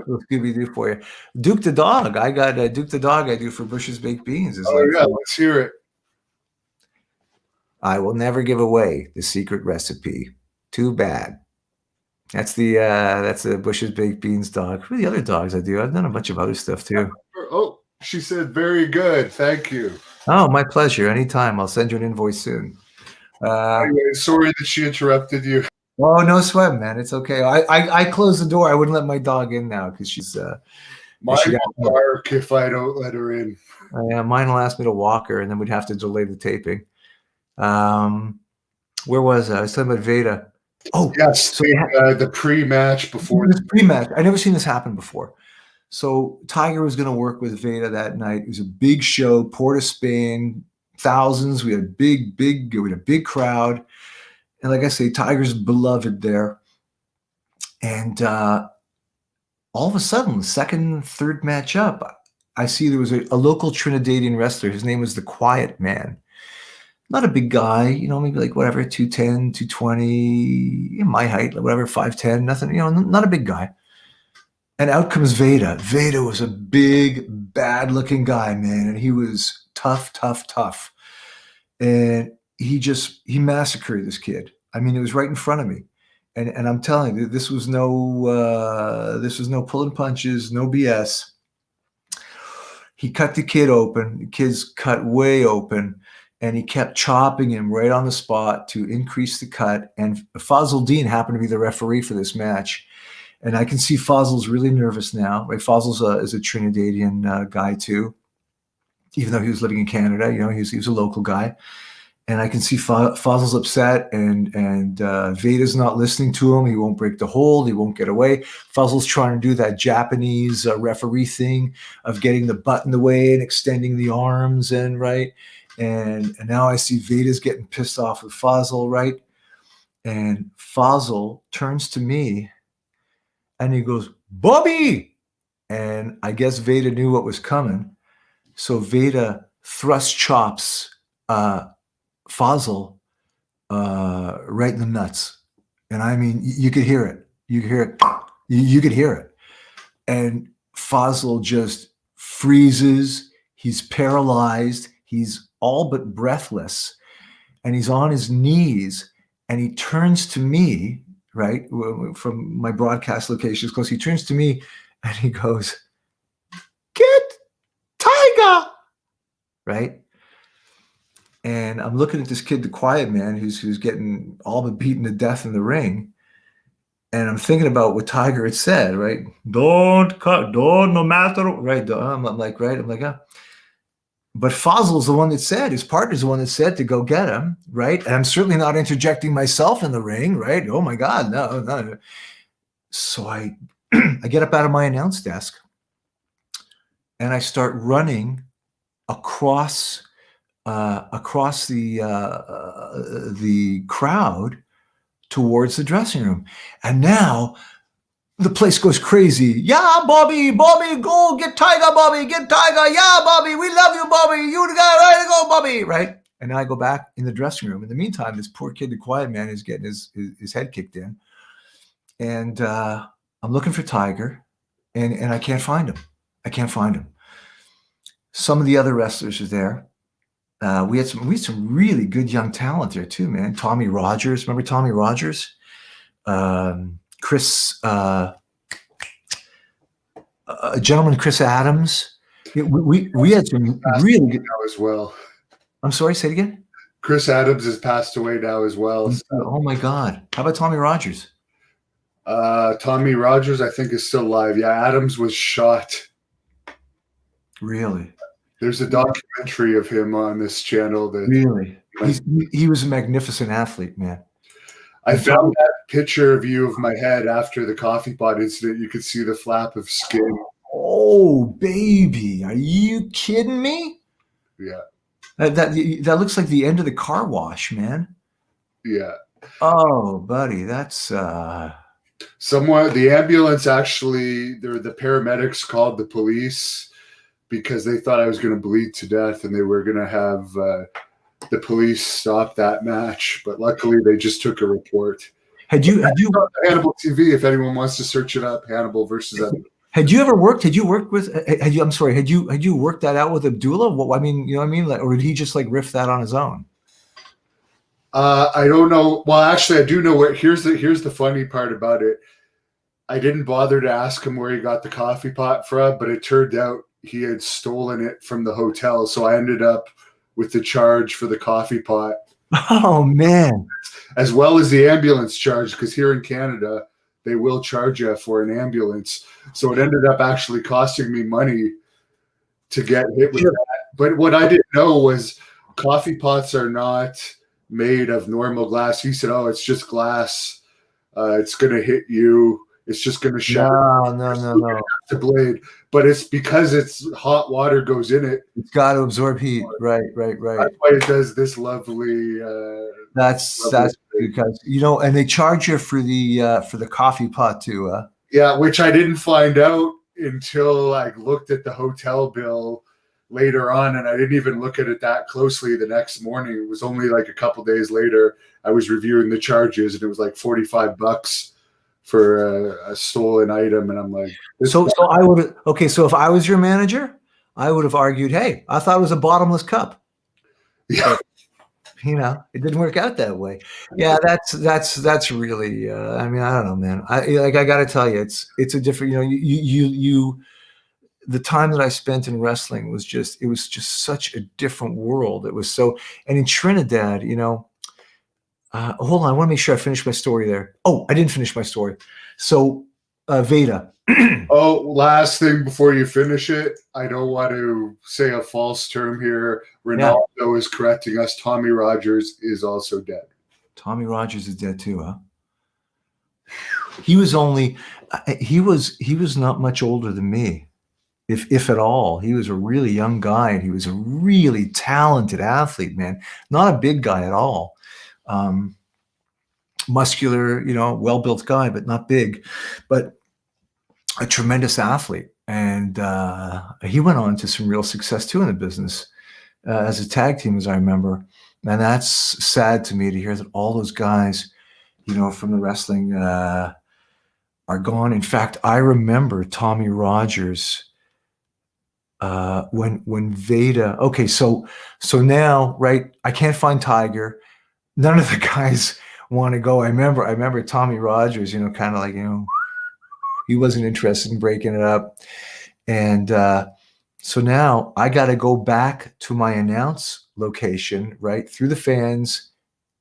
Scooby-Doo for you. Duke the dog. I got Duke the dog I do for Bush's Baked Beans. Let's hear it. I will never give away the secret recipe. Too bad. That's the Bush's Baked Beans dog. Who are the other dogs I do? I've done a bunch of other stuff too. Oh, she said, very good. Thank you. Oh, my pleasure. Anytime. I'll send you an invoice soon. Anyway, sorry that she interrupted you. Oh, no sweat, man. It's okay. I closed the door. I wouldn't let my dog in now because she's Mine will bark if I don't let her in. Mine will ask me to walk her, and then we'd have to delay the taping. Where was I? I was talking about Veda. Oh, yes. So the pre-match before this pre-match. I never seen this happen before. So Tiger was going to work with Veda that night. It was a big show, Port of Spain, thousands. We had a big crowd. And like I say, Tiger's beloved there. And all of a sudden, second, third match up, I see there was a local Trinidadian wrestler. His name was the Quiet Man. Not a big guy, maybe like whatever, 210, 220, my height, whatever, 5'10", nothing, not a big guy. And out comes Veda. Veda was a big, bad-looking guy, man, and he was tough. And he massacred this kid. I mean, it was right in front of me. And I'm telling you, this was no pulling punches, no BS. He cut the kid open. The kid's cut way open. And he kept chopping him right on the spot to increase the cut. And Fazl Dean happened to be the referee for this match. And I can see Fazl's really nervous now. Right? Fazl's is a Trinidadian guy too, even though he was living in Canada. He was a local guy. And I can see Fazl's upset, and Veda's not listening to him. He won't break the hold. He won't get away. Fazl's trying to do that Japanese referee thing of getting the butt in the way and extending the arms and right. And now I see Veda's getting pissed off with Fazl, right? And Fazl turns to me and he goes, "Bobby!" And I guess Veda knew what was coming. So Veda thrust chops Fazl right in the nuts. And I mean, you could hear it. You could hear it. You could hear it. And Fazl just freezes. He's paralyzed. He's all but breathless, and he's on his knees, and he turns to me, right, from my broadcast location, because he turns to me and he goes, "Get Tiger," right? And I'm looking at this kid, the Quiet Man, who's getting all but beaten to death in the ring, and I'm thinking about what Tiger had said, right? Don't cut, no matter, right? I'm like, But Fazl's the one that said, his partner's the one that said to go get him, right? And I'm certainly not interjecting myself in the ring, right? Oh my God, no. So I get up out of my announce desk and I start running across the crowd towards the dressing room. And now the place goes crazy. Yeah, Bobby, go get Tiger, Bobby, get Tiger. Yeah, Bobby, we love you, Bobby. You got right to go, Bobby, right? And now I go back in the dressing room. In the meantime, this poor kid, the Quiet Man, is getting his head kicked in. And I'm looking for Tiger, and I can't find him. Some of the other wrestlers are there. We had some really good young talent there too, man. Tommy Rogers, remember Tommy Rogers? Chris, a gentleman, Chris Adams. We had some really good now as well. I'm sorry, say it again. Chris Adams has passed away now as well. So. Oh my God! How about Tommy Rogers? Tommy Rogers, I think, is still alive. Yeah, Adams was shot. Really? There's a documentary of him on this channel. Really? He was a magnificent athlete, man. I found that picture of you of my head after the coffee pot incident. You could see the flap of skin. Oh, baby. Are you kidding me? Yeah. That looks like the end of the car wash, man. Yeah. Oh, buddy, that's somewhat. The ambulance actually, the paramedics called the police because they thought I was going to bleed to death, and they were going to have the police stop that match. But luckily, they just took a report. Had you Hannibal TV? If anyone wants to search it up, Hannibal versus. Had you worked that out with Abdullah? I mean, you know what I mean? Or did he just like riff that on his own? I don't know. Well, actually, I do know where. Here's the funny part about it. I didn't bother to ask him where he got the coffee pot from, but it turned out he had stolen it from the hotel. So I ended up with the charge for the coffee pot, Oh man. as well as the ambulance charge, because here in Canada, they will charge you for an ambulance. So it ended up actually costing me money to get hit with that. But what I didn't know was coffee pots are not made of normal glass. He said, "Oh, it's just glass. It's going to hit you. It's just going to shatter No. the blade." But it's because it's hot water goes in it. It's got to absorb heat. Right. That's why it does this lovely. That's because and they charge you for the coffee pot too. Yeah, which I didn't find out until I looked at the hotel bill later on, and I didn't even look at it that closely the next morning. It was only like a couple days later I was reviewing the charges, and it was like $45 for a stolen item, and I'm like, so I would So if I was your manager, I would have argued, hey, I thought it was a bottomless cup. Yeah. But, it didn't work out that way. Yeah, that's really. I mean, I don't know, man. I got to tell you, it's a different. You. The time that I spent in wrestling was just such a different world. It was so, and in Trinidad, hold on, I want to make sure I finished my story there. Oh, I didn't finish my story. So, Veda. Oh, last thing before you finish it, I don't want to say a false term here. Ronaldo is correcting us. Tommy Rogers is also dead. Tommy Rogers is dead too, huh? He was not much older than me, if at all. He was a really young guy, and he was a really talented athlete, man. Not a big guy at all. Muscular, well-built guy, but not big. But a tremendous athlete, and he went on to some real success too in the business as a tag team, as I remember. And that's sad to me to hear that all those guys, from the wrestling are gone. In fact, I remember Tommy Rogers when Veda. Okay, so now, right? I can't find Tiger. None of the guys want to go. I remember Tommy Rogers, kind of like, he wasn't interested in breaking it up. And so now I got to go back to my announce location, right, through the fans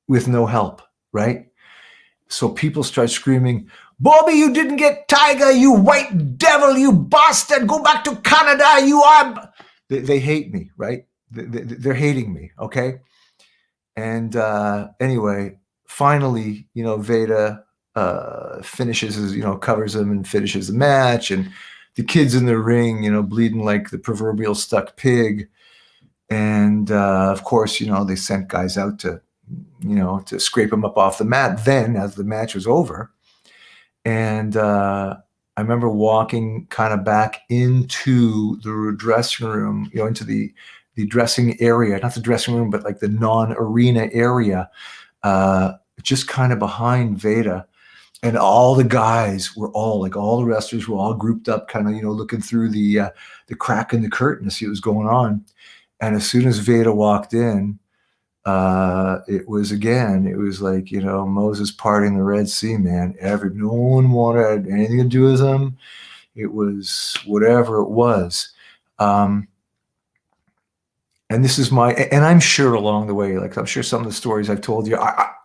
with no help, right? So people start screaming, "Bobby, you didn't get Tiger, you white devil, you bastard, go back to Canada, you are..." They hate me, right? They're hating me, okay? And anyway, finally, Veda finishes his, covers him and finishes the match, and the kid's in the ring, bleeding like the proverbial stuck pig. And of course, they sent guys out to scrape him up off the mat then as the match was over. And I remember walking kind of back into the dressing room, into the dressing area, not the dressing room, but like the non-arena area, just kind of behind Veda. And all the guys were all the wrestlers were all grouped up, kind of, looking through the crack in the curtain to see what was going on. And as soon as Veda walked in, it was like, Moses parting the Red Sea, man. No one wanted anything to do with him. It was whatever it was. And this is and I'm sure along the way, like I'm sure some of the stories I've told you,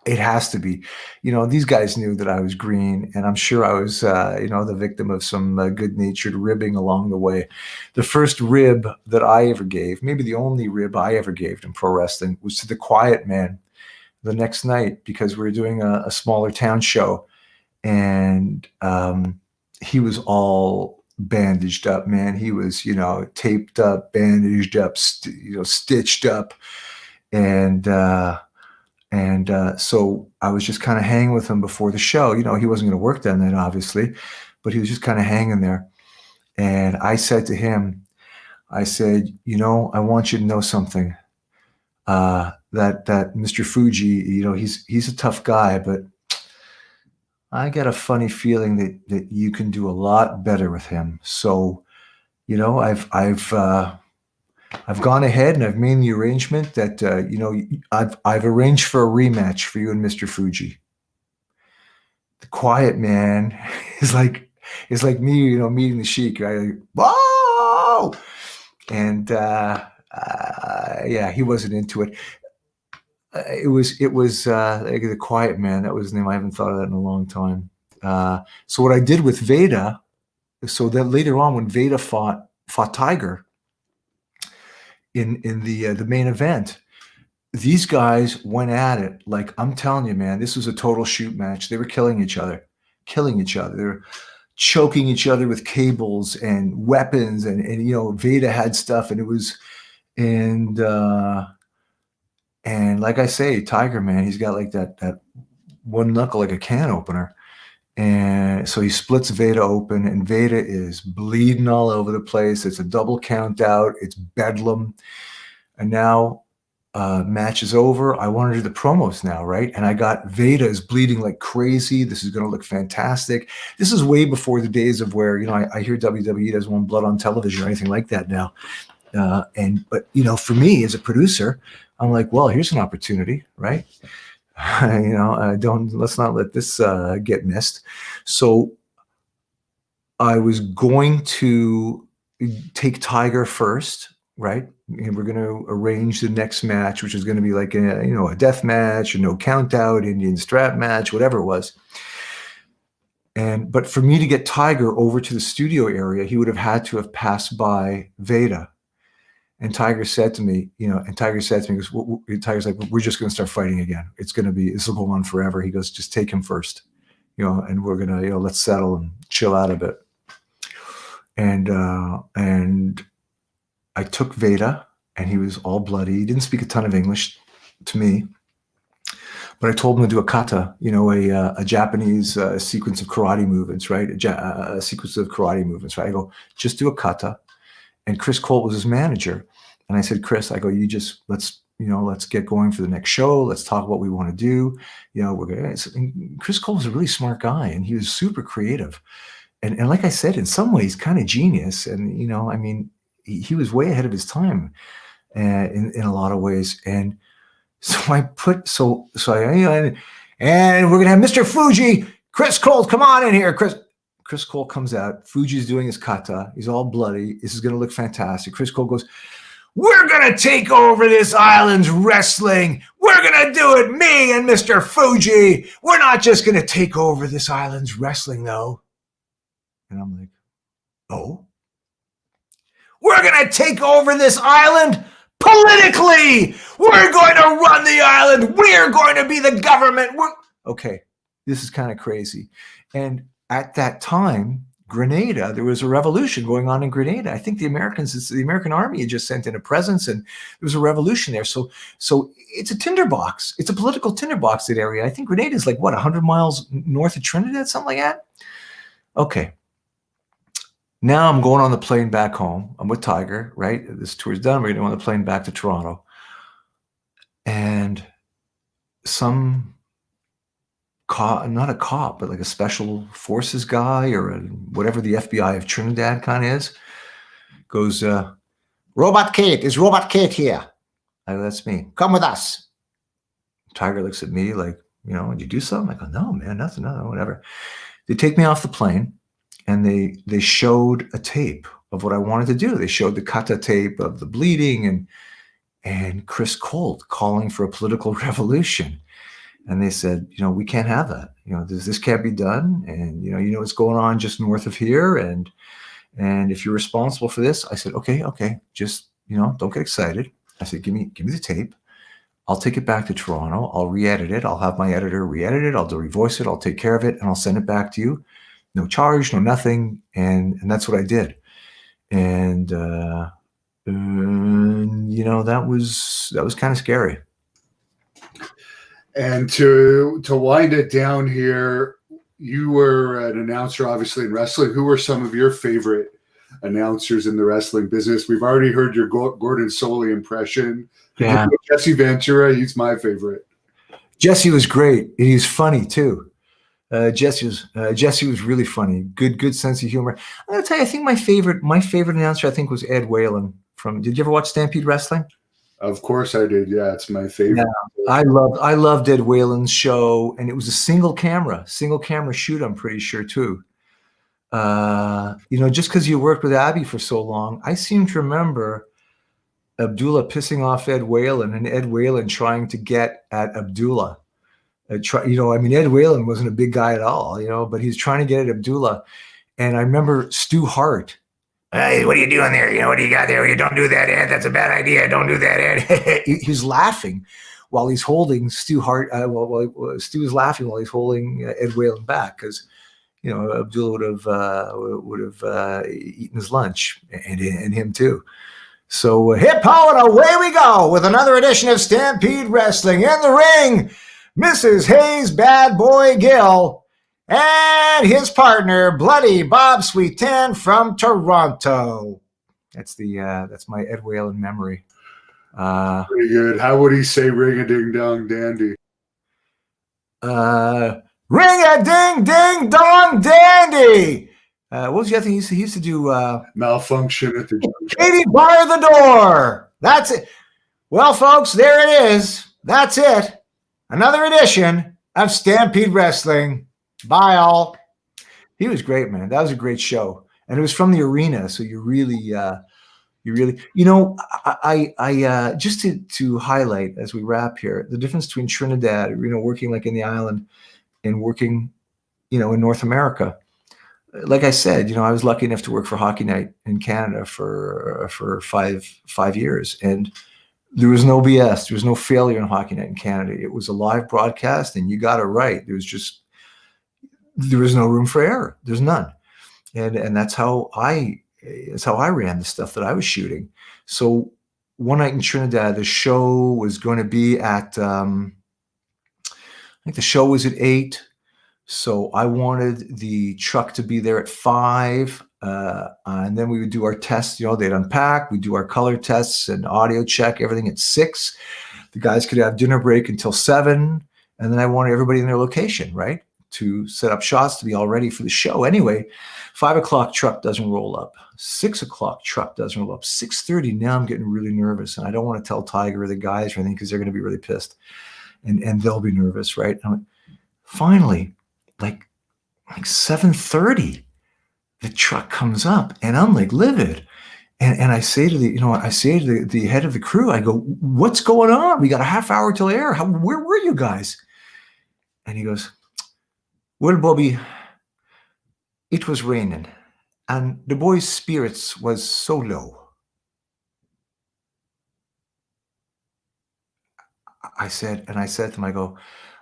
it has to be, these guys knew that I was green, and I'm sure I was, the victim of some good-natured ribbing along the way. The first rib that I ever gave, maybe the only rib I ever gave in pro wrestling, was to the Quiet Man the next night, because we were doing a smaller town show, and he was all bandaged up, man. He was, taped up, bandaged up, stitched up. And so I was just kind of hanging with him before the show. He wasn't going to work that night, obviously, but he was just kind of hanging there. And I said to him, I said, I want you to know something, that Mr. Fuji, he's a tough guy, but I got a funny feeling that you can do a lot better with him. So, I've I've gone ahead and I've made the arrangement that I've arranged for a rematch for you and Mr. Fuji. The quiet man is like me, meeting the Sheik. Right? Whoa! And he wasn't into it. It was the quiet man. That was his name. I haven't thought of that in a long time. So what I did with Veda, so that later on when Veda fought Tiger in the main event, these guys went at it like, I'm telling you, man, this was a total shoot match. They were killing each other. They were choking each other with cables and weapons, and Veda had stuff, and it was and like I say, Tiger, man, he's got like that one knuckle like a can opener. And so he splits Veda open, and Veda is bleeding all over the place. It's a double count out. It's bedlam. And now match is over. I want to do the promos now, right? And I got Veda is bleeding like crazy. This is going to look fantastic. This is way before the days of where, I hear WWE doesn't want blood on television or anything like that now. But for me as a producer, I'm like, well, here's an opportunity, right? Let's not let this get missed. So I was going to take Tiger first, right? And we're going to arrange the next match, which is going to be like a death match, a no count out, Indian strap match, whatever it was. But for me to get Tiger over to the studio area, he would have had to have passed by Veda. And Tiger said to me, Tiger's like, we're just going to start fighting again. This will go on forever. He goes, just take him first, and we're going to, let's settle and chill out a bit. And I took Veda, and he was all bloody. He didn't speak a ton of English to me, but I told him to do a kata, a Japanese sequence of karate movements, right? A sequence of karate movements, right? I go, just do a kata. And Chris Colt was his manager. And I said, Chris, I go, let's get going for the next show. Let's talk about what we want to do. And Chris Colt was a really smart guy, and he was super creative. And like I said, in some ways, kind of genius. And, he was way ahead of his time in a lot of ways. And so and we're going to have Mr. Fuji, Chris Colt, come on in here, Chris Colt comes out. Fuji's doing his kata. He's all bloody. This is going to look fantastic. Chris Colt goes, we're going to take over this island's wrestling. We're going to do it, me and Mr. Fuji. We're not just going to take over this island's wrestling, though. And I'm like, oh? We're going to take over this island politically. We're going to run the island. We're going to be the government. Okay, this is kind of crazy. And at that time, Grenada, there was a revolution going on in Grenada. I think the American army had just sent in a presence, and there was a revolution there. So it's a tinderbox. It's a political tinderbox, that area. I think Grenada is 100 miles north of Trinidad, something like that? Okay. Now I'm going on the plane back home. I'm with Tiger, right? This tour's done. We're going to go on the plane back to Toronto. And some not a cop, but like a special forces guy or whatever the FBI of Trinidad kind of is, goes, Robot Cait, is Robot Cait here? I go, that's me. Come with us. Tiger looks at me like, did you do something? I go, no, man, nothing, no, whatever. They take me off the plane, and they showed a tape of what I wanted to do. They showed the kata tape of the bleeding and Chris Colt calling for a political revolution. And they said, we can't have that. This can't be done. And, what's going on just north of here. And if you're responsible for this, I said, okay. Just, don't get excited. I said, give me the tape. I'll take it back to Toronto. I'll re-edit it. I'll have my editor re-edit it. I'll revoice it. I'll take care of it. And I'll send it back to you. No charge, no nothing. And that's what I did. And that was kind of scary. And to wind it down here, you were an announcer, obviously, in wrestling. Who were some of your favorite announcers in the wrestling business? We've already heard your Gordon Soley impression. Yeah. Jesse Ventura, he's my favorite. Jesse was great. He's funny too. Jesse was really funny. Good sense of humor. I'm gonna tell you, I think my favorite announcer, I think, was Ed Whalen Did you ever watch Stampede Wrestling? Of course I did. Yeah, it's my favorite. Yeah, I loved Ed Whalen's show, and it was a single camera shoot. I'm pretty sure too. Just because you worked with Abby for so long, I seem to remember Abdullah pissing off Ed Whalen and Ed Whalen trying to get at Abdullah. Ed Whalen wasn't a big guy at all, but he's trying to get at Abdullah. And I remember Stu Hart. Hey, what are you doing there? What do you got there? You don't do that, Ed. That's a bad idea. Don't do that, Ed. He's laughing while he's holding Stu Hart. Stu is laughing while he's holding Ed Whalen back because, Abdullah would have eaten his lunch and him too. So hip ho and away we go with another edition of Stampede Wrestling. In the ring, Mrs. Hayes Bad Boy Gill and his partner, Bloody Bob Sweet 10 from Toronto. That's my Ed Whalen memory. Pretty good. How would he say ring-a-ding-dong dandy? Ring-a-ding-ding-dong dandy. What was the other thing he used to do? Malfunction at the junction. Katie, bar the door. That's it. Well, folks, there it is. That's it. Another edition of Stampede Wrestling. Bye, all. He was great, man. That was a great show, and it was from the arena. So you really, I just to highlight as we wrap here the difference between Trinidad, working like in the island, and working, in North America. Like I said, I was lucky enough to work for Hockey Night in Canada for 5 years, and there was no BS. There was no failure in Hockey Night in Canada. It was a live broadcast, and you got it right. There was no room for error. There's none, and that's how I ran the stuff that I was shooting. So one night in Trinidad, the show was going to be at I think the show was at 8. So I wanted the truck to be there at 5, and then we would do our tests. They'd unpack, we'd do our color tests and audio check, everything at 6. The guys could have dinner break until 7, and then I wanted everybody in their location, right, to set up shots to be all ready for the show. Anyway, 5 o'clock truck doesn't roll up. 6 o'clock truck doesn't roll up. 6:30. Now I'm getting really nervous, and I don't want to tell Tiger or the guys or anything because they're going to be really pissed, and they'll be nervous, right? Finally, like 7:30, the truck comes up, and I'm like livid, and I say to the head of the crew, I go, "What's going on? We got a half hour till air. Where were you guys?" And he goes, "Well, Bobby, it was raining, and the boys' spirits was so low." I said to him, I go,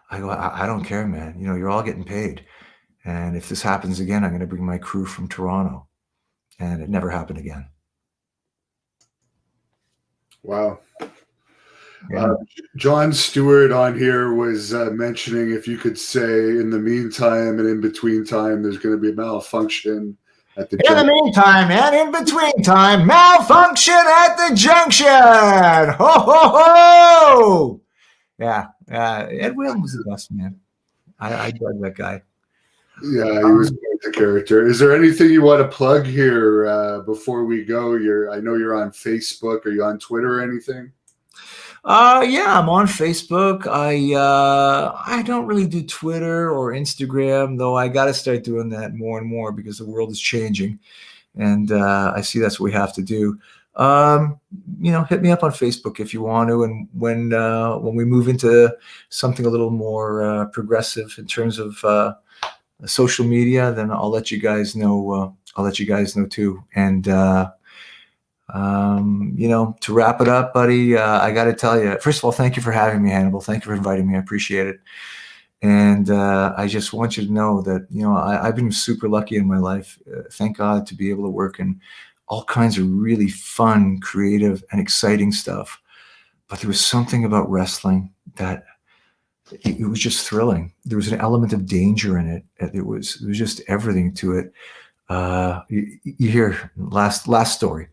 I don't care, man. You're all getting paid. And if this happens again, I'm going to bring my crew from Toronto. And it never happened again. Wow. Yeah. John Stewart on here was mentioning if you could say in the meantime and in between time, there's going to be a malfunction at the junction. In the meantime and in between time, malfunction at the junction. Ho, ho, ho. Yeah. Ed Whalen was the best, man. I dug that guy. Yeah, he was quite the character. Is there anything you want to plug here before we go? I know you're on Facebook. Are you on Twitter or anything? Yeah, I'm on Facebook. I don't really do Twitter or Instagram, though I got to start doing that more and more because the world is changing, and I see that's what we have to do. Hit me up on Facebook if you want to, and when we move into something a little more progressive in terms of social media, then I'll let you guys know. I'll let you guys know too. And to wrap it up, buddy, I got to tell you, first of all, thank you for having me, Hannibal. Thank you for inviting me. I appreciate it. And I just want you to know that I've been super lucky in my life. Thank God to be able to work in all kinds of really fun, creative, and exciting stuff. But there was something about wrestling that it was just thrilling. There was an element of danger in it. There was just everything to it. You hear last story.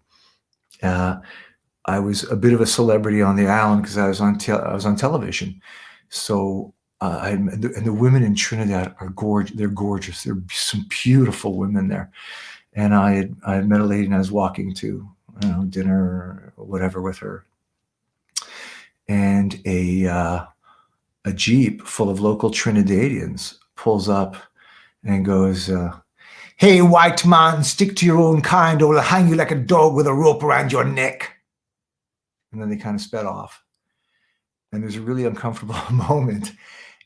I was a bit of a celebrity on the island because I was on television. So and the women in Trinidad are gorgeous. They're gorgeous. There are some beautiful women there. And I had met a lady, and I was walking to dinner or whatever with her, and a Jeep full of local Trinidadians pulls up and goes, "Hey, white man, stick to your own kind or we'll hang you like a dog with a rope around your neck." And then they kind of sped off. And there's a really uncomfortable moment.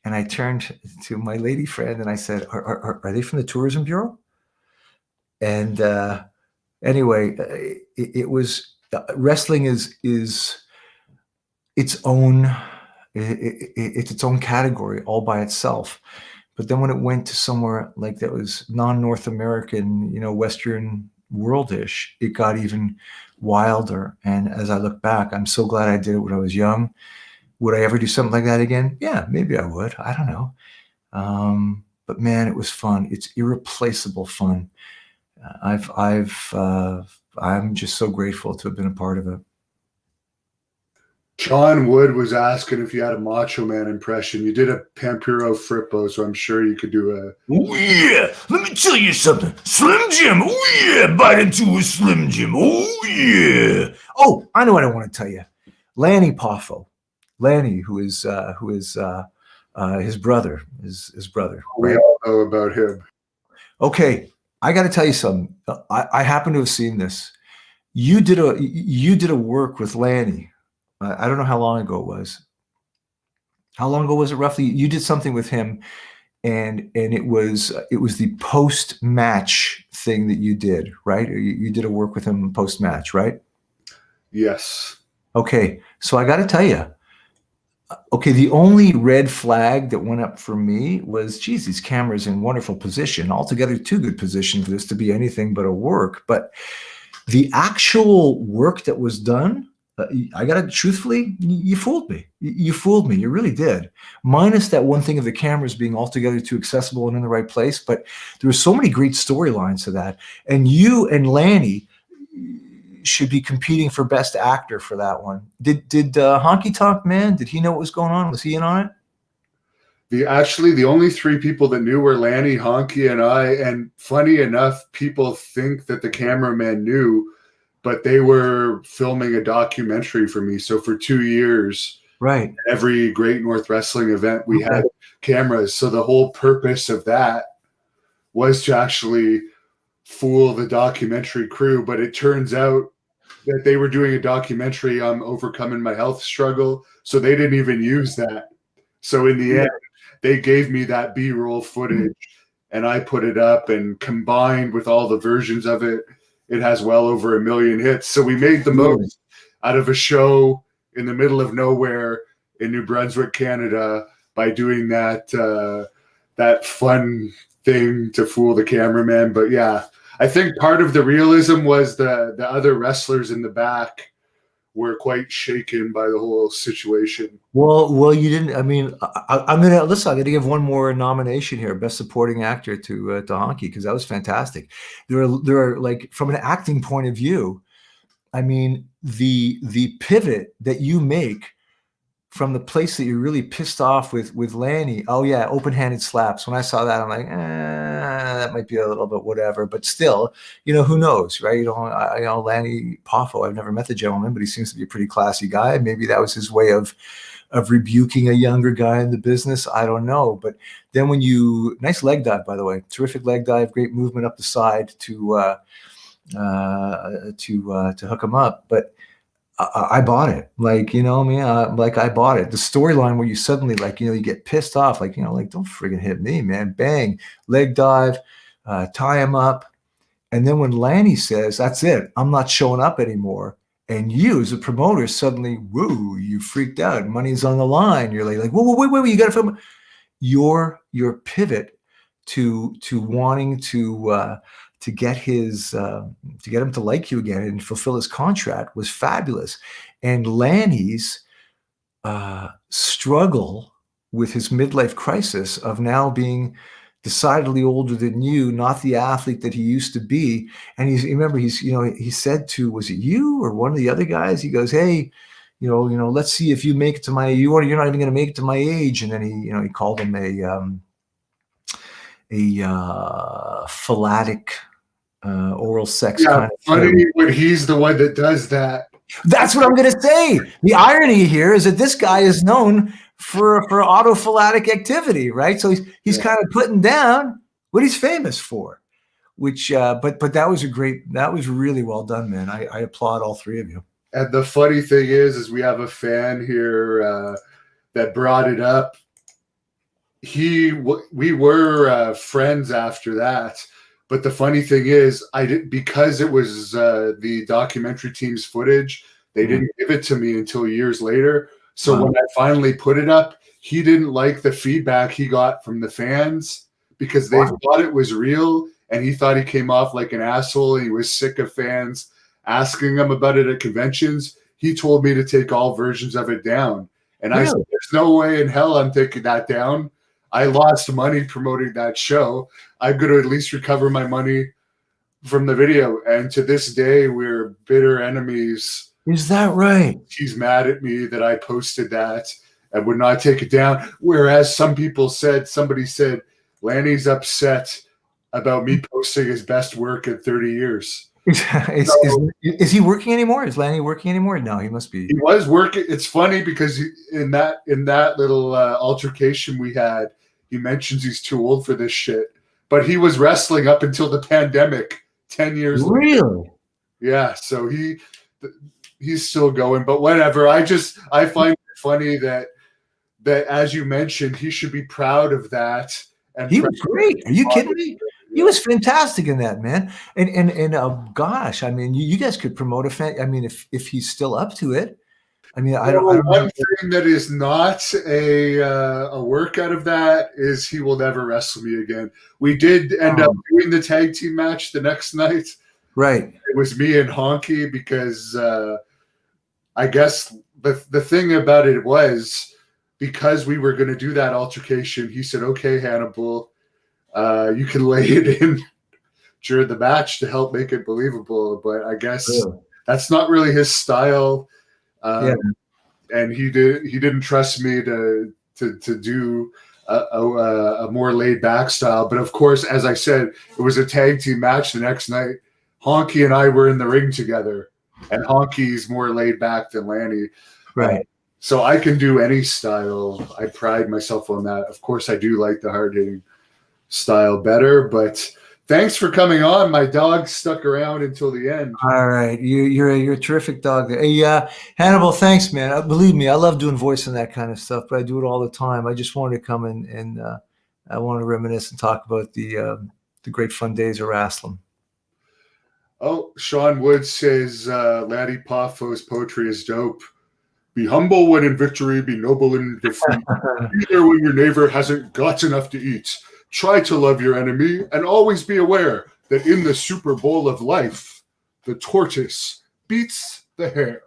And I turned to my lady friend and I said, are they from the Tourism Bureau? And anyway, it was, wrestling is its own, it's its own category all by itself. But then when it went to somewhere like that was non-North American, Western world-ish, it got even wilder. And as I look back, I'm so glad I did it when I was young. Would I ever do something like that again? Yeah, maybe I would. I don't know. But man, it was fun. It's irreplaceable fun. I'm just so grateful to have been a part of it. John Wood was asking if you had a Macho Man impression. You did a Pampiro Frippo, so I'm sure you could do a... Oh, yeah. Let me tell you something. Slim Jim. Oh, yeah. Bite into a Slim Jim. Oh, yeah. Oh, I know what I want to tell you. Lanny Poffo. Lanny, who is his brother. His brother. We all know about him. Okay. I got to tell you something. I happen to have seen this. You did a work with Lanny. I don't know how long ago it was. How long ago was it roughly? You did something with him, and it was the post-match thing that you did, right? You did a work with him post-match, right? Yes. Okay, so I got to tell you. Okay, the only red flag that went up for me was, geez, these cameras in wonderful position, altogether too good position for this to be anything but a work. But the actual work that was done, I got to truthfully, you fooled me. You fooled me. You really did. Minus that one thing of the cameras being altogether too accessible and in the right place. But there were so many great storylines to that. And you and Lanny should be competing for best actor for that one. Did Honky Tonk Man, did he know what was going on? Was he in on it? The only three people that knew were Lanny, Honky, and I. And funny enough, people think that the cameraman knew, but they were filming a documentary for me. So for 2 years, right, every Great North Wrestling event, we had cameras. So the whole purpose of that was to actually fool the documentary crew. But it turns out that they were doing a documentary on overcoming my health struggle. So they didn't even use that. So in the end, they gave me that B-roll footage and I put it up, and combined with all the versions of it, it has well over 1 million hits. So we made the most out of a show in the middle of nowhere in New Brunswick, Canada, by doing that fun thing to fool the cameraman. But yeah, I think part of the realism was the other wrestlers in the back were quite shaken by the whole situation. Well, you didn't. I mean, I'm gonna give one more nomination here, Best Supporting Actor to Honky, because that was fantastic. There are like, from an acting point of view, I mean, the pivot that you make from the place that you're really pissed off with Lanny. Oh yeah, open-handed slaps. When I saw that, I'm like, that might be a little bit whatever, but still, who knows, right? I Lanny Poffo, I've never met the gentleman, but he seems to be a pretty classy guy. Maybe that was his way of rebuking a younger guy in the business. I don't know. But then nice leg dive, by the way, terrific leg dive, great movement up the side to hook him up. But I bought it. Like, I bought it. The storyline where you suddenly, you get pissed off, don't friggin' hit me, man. Bang, leg dive, tie him up. And then when Lanny says, that's it, I'm not showing up anymore. And you, as a promoter, suddenly, woo, you freaked out. Money's on the line. You're like, whoa, wait, you got to film. Your pivot to wanting to get him to like you again and fulfill his contract was fabulous. And Lanny's struggle with his midlife crisis of now being decidedly older than you, not the athlete that he used to be. And he said to, was it you or one of the other guys? He goes, hey, let's see if you make it to you're not even going to make it to my age. And then he called him a phallatic oral sex Yeah, kind of funny thing. when he's the one that does that. That's what I'm going to say. The irony here is that this guy is known for autophilatic activity, right? So he's kind of putting down what he's famous for. Which, but that was really well done, man. I applaud all three of you. And the funny thing is we have a fan here that brought it up. We were friends after that, but the funny thing is, because it was the documentary team's footage. They didn't give it to me until years later. So when I finally put it up, he didn't like the feedback he got from the fans because they thought it was real, and he thought he came off like an asshole. And he was sick of fans asking him about it at conventions. He told me to take all versions of it down, and I said, "There's no way in hell I'm taking that down. I lost money promoting that show. I'm going to at least recover my money from the video." And to this day, we're bitter enemies. Is that right? He's mad at me that I posted that and would not take it down. Whereas somebody said, Lanny's upset about me posting his best work in 30 years. Is he working anymore? Is Lanny working anymore? No, he must be. He was working. It's funny because in that little altercation we had, he mentions he's too old for this shit. But he was wrestling up until the pandemic 10 years later. Really? Yeah, so he's still going. But whatever. I find it funny that as you mentioned, he should be proud of that. And he was great. Are you kidding me? He was fantastic in that, man. And gosh, I mean, you guys could promote a fan. I mean, if he's still up to it. I mean, I don't one thing that is not a work out of that is he will never wrestle me again. We did end up doing the tag team match the next night. Right. It was me and Honky because I guess the thing about it was because we were going to do that altercation, he said, "Okay, Hannibal, you can lay it in during the match to help make it believable." But I guess that's not really his style. And he didn't trust me to do a more laid back style. But of course, as I said, it was a tag team match the next night. Honky and I were in the ring together, and Honky's more laid back than Lanny. Right. So I can do any style. I pride myself on that. Of course, I do like the hard hitting style better, but thanks for coming on. My dog stuck around until the end. All right. You're a terrific dog there. Hey, Hannibal, thanks, man. Believe me, I love doing voice and that kind of stuff, but I do it all the time. I just wanted to come in and I want to reminisce and talk about the great fun days of wrestling. Oh, Sean Wood says Laddie Poffo's poetry is dope. Be humble when in victory, be noble in defeat. Be there when your neighbor hasn't got enough to eat. Try to love your enemy and always be aware that in the Super Bowl of life, the tortoise beats the hare.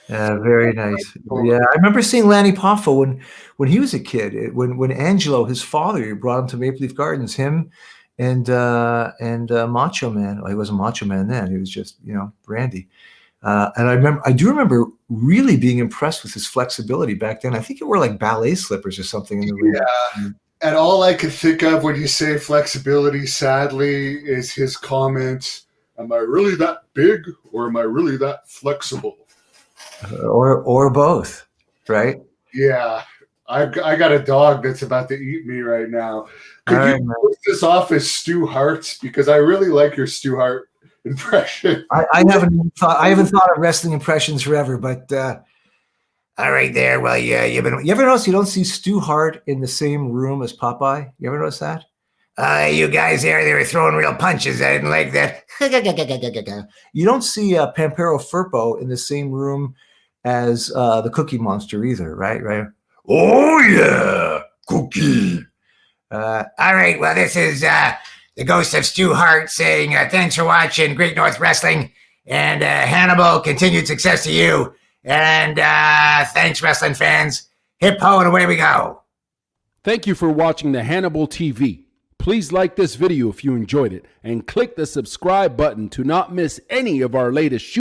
Yeah, very nice. Yeah, I remember seeing Lanny Poffo when he was a kid. When Angelo, his father, brought him to Maple Leaf Gardens, him and Macho Man. Well, he wasn't Macho Man then; he was just Randy. And I do remember really being impressed with his flexibility back then. I think he wore like ballet slippers or something in the ring. Yeah. And all I could think of when you say flexibility, sadly, is his comment, "Am I really that big or am I really that flexible?" Or both, right? Yeah. I got a dog that's about to eat me right now. Could you post this off as Stu Hart? Because I really like your Stu Hart impression. I haven't thought of wrestling impressions forever, but all right there. Well, yeah, you ever notice you don't see Stu Hart in the same room as Popeye? You ever notice that? You guys there, they were throwing real punches. I didn't like that. You don't see Pampero Firpo in the same room as the Cookie Monster either, right? Oh yeah, Cookie. All right, well, this is the ghost of Stu Hart saying thanks for watching Great North Wrestling, and Hannibal, continued success to you, and thanks, wrestling fans. Hip ho, and away we go. Thank you for watching the Hannibal TV. Please like this video if you enjoyed it, and click the subscribe button to not miss any of our latest shoots.